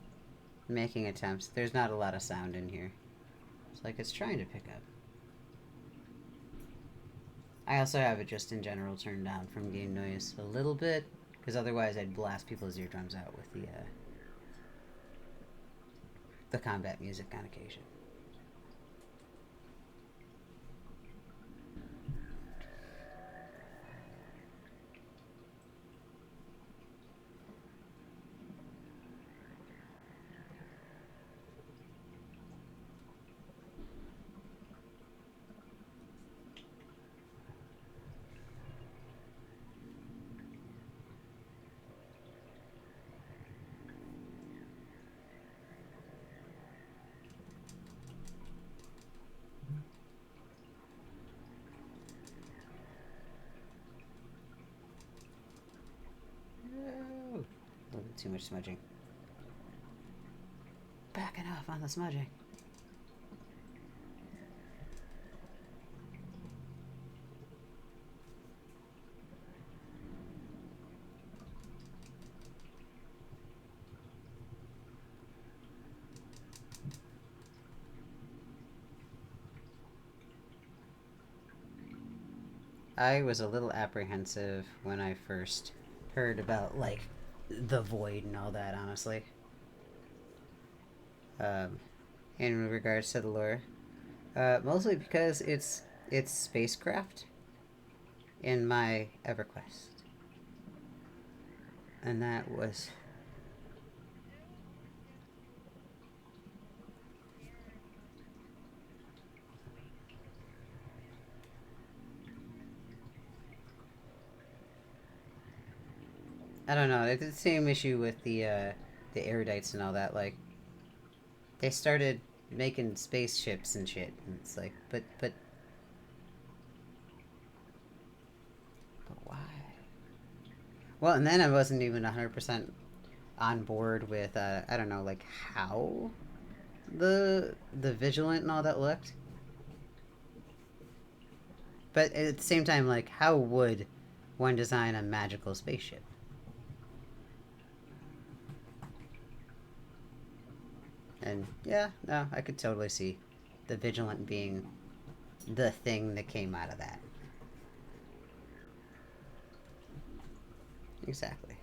making attempts. There's not a lot of sound in here. It's like it's trying to pick up. I also have it just in general turned down from gain noise a little bit, because otherwise I'd blast people's eardrums out with the combat music on occasion. A little bit too much smudging. Backing off on the smudging. I was a little apprehensive when I first heard about, like, the void and all that, honestly. In regards to the lore. Mostly because it's spacecraft in my EverQuest. And that was... I don't know, it's the same issue with the erudites and all that, like, they started making spaceships and shit, and it's like, but why? Well, and then I wasn't even 100% on board with, I don't know, like, how the Vigilant and all that looked. But at the same time, like, how would one design a magical spaceship? And yeah, no, I could totally see the Vigilant being the thing that came out of that. Exactly.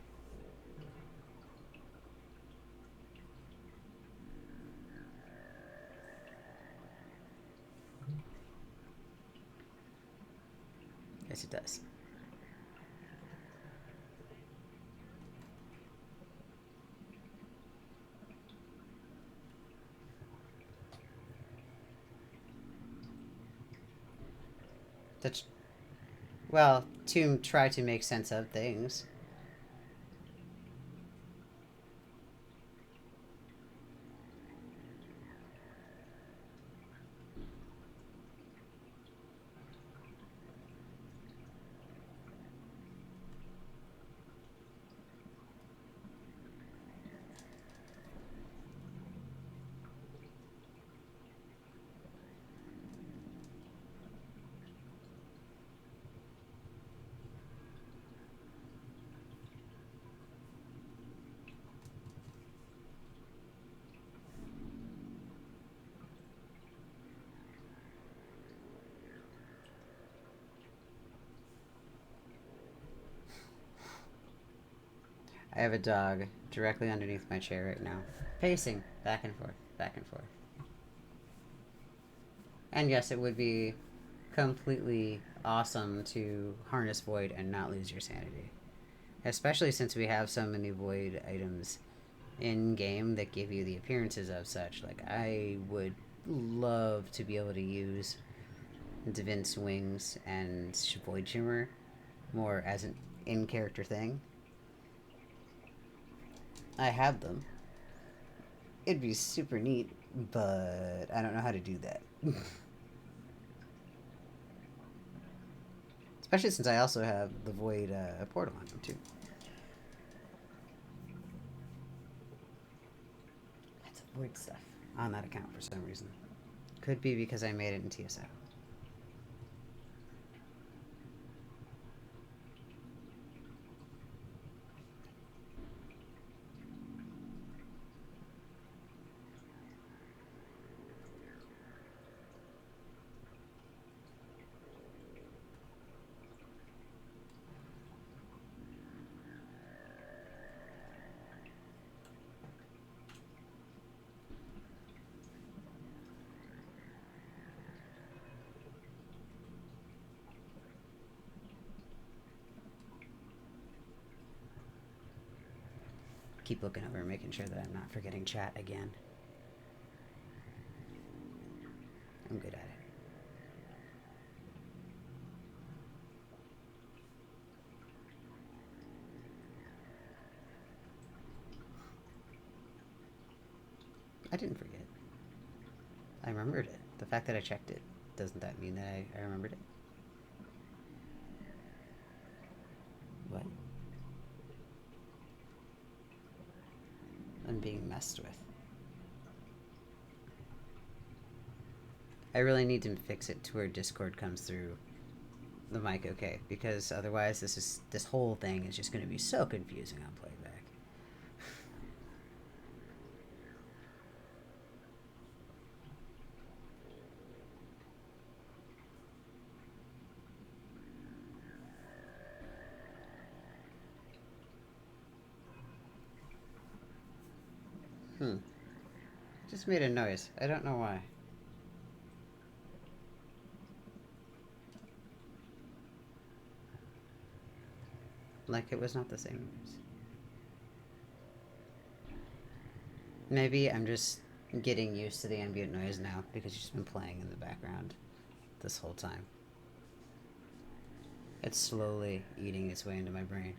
Yes, it does. That's, well, to try to make sense of things. I have a dog directly underneath my chair right now, pacing back and forth, back and forth. And yes, it would be completely awesome to harness Void and not lose your sanity. Especially since we have so many Void items in game that give you the appearances of such. Like, I would love to be able to use Divint's Wings and Void Shimmer more as an in-character thing. I have them. It'd be super neat, but I don't know how to do that. Especially since I also have the Void portal on them, too. That's Void stuff on that account for some reason. Could be because I made it in TSO. Keep looking over and making sure that I'm not forgetting chat again. I'm good at it. I didn't forget. I remembered it. The fact that I checked it, doesn't that mean that I remembered it? What? I'm being messed with. I really need to fix it to where Discord comes through the mic okay, because otherwise this whole thing is just going to be so confusing on playback. Just made a noise. I don't know why. Like it was not the same noise. Maybe I'm just getting used to the ambient noise now because it's just been playing in the background this whole time. It's slowly eating its way into my brain.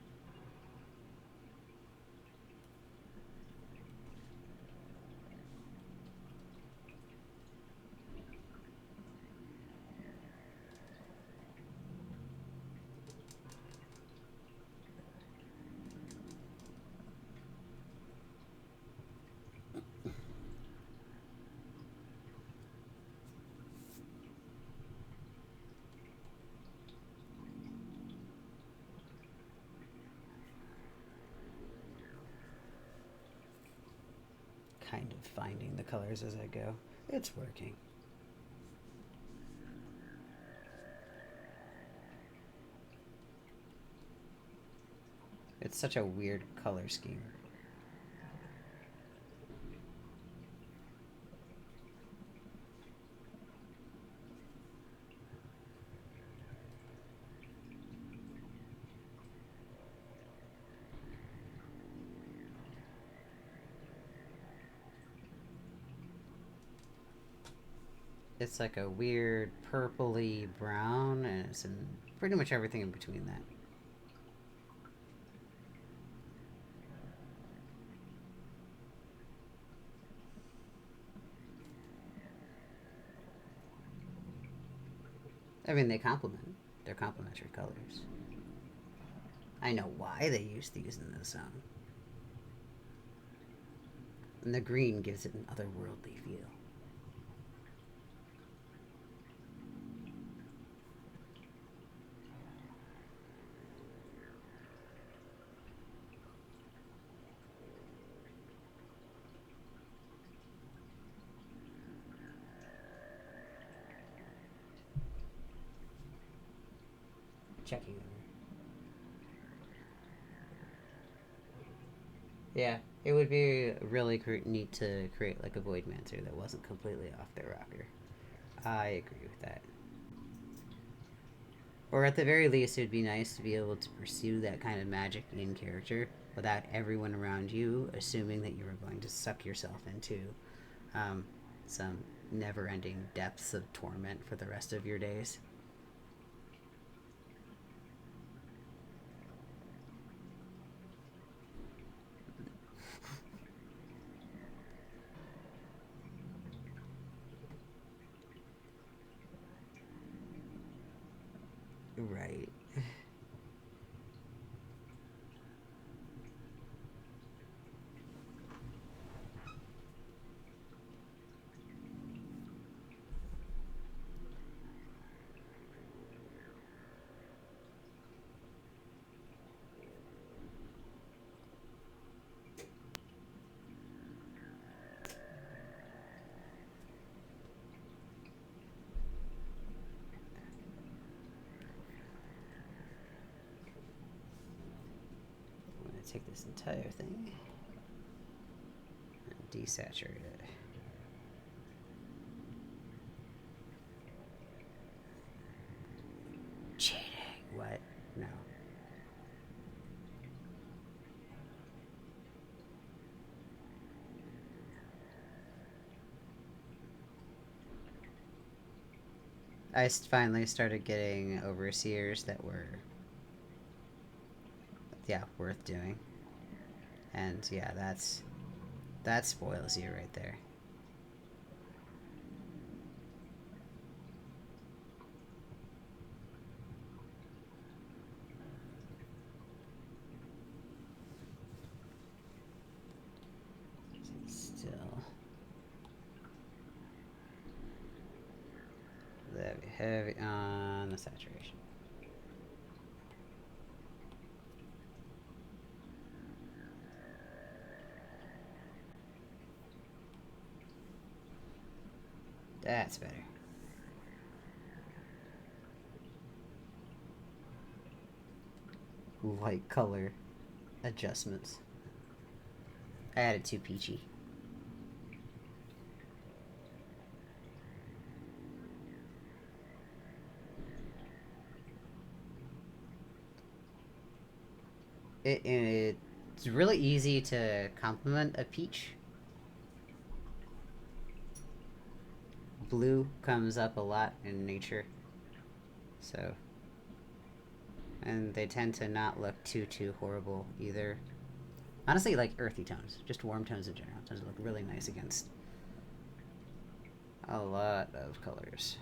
Kind of finding the colors as I go. It's working. It's such a weird color scheme. It's like a weird purpley brown, and it's in pretty much everything in between that. I mean, they complement. They're complementary colors. I know why they use these in the zone. And the green gives it an otherworldly feel. Checking over. Yeah, it would be really neat to create like a Void Mancer that wasn't completely off their rocker. I agree with that. Or at the very least, it'd be nice to be able to pursue that kind of magic in character without everyone around you assuming that you are going to suck yourself into um, some never ending depths of torment for the rest of your days. Right. I'm going to take this entire thing and desaturate it. Cheating. What? No. I finally started getting overseers that were, yeah, worth doing. And yeah, that spoils you right there. Still heavy on the saturation. That's better. Light color adjustments. I added too peachy. It's really easy to complement a peach. Blue comes up a lot in nature, so, and they tend to not look too horrible either. Honestly, like earthy tones, just warm tones in general, tends to look really nice against a lot of colors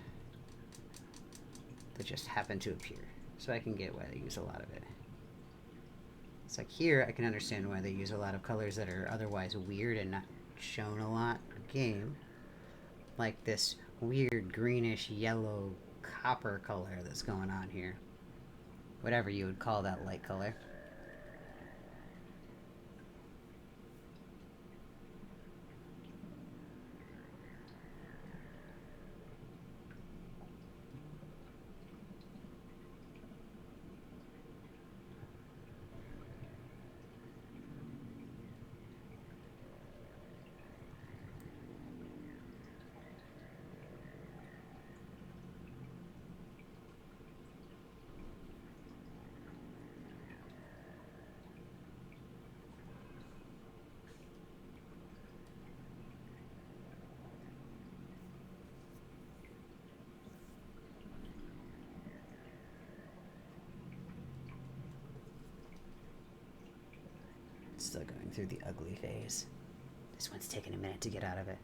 that just happen to appear. So I can get why they use a lot of it. It's like here, I can understand why they use a lot of colors that are otherwise weird and not shown a lot in game. Like this weird greenish yellow copper color that's going on here. Whatever you would call that light color. Still going through the ugly phase. This one's taking a minute to get out of it.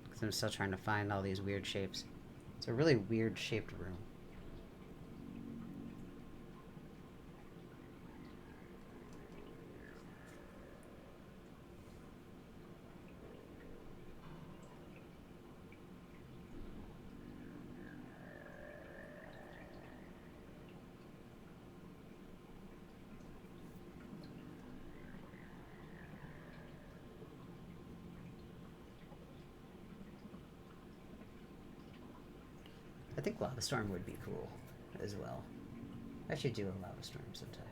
Because I'm still trying to find all these weird shapes. It's a really weird shaped room. I think Lava Storm would be cool as well. I should do a Lava Storm sometime.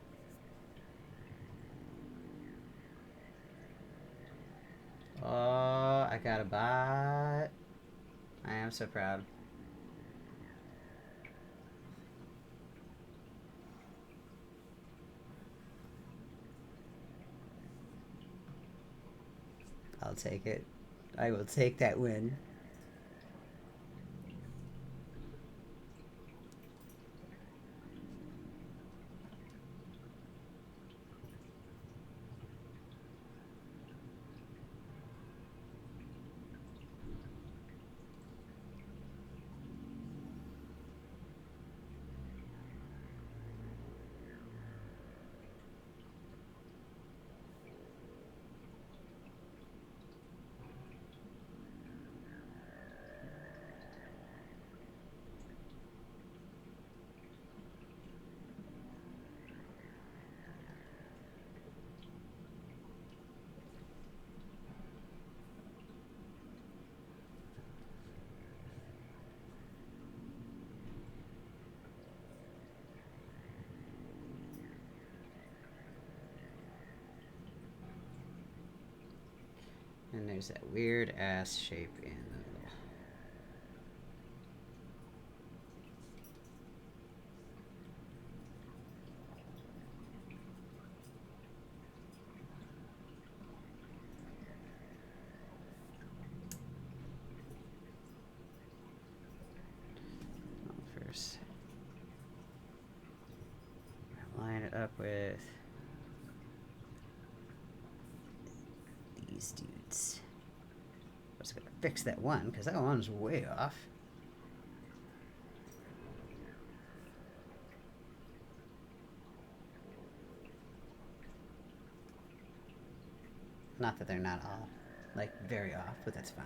I got a bot. I am so proud. I'll take it. I will take that win. And there's that weird ass shape in the middle. First, line it up with these dudes. I was gonna fix that one because that one's way off. Not that they're not all, like, very off, but that's fine.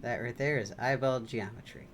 That right there is eyeball geometry.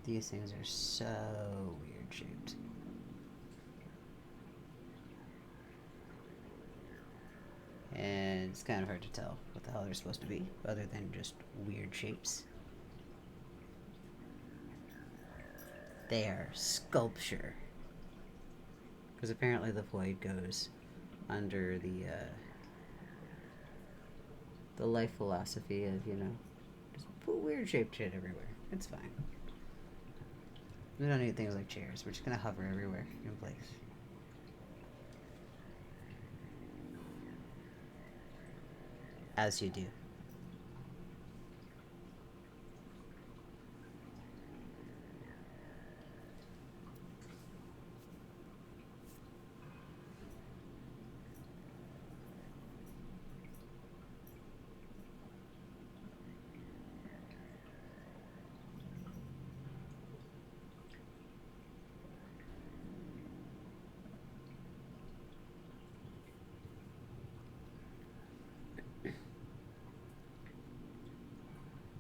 These things are so weird shaped. And it's kind of hard to tell what the hell they're supposed to be, other than just weird shapes. They are sculpture. Because apparently the void goes under the life philosophy of, you know, just put weird shaped shit everywhere. It's fine. We don't need things like chairs. We're just gonna hover everywhere in place. As you do.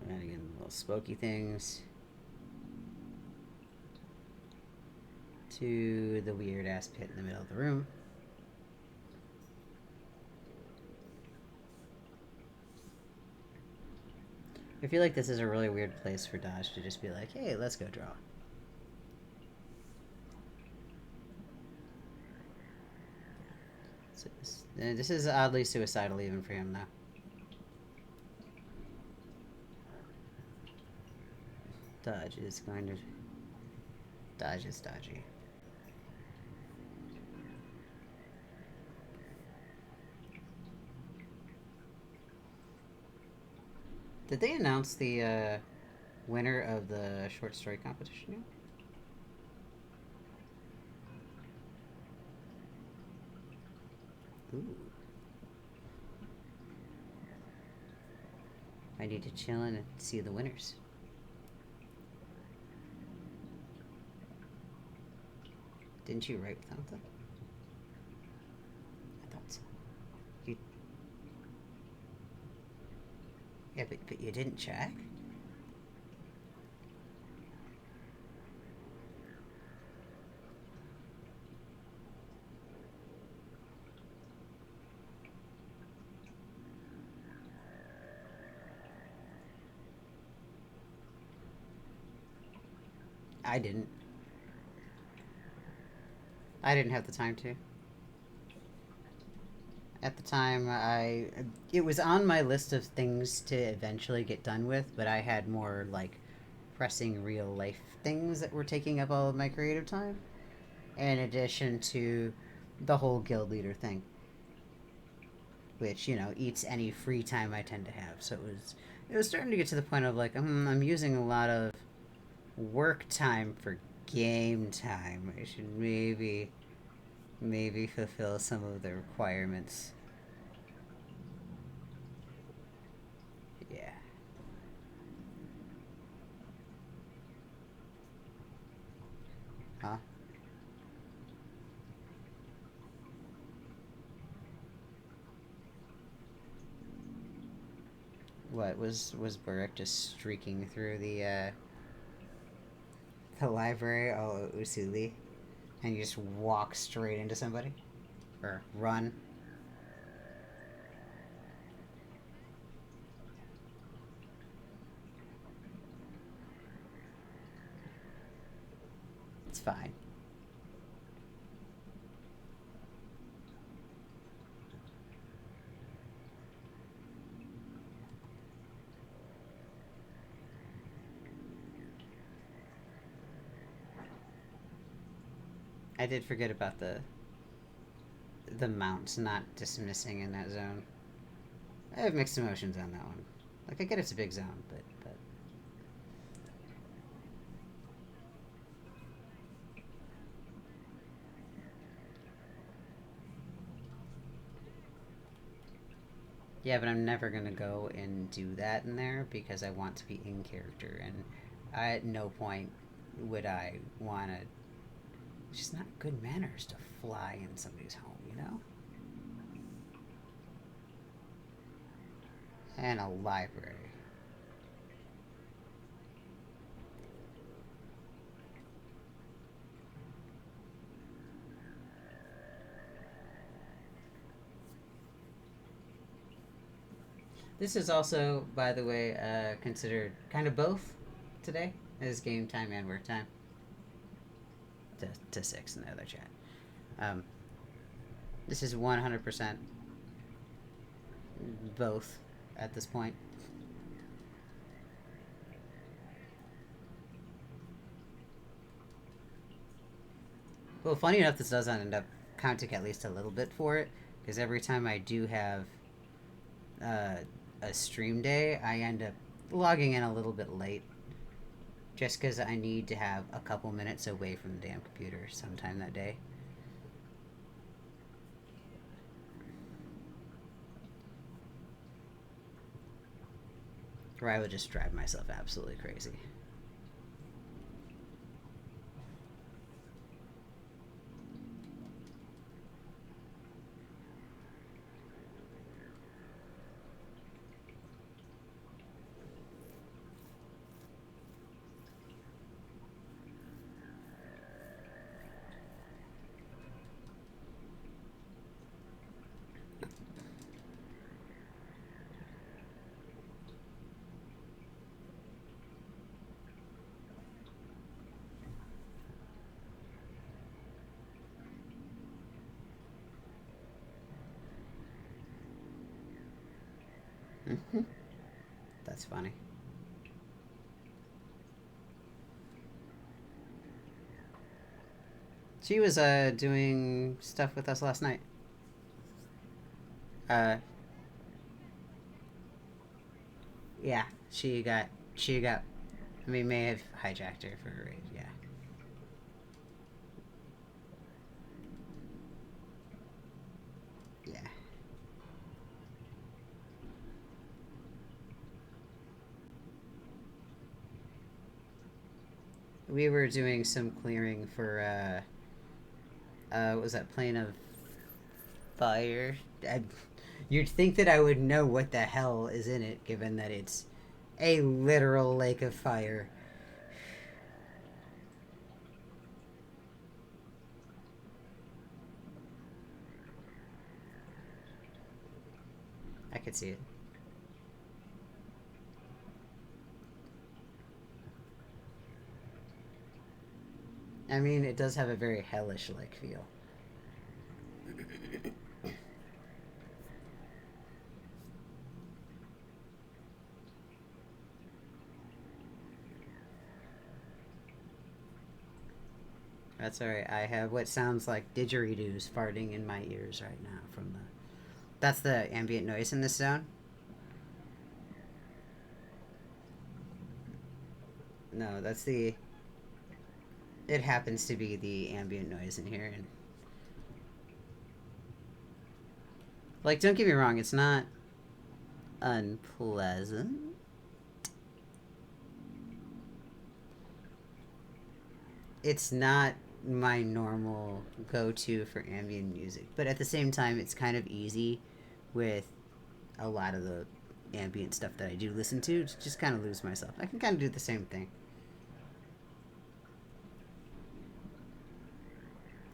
And again, little smoky things. To the weird ass pit in the middle of the room. I feel like this is a really weird place for Dodge to just be like, hey, let's go draw. So this is oddly suicidal even for him now. Dodge is going to... Dodge is dodgy. Did they announce the winner of the short story competition yet? Ooh. I need to chill in and see the winners. Didn't you write something? I thought so. You... Yeah, but you didn't check? I didn't. I didn't have the time to. At the time, it was on my list of things to eventually get done with, but I had more like pressing real life things that were taking up all of my creative time, in addition to the whole guild leader thing, which eats any free time I tend to have. So it was starting to get to the point of like I'm using a lot of work time for game time. I should maybe fulfill some of the requirements. Yeah. Huh? What was Burrick just streaking through the library all Usuli, and you just walk straight into somebody, or run? It's fine. I did forget about the mount not dismissing in that zone. I have mixed emotions on that one. Like, I get it's a big zone, but yeah, but I'm never gonna go and do that in there because I want to be in character, and at no point would I want to. It's just not good manners to fly in somebody's home. And a library. This is also, by the way, considered kind of both today as game time and work time. To six in the other chat. Um, this is 100% both at this point. Well, funny enough, this does end up counting at least a little bit for it, because every time I do have uh, a stream day, I end up logging in a little bit late, just because I need to have a couple minutes away from the damn computer sometime that day. Or I would just drive myself absolutely crazy. That's funny. She was doing stuff with us last night. Uh, yeah, she got. We may have hijacked her for a raid. Yeah. Yeah. we were doing some clearing for what was that, Plane of Fire? You'd think that I would know what the hell is in it, given that it's a literal lake of fire. I could see it. I mean, it does have a very hellish-like feel. That's alright. I have what sounds like didgeridoos farting in my ears right now from the... That's the ambient noise in this zone? No, that's the... It happens to be the ambient noise in here. And like, don't get me wrong, it's not unpleasant. It's not my normal go-to for ambient music, but at the same time, it's kind of easy with a lot of the ambient stuff that I do listen to just kind of lose myself. I can kind of do the same thing.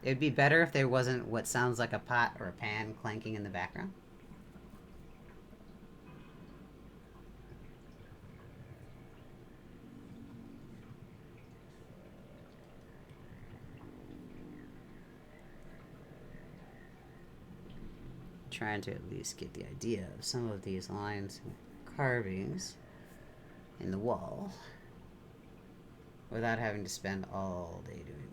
It'd be better if there wasn't what sounds like a pot or a pan clanking in the background. Trying to at least get the idea of some of these lines and carvings in the wall without having to spend all day doing them.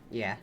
Yeah.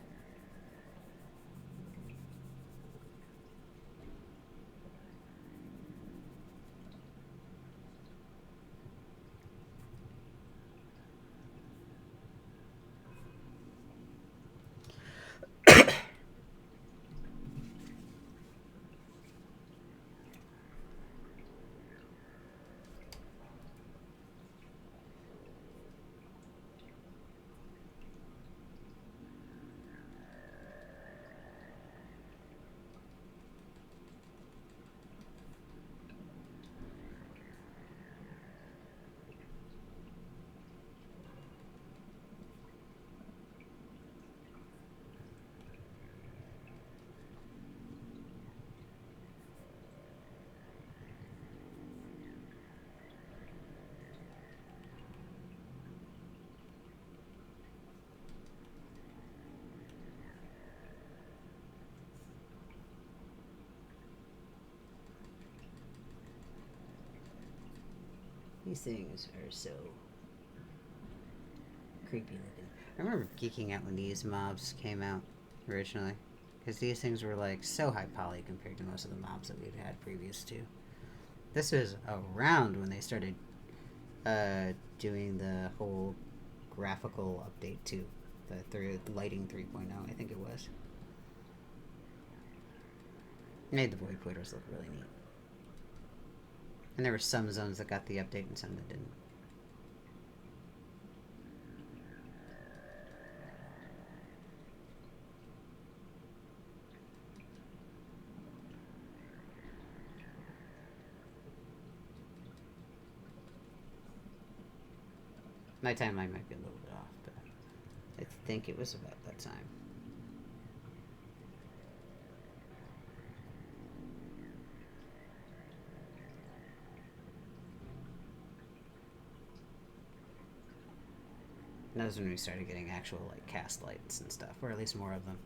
These things are so creepy looking. I remember geeking out when these mobs came out originally, because these things were like so high poly compared to most of the mobs that we'd had previous to. This was around when they started doing the whole graphical update to the lighting 3.0, I think it was. Made the void portals look really neat. And there were some zones that got the update and some that didn't. My timeline might be a little bit off, but I think it was about that time. And that was when we started getting actual like cast lights and stuff, or at least more of them.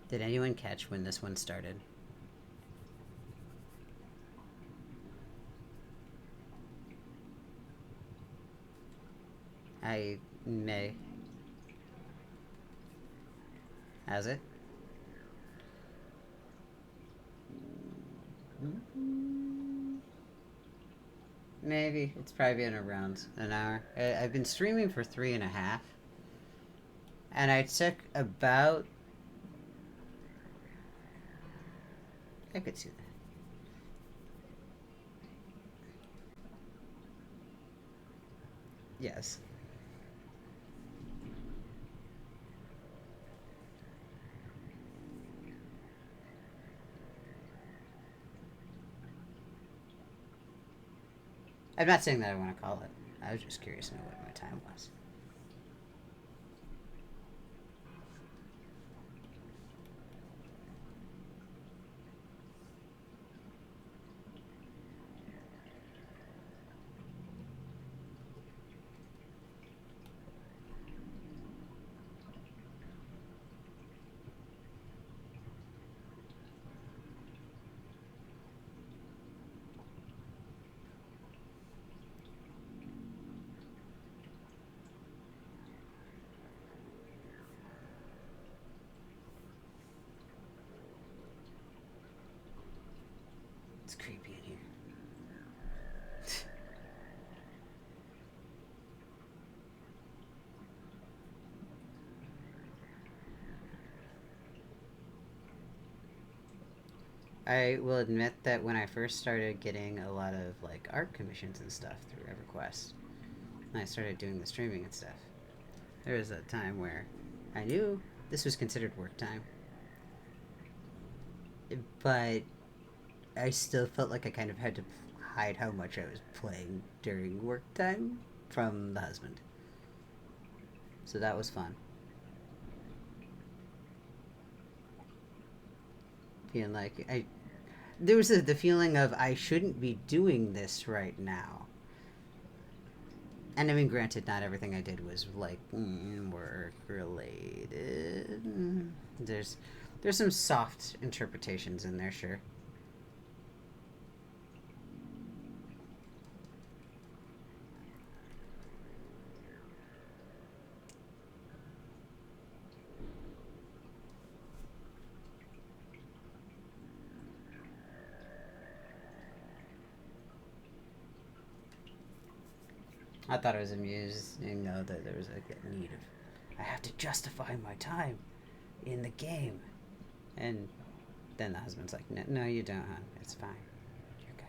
Did anyone catch when this one started? I may. Has it? Maybe. It's probably been around an hour. I've been streaming for 3.5. And I took about... I could see that. Yes. I'm not saying that I want to call it. I was just curious to know what my time was. It's creepy in here. I will admit that when I first started getting a lot of like art commissions and stuff through EverQuest, and I started doing the streaming and stuff, there was a time where I knew this was considered work time, but I still felt like I kind of had to hide how much I was playing during work time from the husband. So that was fun. Feeling like there was the feeling of I shouldn't be doing this right now. And I mean, granted, not everything I did was like work related. There's some soft interpretations in there, sure. I thought it was amusing though that there was a need of I have to justify my time in the game, and then the husband's like, no, no you don't, hon. It's fine. You're good.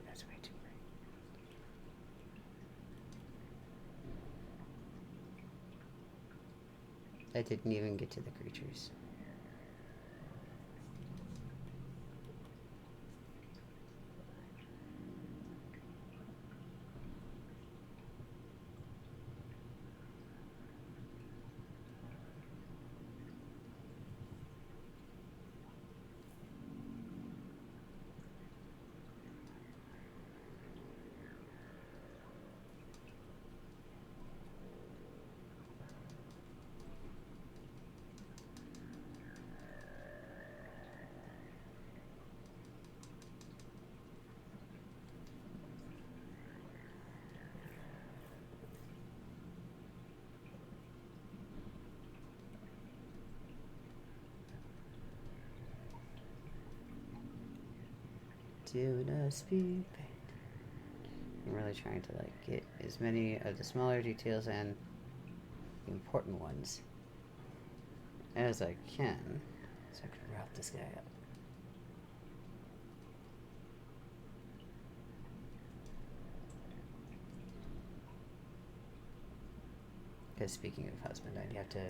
That's way too bright. I didn't even get to the creatures. Do not speak. I'm really trying to like get as many of the smaller details and the important ones as I can, so I can route this guy up. Because speaking of husband, I'd have to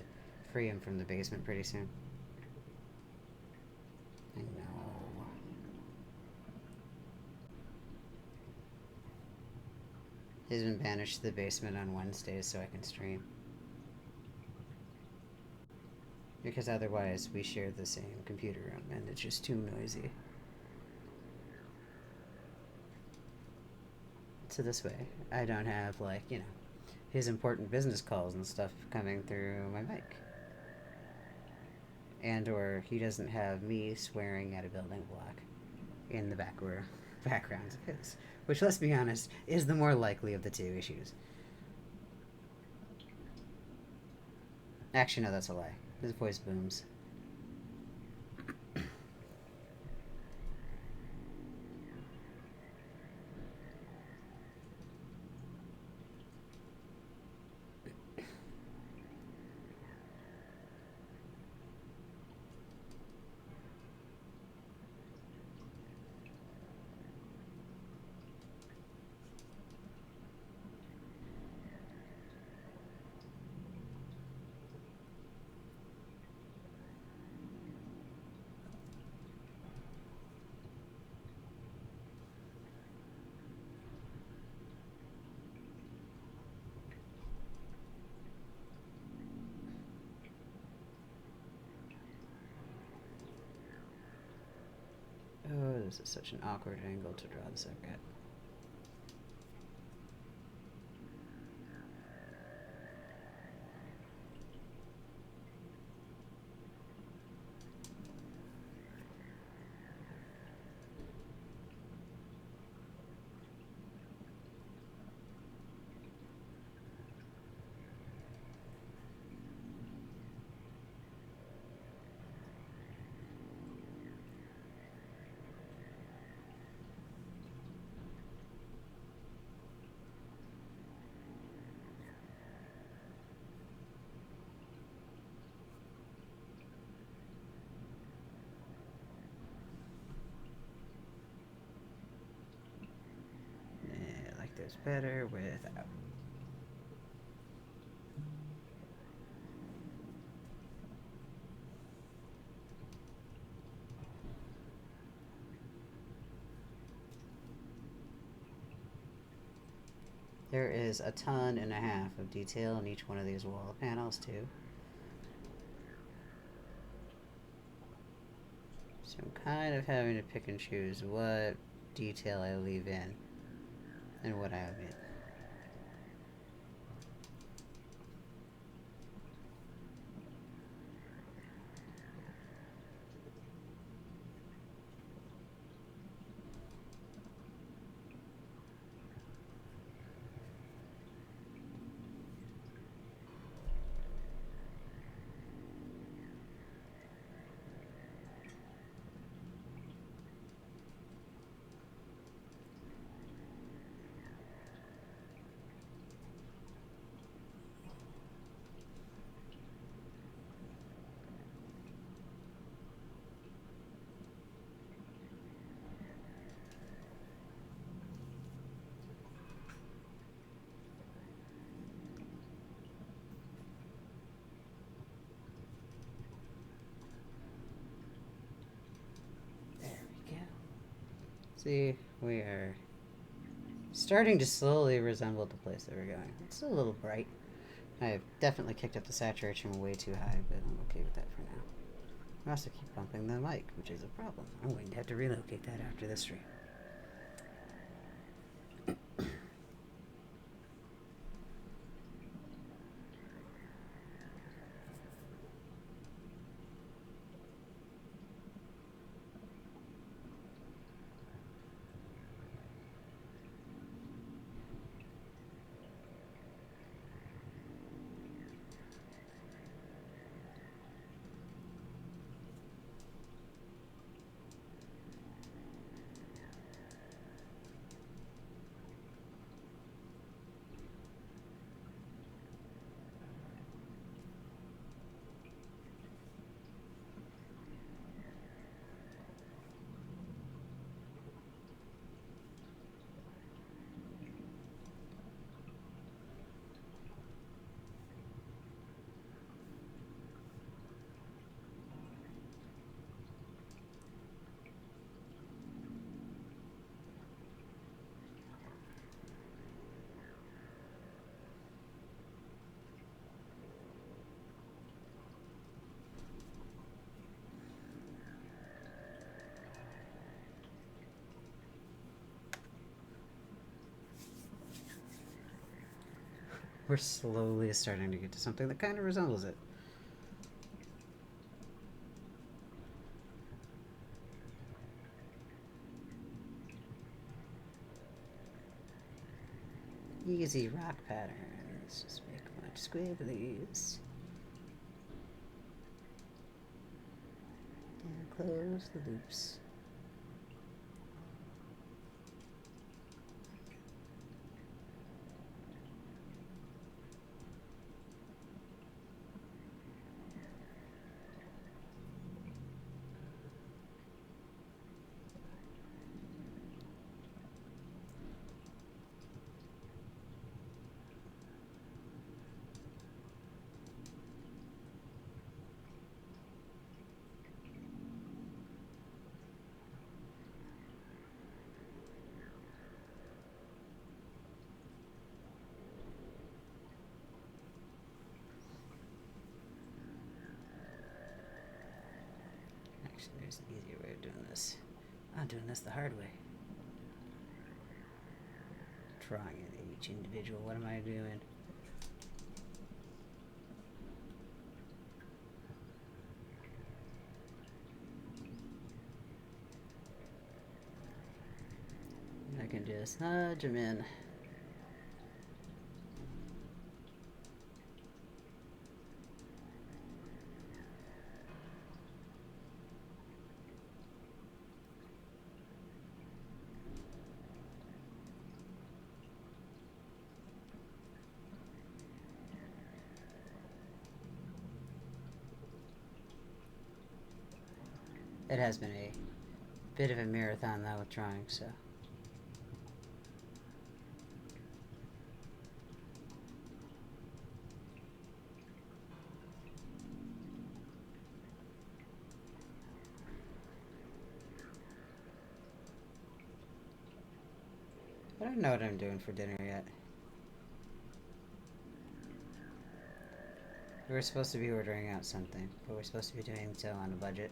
free him from the basement pretty soon. I know. He's been banished to the basement on Wednesdays so I can stream. Because otherwise we share the same computer room and it's just too noisy. So this way, I don't have, like, you know, his important business calls and stuff coming through my mic. And or he doesn't have me swearing at a building block in the background. Which, let's be honest, is the more likely of the two issues. Actually, no, that's a lie. His voice booms. Oh, this is such an awkward angle to draw this up at. Yeah, I like this better without. There is a ton and a half of detail in each one of these wall panels too. So I'm kind of having to pick and choose what detail I leave in and what I omit. See, we are starting to slowly resemble the place that we're going. It's still a little bright. I've definitely kicked up the saturation way too high, but I'm okay with that for now. I also keep bumping the mic, which is a problem. I'm going to have to relocate that after this stream. We're slowly starting to get to something that kind of resembles it. Easy rock patterns. Just make a bunch of squigglies. And close the loops. Actually, there's an easier way of doing this. I'm doing this the hard way. Drawing in each individual. What am I doing? I can just nudge them in. It has been a bit of a marathon though with drawing, so. I don't know what I'm doing for dinner yet. We were supposed to be ordering out something, but we're supposed to be doing so on a budget.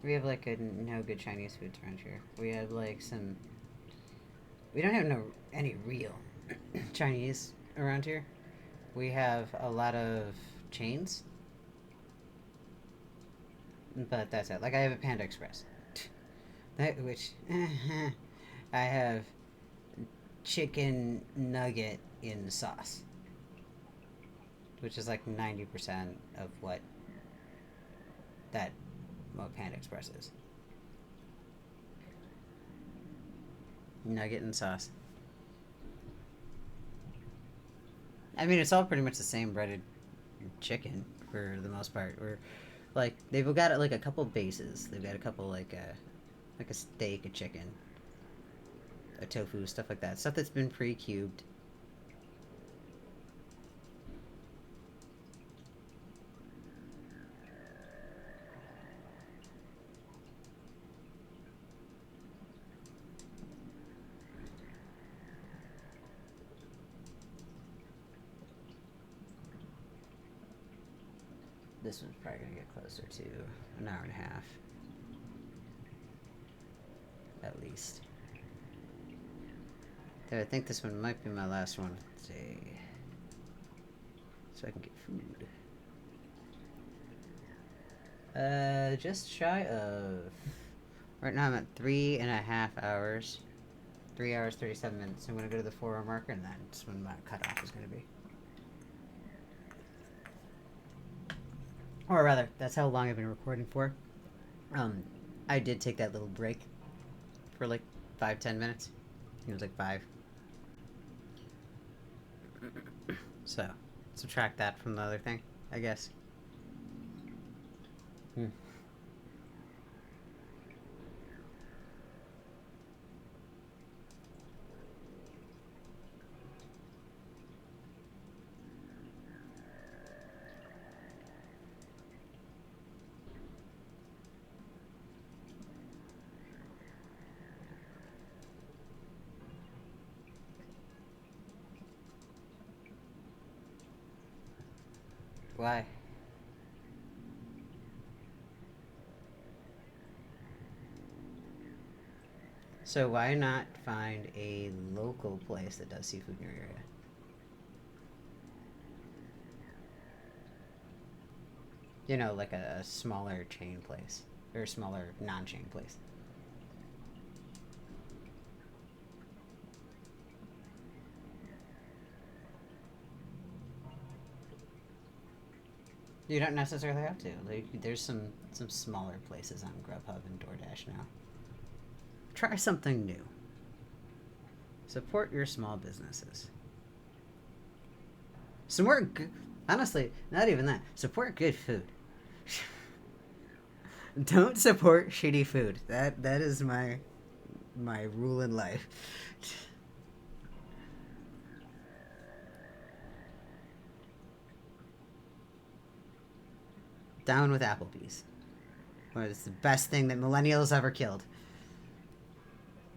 We have like no good Chinese foods around here. We have like some. We don't have any real Chinese around here. We have a lot of chains, but that's it. Like I have a Panda Express, which I have chicken nugget in sauce, which is like 90% of what Panda Express is. Nugget and sauce. I mean, it's all pretty much the same breaded chicken for the most part. We're like they've got like a couple bases. They've got a couple like a steak, a chicken, a tofu, stuff like that. Stuff that's been pre-cubed. This one's probably gonna get closer to an hour and a half. At least. Though I think this one might be my last one today. So I can get food. Just shy of... Right now I'm at 3.5 hours. 3 hours, 37 minutes. I'm gonna go to the 4 hour marker and that's when my cutoff is gonna be. Or rather, that's how long I've been recording for. I did take that little break for like 5-10 minutes. It was like 5. So, subtract that from the other thing, I guess. Why? So why not find a local place that does seafood in your area? You know, like a smaller chain place or a smaller non-chain place. You don't necessarily have to. Like, there's some smaller places on Grubhub and DoorDash now. Try something new. Support your small businesses. Support, honestly, not even that. Support good food. Don't support shitty food. That is my rule in life. Down with Applebee's. It's the best thing that millennials ever killed.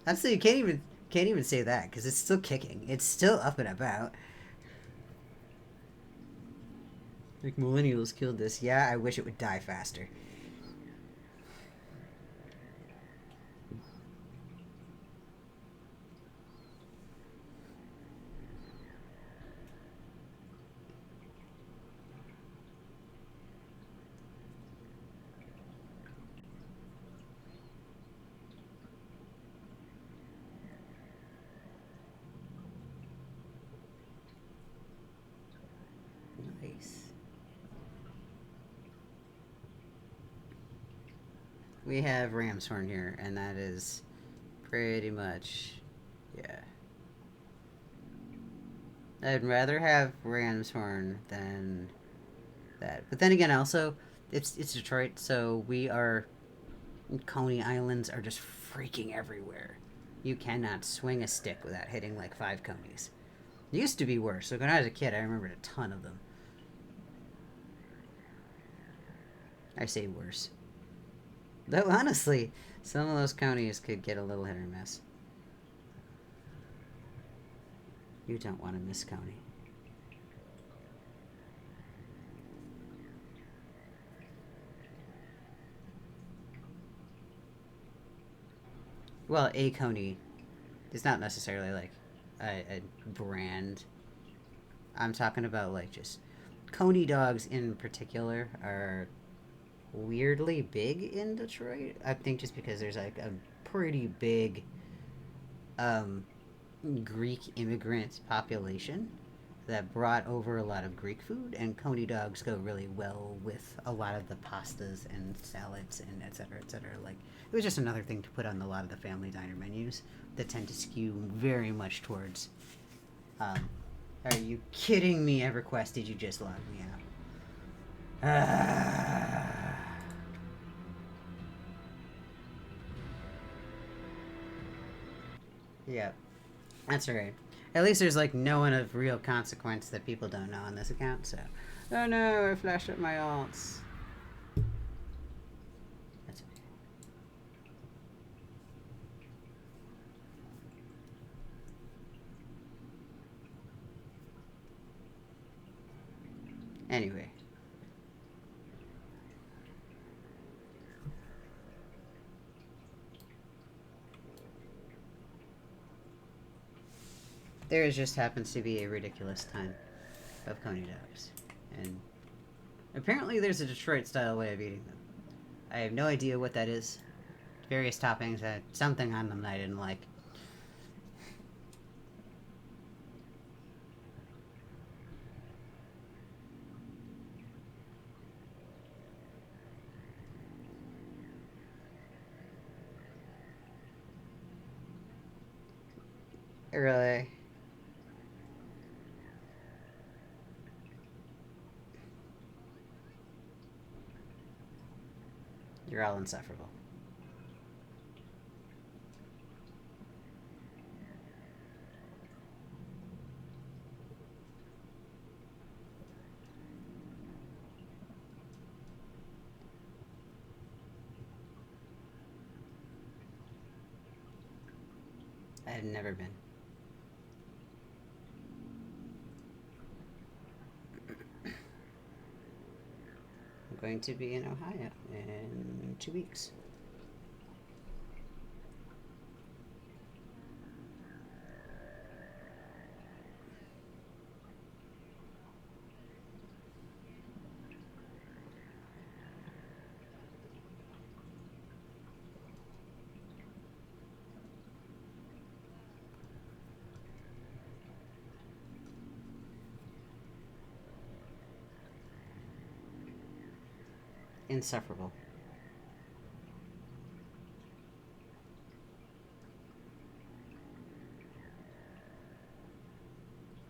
Honestly, you can't even say that because it's still kicking. It's still up and about. Like millennials killed this. Yeah, I wish it would die faster. Nice. We have ram's horn here, and that is pretty much, yeah. I'd rather have ram's horn than that. But then again, also, it's Detroit, so we are Coney Islands are just freaking everywhere. You cannot swing a stick without hitting like 5 conies. It used to be worse. So when I was a kid, I remembered a ton of them. I say worse. Though honestly, some of those counties could get a little hit or miss. You don't want to miss county. Well, a coney is not necessarily like a brand. I'm talking about like just coney dogs in particular are weirdly big in Detroit. I think just because there's like a pretty big um, Greek immigrant population that brought over a lot of Greek food, and coney dogs go really well with a lot of the pastas and salads and etc. etc. Like it was just another thing to put on a lot of the family diner menus that tend to skew very much towards. Um, are you kidding me, EverQuest? Did you just log me out? Ah. Yep, that's right. At least there's like no one of real consequence that people don't know on this account. So, oh no, I flashed up my alts. That's okay. Anyway, there just happens to be a ridiculous ton of coney dogs, and apparently there's a Detroit-style way of eating them. I have no idea what that is. Various toppings had something on them that I didn't like. Really, you're all insufferable. I've never been. I'm going to be in Ohio in 2 weeks. insufferable.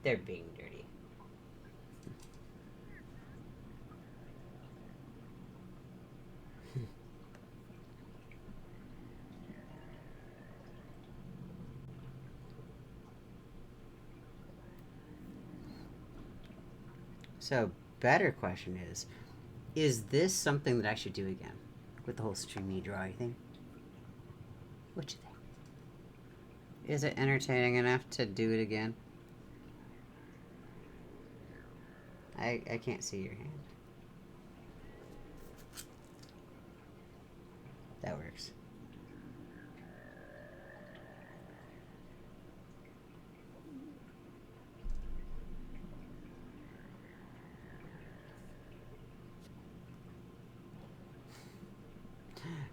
They're being dirty. So, better question is this something that I should do again? With the whole streamy drawing thing? What you think? Is it entertaining enough to do it again? I can't see your hand. That works.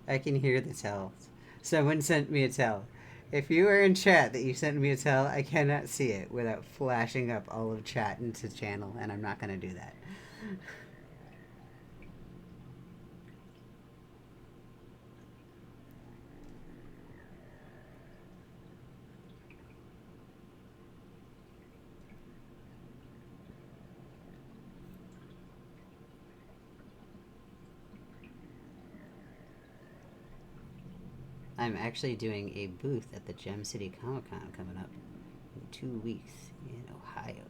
I can hear the tells. Someone sent me a tell. If you are in chat that you sent me a tell, I cannot see it without flashing up all of chat into channel, and I'm not going to do that. I'm actually doing a booth at the Gem City Comic Con coming up in 2 weeks in Ohio.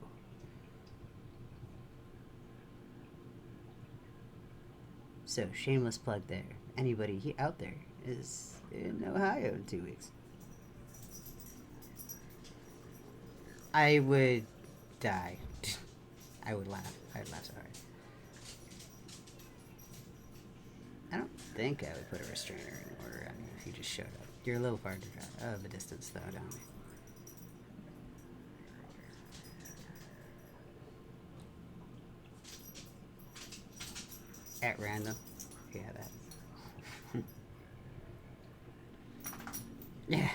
So, shameless plug there. Anybody out there is in Ohio in 2 weeks. I would die. I would laugh. I would laugh so hard. I don't think I would put a restrainer in order on you if you just showed up. You're a little far to draw of a distance, though, don't we? At random? Yeah, that. Yeah.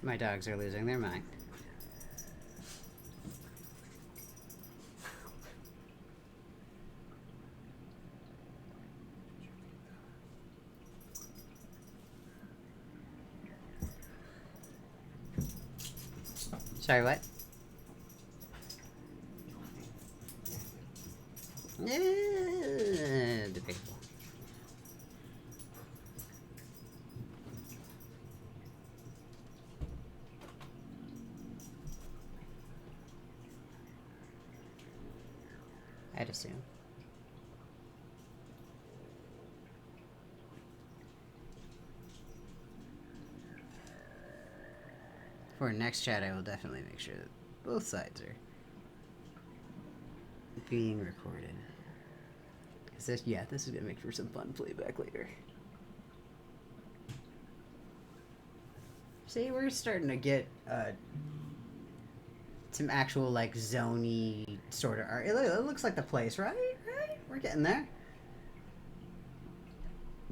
My dogs are losing their mind. Sorry, what? Debatable. I'd assume. For next chat, I will definitely make sure that both sides are being recorded. Cause this is gonna make for some fun playback later. See, we're starting to get some actual like zony sort of art. It looks like the place, right? Right? We're getting there.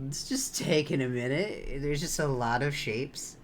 It's just taking a minute. There's just a lot of shapes.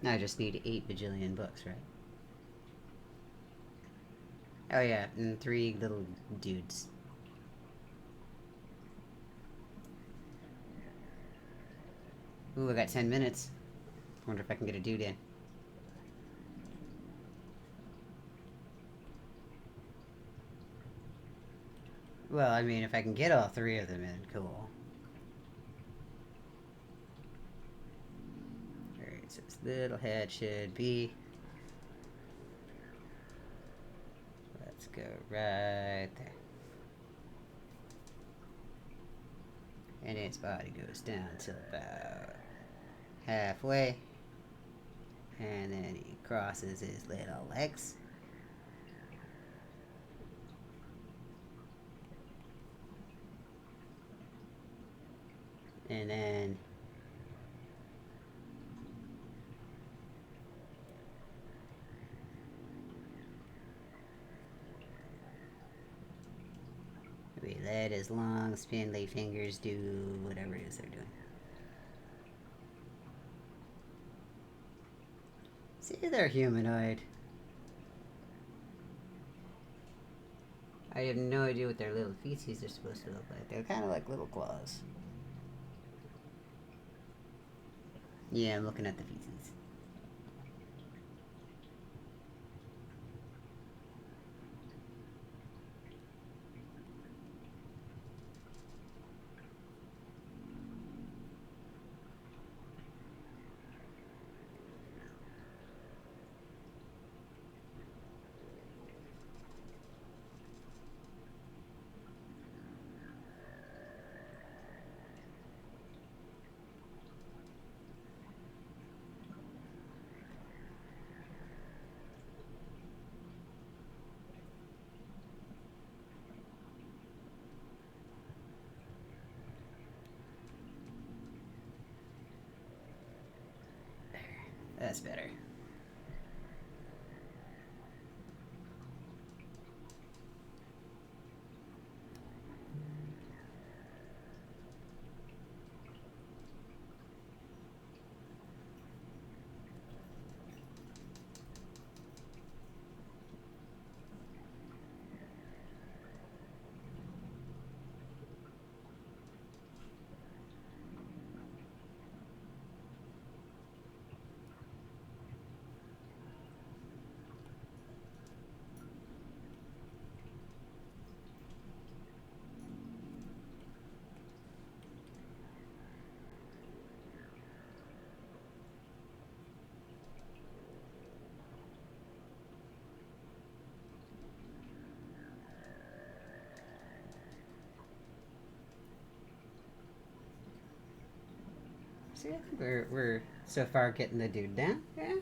Now I just need 8 bajillion books, right? Oh yeah, and 3 little dudes. Ooh, I got 10 minutes. Wonder if I can get a dude in. Well, I mean, if I can get all 3 of them in, cool. Alright, so this little head should be... Let's go right there. And its body goes down to about halfway. And then he crosses his little legs. And then we let his long spindly fingers do whatever it is they're doing. See, they're humanoid. I have no idea what their little feces are supposed to look like. They're kind of like little claws. Yeah, I'm looking at the feces. That's better. See, I think we're so far getting the dude down. Yeah.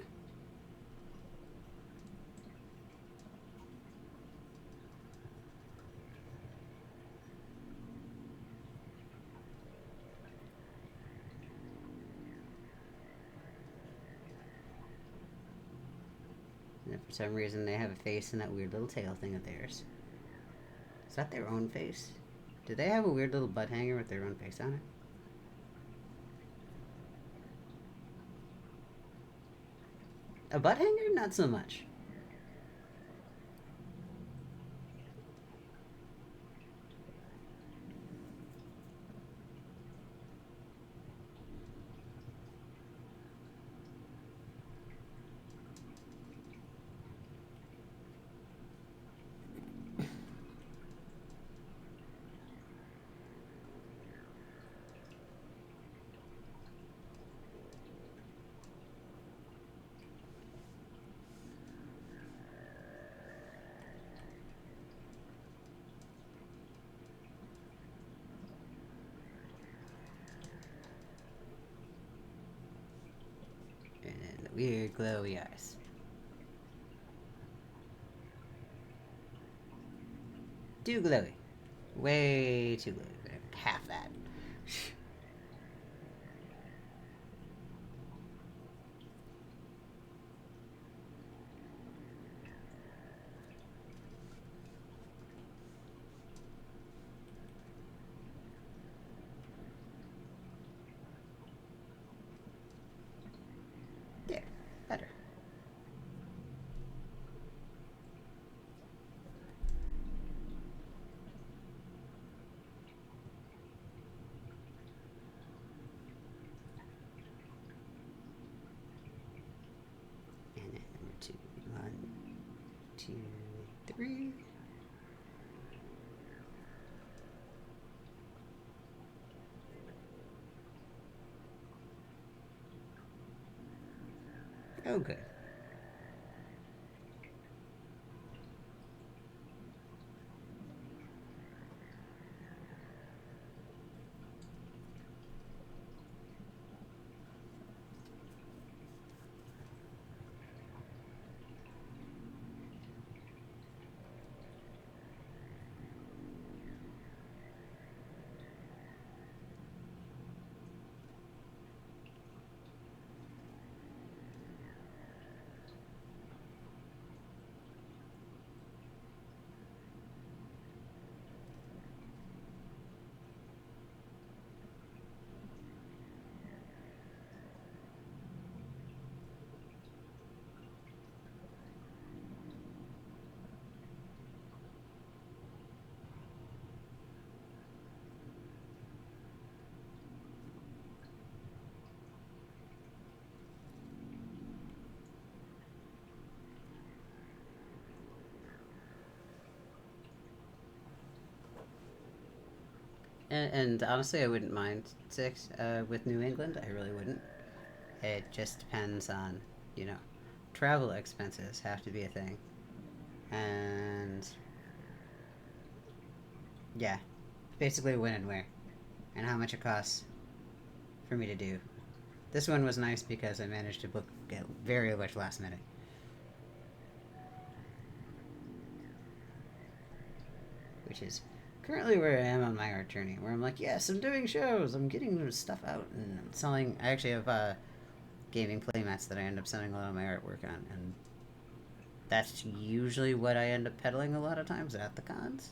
And for some reason, they have a face in that weird little tail thing of theirs. Is that their own face? Do they have a weird little butt hanger with their own face on it? A butt hanger? Not so much. And then the weird glowy eyes. Too glowy. Way too glowy. Half that. There. Better. 2, 3. Okay. And honestly, I wouldn't mind 6 with New England. I really wouldn't. It just depends on, you know, travel expenses have to be a thing. And yeah, basically when and where, and how much it costs for me to do. This one was nice because I managed to book it very much last minute, which is currently where I am on my art journey, where I'm like, yes, I'm doing shows, I'm getting stuff out, and I'm selling. I actually have gaming playmats that I end up selling a lot of my artwork on, and that's usually what I end up peddling a lot of times at the cons.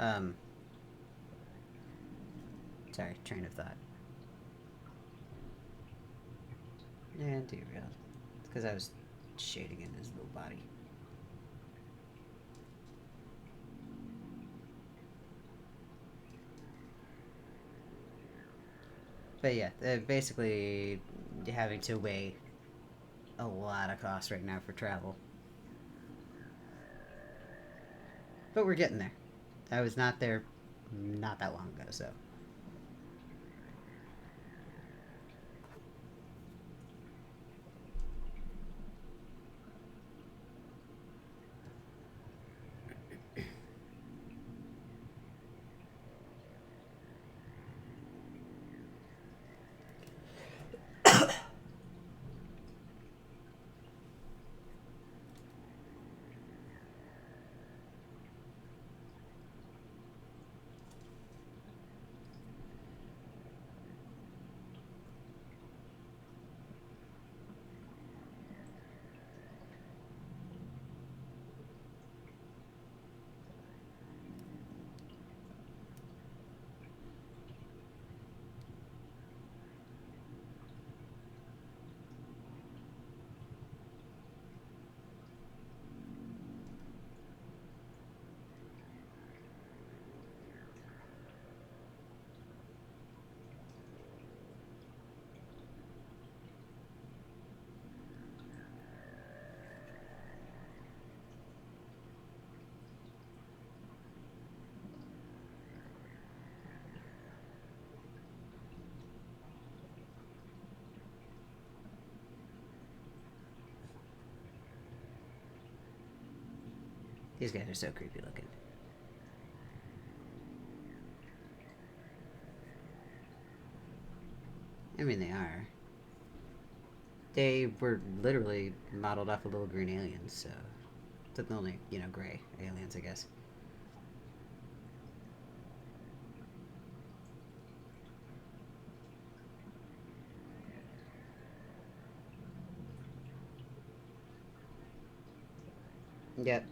Um, Sorry, train of thought. Yeah, derailed. It's because I was shading in his little body. But yeah, basically having to weigh a lot of costs right now for travel. But we're getting there. I was not there not that long ago, so. These guys are so creepy looking. I mean, they are. They were literally modeled off of little green aliens, so. The only, gray aliens, I guess. Yep.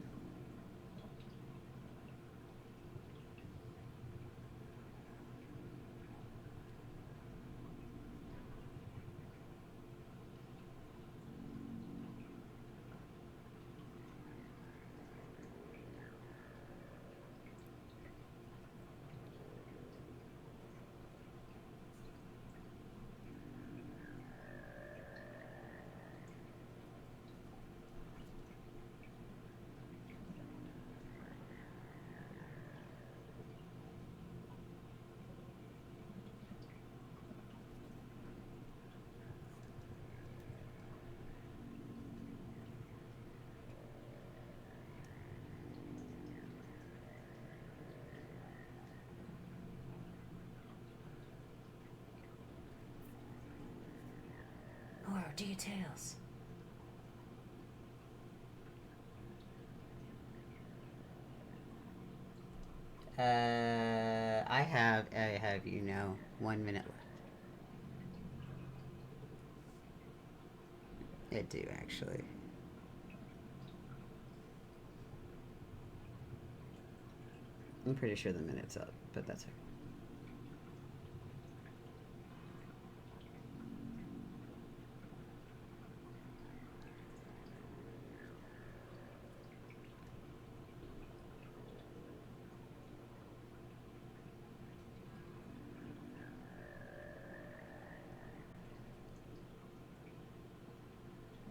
details. I have, 1 minute left. I do, actually. I'm pretty sure the minute's up, but that's okay.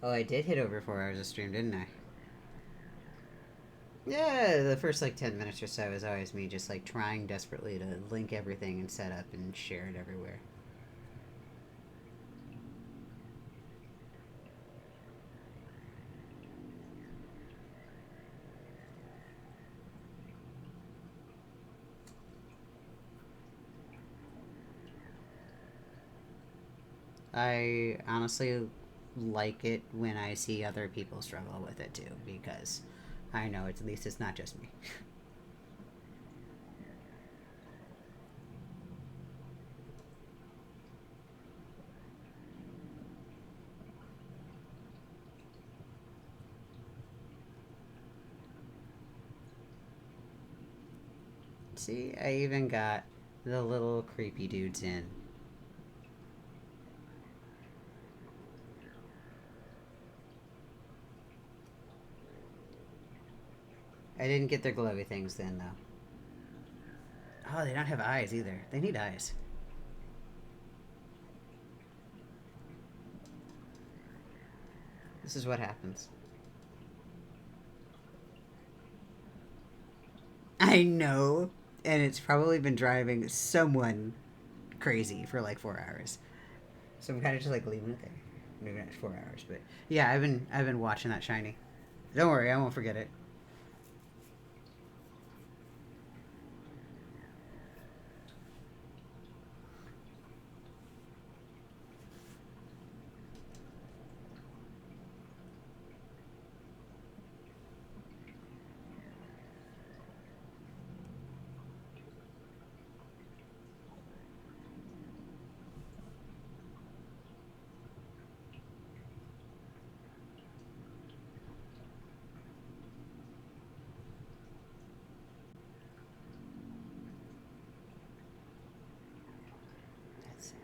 Oh, I did hit over 4 hours of stream, didn't I? Yeah, the first like 10 minutes or so is always me just like trying desperately to link everything and set up and share it everywhere. I honestly like it when I see other people struggle with it too, because I know at least it's not just me. See, I even got the little creepy dudes in. I didn't get their glowy things then, though. Oh, they don't have eyes either. They need eyes. This is what happens. I know, and it's probably been driving someone crazy for like 4 hours. So I'm kind of just like leaving it there. Maybe not 4 hours, but yeah, I've been watching that shiny. Don't worry, I won't forget it. That's sad.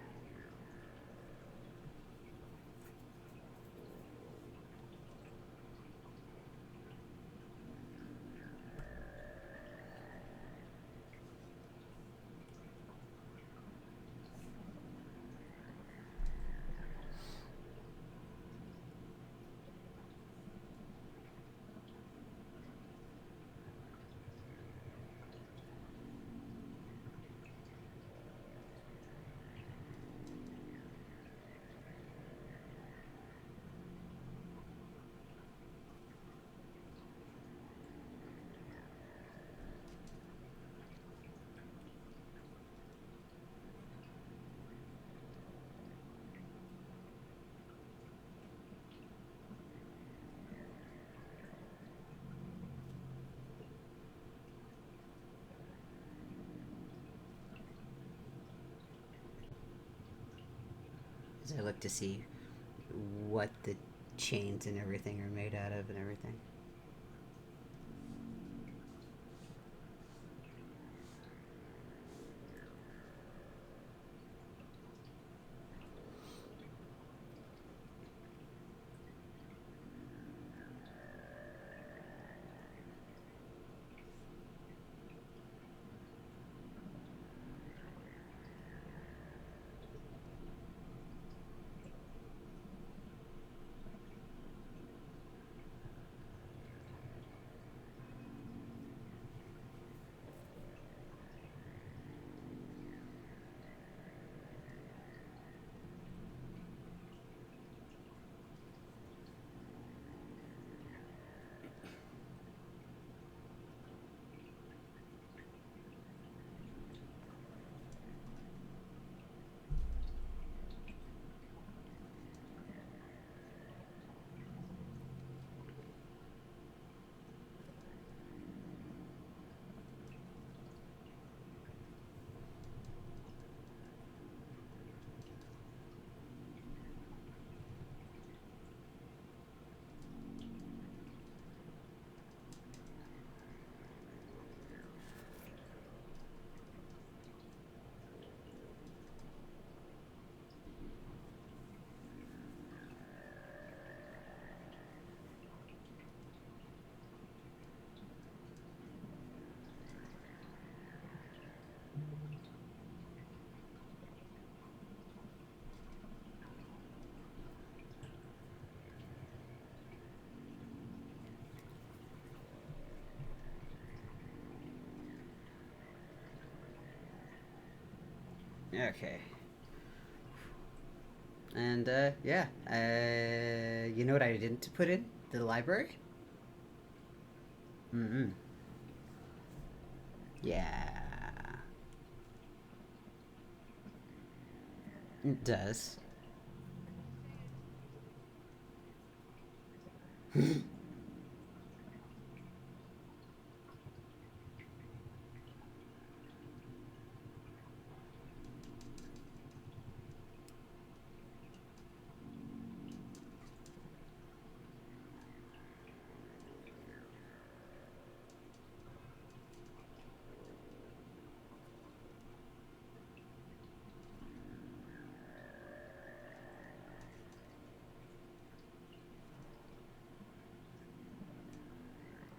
As I look to see what the chains and everything are made out of and everything. Okay. And, yeah. You know what I didn't put in? The library? Mm-hmm. Yeah. It does.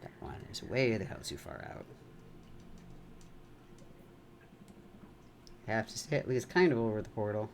That one is way the hell too far out. I have to stay at least kind of over the portal.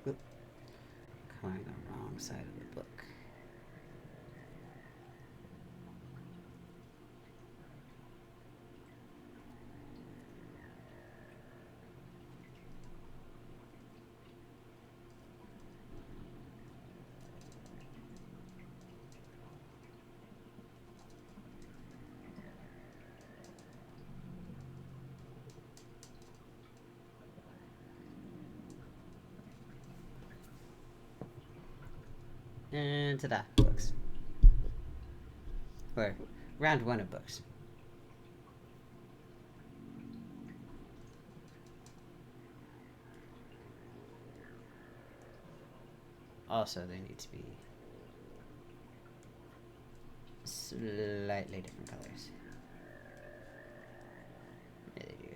Oop. Going the wrong side of the book. And ta-da, books. Or round one of books. Also, they need to be slightly different colors. Yeah, they do.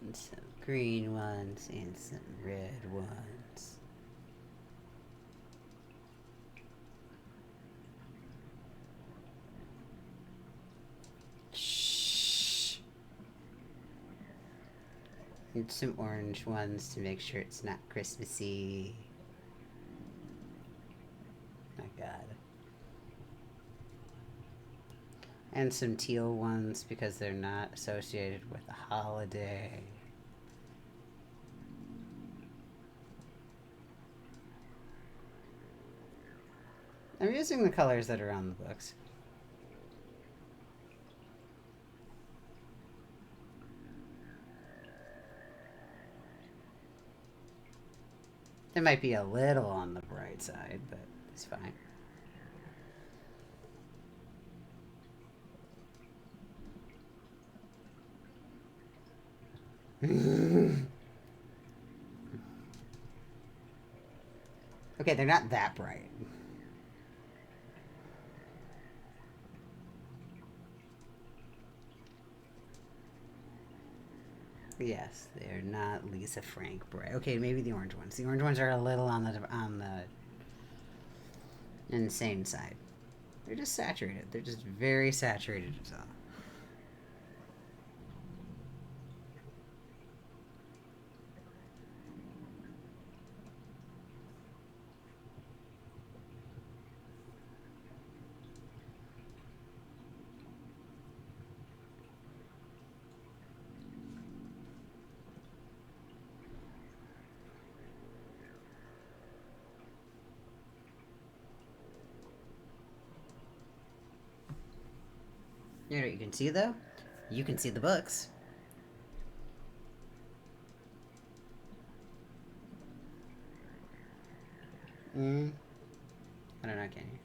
And some green ones and some red ones. Shh. And some orange ones to make sure it's not Christmassy. My God. And some teal ones because they're not associated with the holiday. I'm using the colors that are on the books. It might be a little on the bright side, but it's fine. Okay, they're not that bright. Yes, they're not Lisa Frank bright. Okay, maybe the orange ones. The orange ones are a little on the insane side. They're just saturated. They're just very saturated as well. You know what you can see though? You can see the books. I don't know, can you?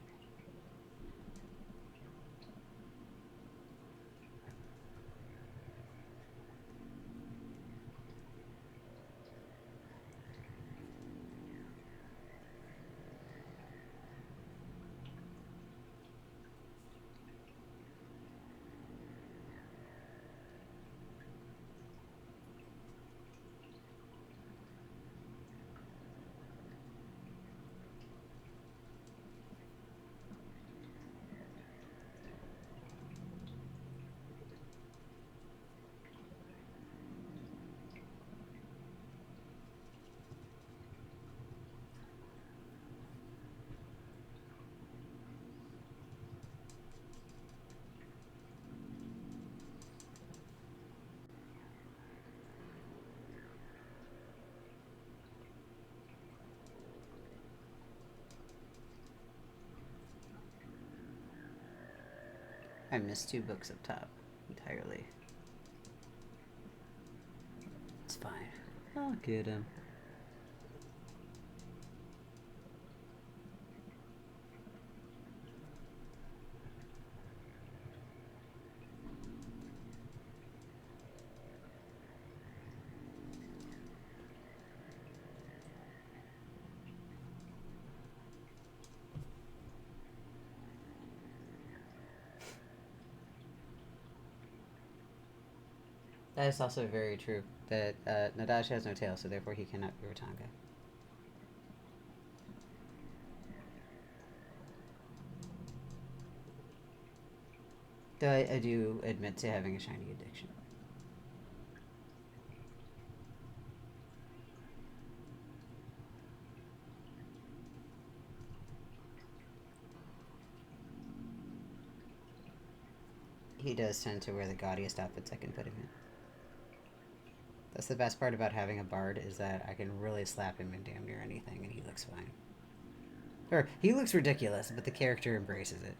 I missed 2 books up top entirely. It's fine. I'll get him. That is also very true. That Nadash has no tail, so therefore he cannot be Ratanga. Though I do admit to having a shiny addiction. He does tend to wear the gaudiest outfits I can put him in. That's the best part about having a bard, is that I can really slap him in damn near anything and he looks fine. Or, he looks ridiculous, but the character embraces it.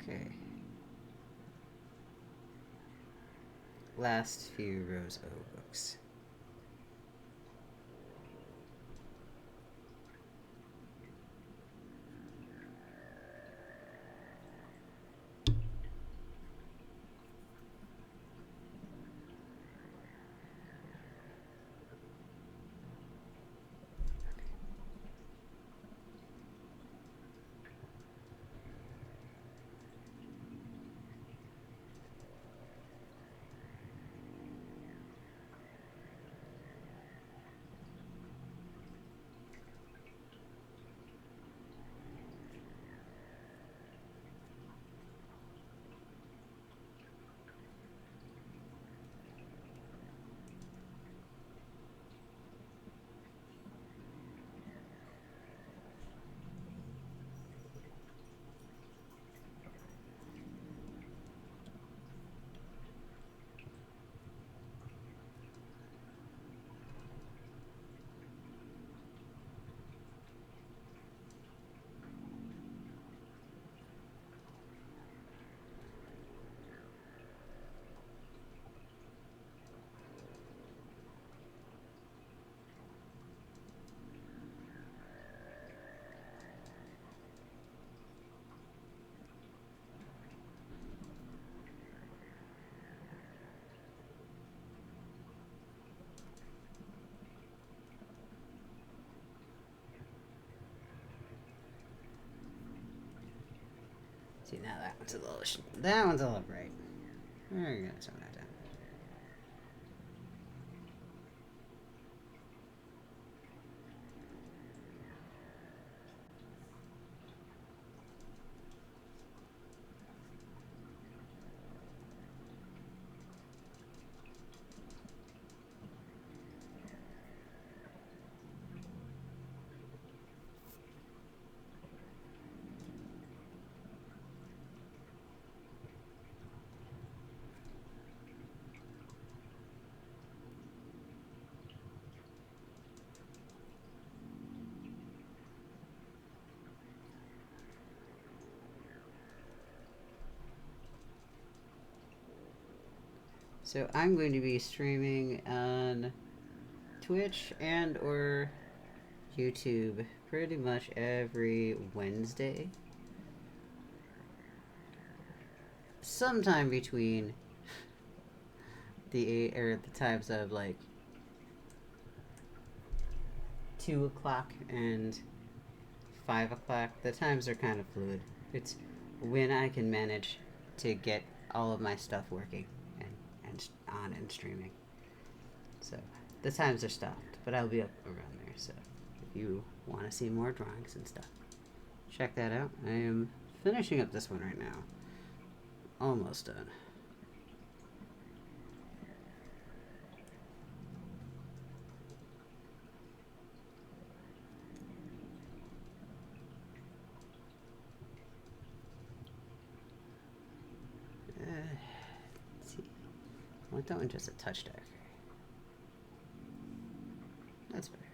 Okay. Last few rows of books. See, now that one's a little bright. There you go, some of that down. So I'm going to be streaming on Twitch and or YouTube pretty much every Wednesday. Sometime between the times of like 2 o'clock and 5 o'clock. The times are kind of fluid. It's when I can manage to get all of my stuff working and on and streaming. So the times are stopped, but I'll be up around there. So if you want to see more drawings and stuff, check that out. I am finishing up this one right now. Almost done. Let's see. I want that one just a touch darker. That's better.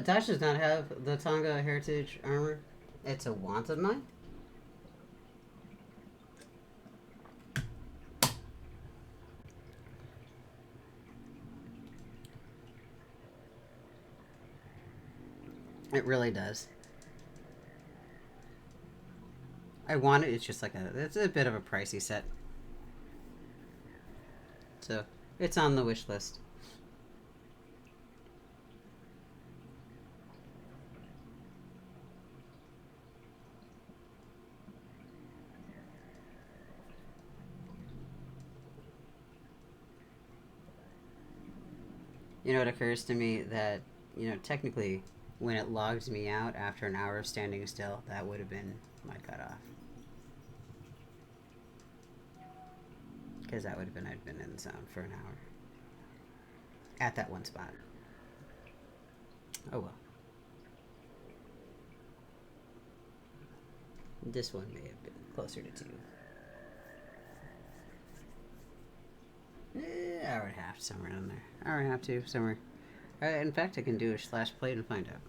Dash does not have the Tonga Heritage armor. It's a want of mine. It really does. I want it. It's just like it's a bit of a pricey set. So it's on the wish list. You know, it occurs to me that, technically, when it logs me out after an hour of standing still, that would have been my cutoff. Because that would have been, I'd been in the zone for an hour. At that one spot. Oh well. This one may have been closer to 2. Hour and a half, somewhere in there. Hour and a half, 2, somewhere. In fact, I can do a slash plate and find out.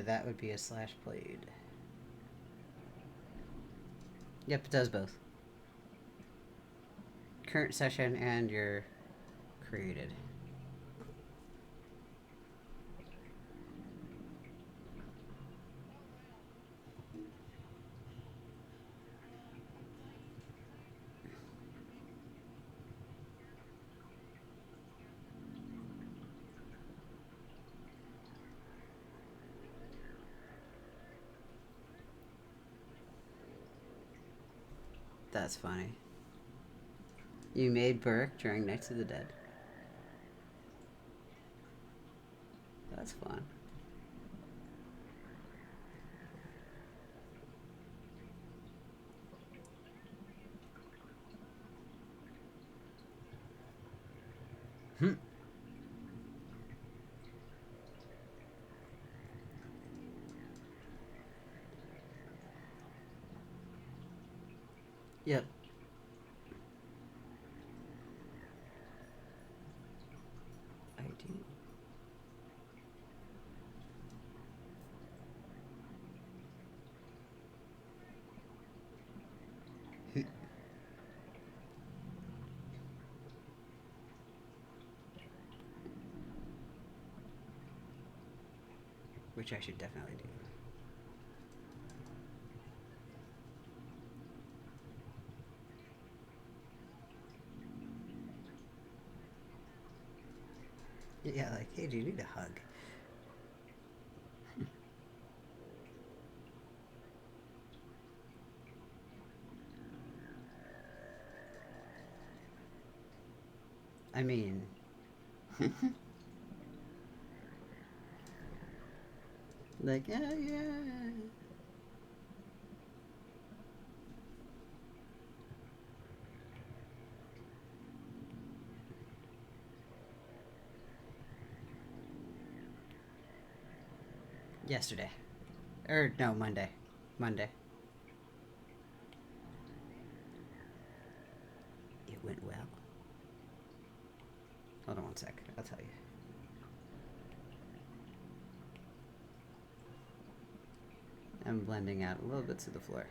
That would be a slash blade. Yep, it does both. Current session and your created. That's funny. You made Burke during Nights of the Dead. That's fun. Yep. which I should definitely do. Yeah, like, hey, do you need a hug? I mean... like, yeah. Yesterday. No, Monday. Monday. It went well. Hold on one sec. I'll tell you. I'm blending out a little bit to the floor.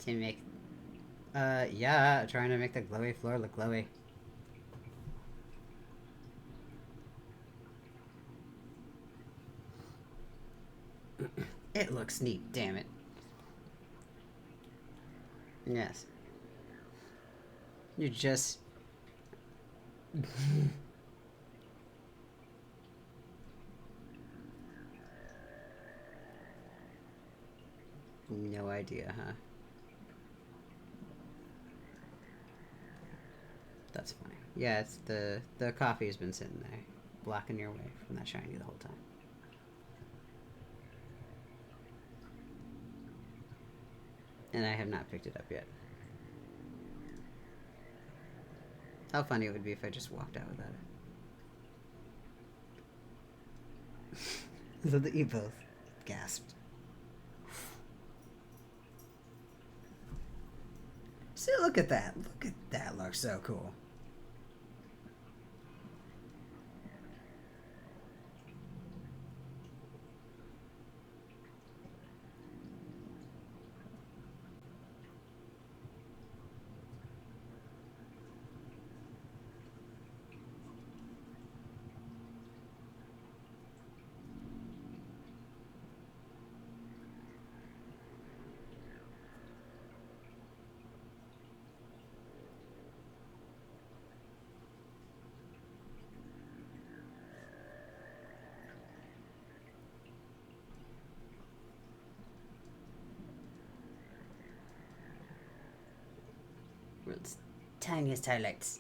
To make... yeah, trying to make the glowy floor look glowy. It looks neat, damn it. Yes. You just... no idea, huh? That's funny. Yeah, it's the coffee has been sitting there, blocking your way from that shiny the whole time. And I have not picked it up yet. How funny it would be if I just walked out without it. So that you both gasped. See, look at that. Look at that. Looks so cool. World's tiniest highlights.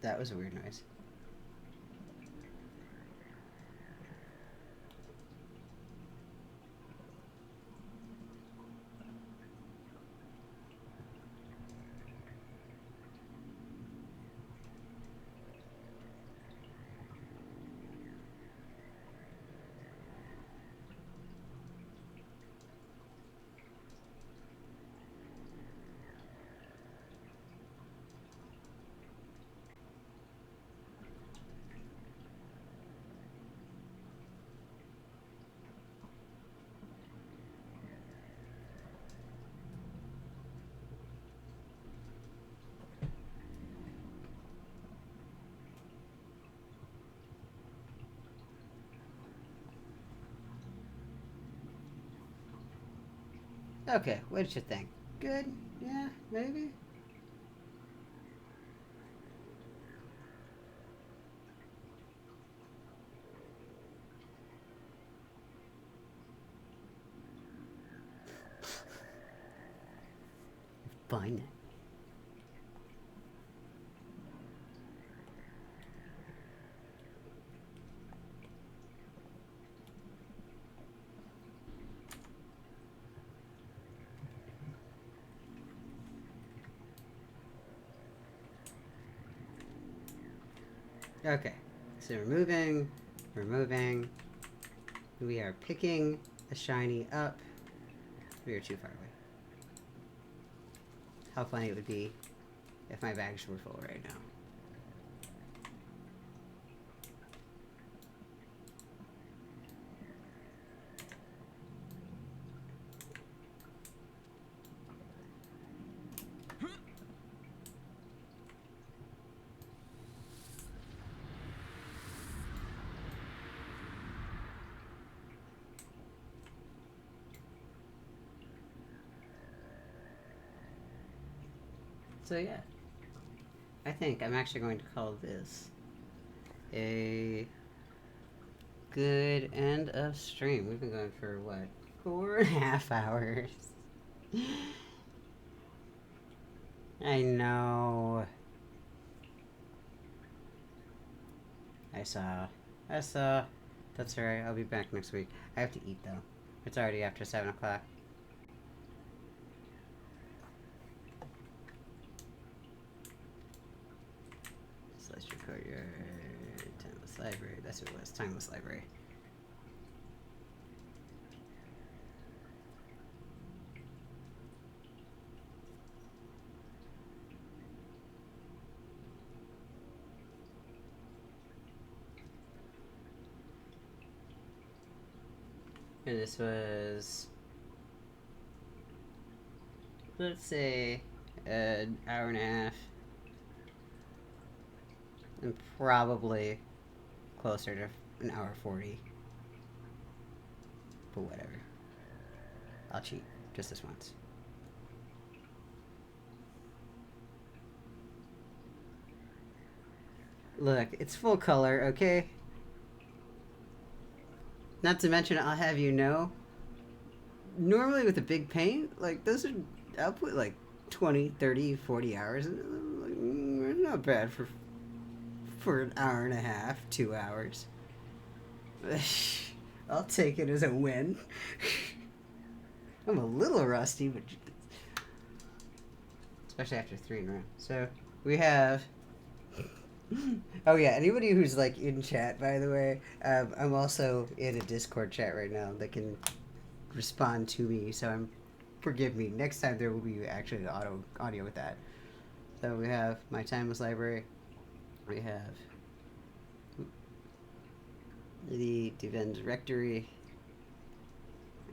That was a weird noise. Okay, what did you think? Good? Yeah, maybe? fun. Okay, so we're moving, we're moving. We are picking a shiny up. We are too far away. How funny it would be if my bags were full right now. So yeah, I think I'm actually going to call this a good end of stream. We've been going for what, 4.5 hours? I know. I saw. That's alright, I'll be back next week. I have to eat though. It's already after 7 o'clock. Let's record your Timeless Library. That's what it was, Timeless Library. And this was, let's say, an hour and a half. And probably closer to an hour 40. But whatever. I'll cheat. Just this once. Look, it's full color, okay? Not to mention, I'll have you know, normally with a big paint, like, those are, I'll put like 20, 30, 40 hours in it. Like, not bad for an hour and a half, 2 hours. I'll take it as a win. I'm a little rusty, but especially after 3 in a row. So we have. Oh yeah, anybody who's like in chat, by the way, I'm also in a Discord chat right now that can respond to me. So forgive me. Next time there will be actually audio with that. So we have my Timeless Library. We have the Defense Rectory,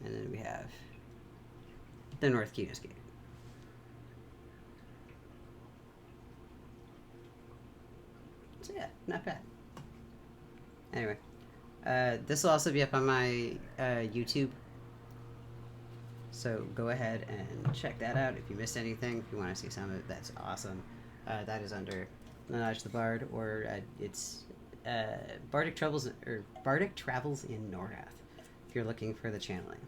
and then we have the North Keynes Gate. So yeah, not bad. Anyway, this will also be up on my YouTube. So go ahead and check that out if you missed anything. If you want to see some of it, that's awesome. That is under Nanaj the Bard, or it's Bardic Travels in Norrath. If you're looking for the channeling,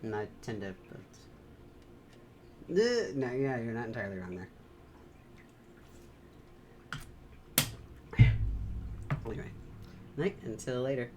and I tend to. No, yeah, you're not entirely wrong there. Anyway, night until later.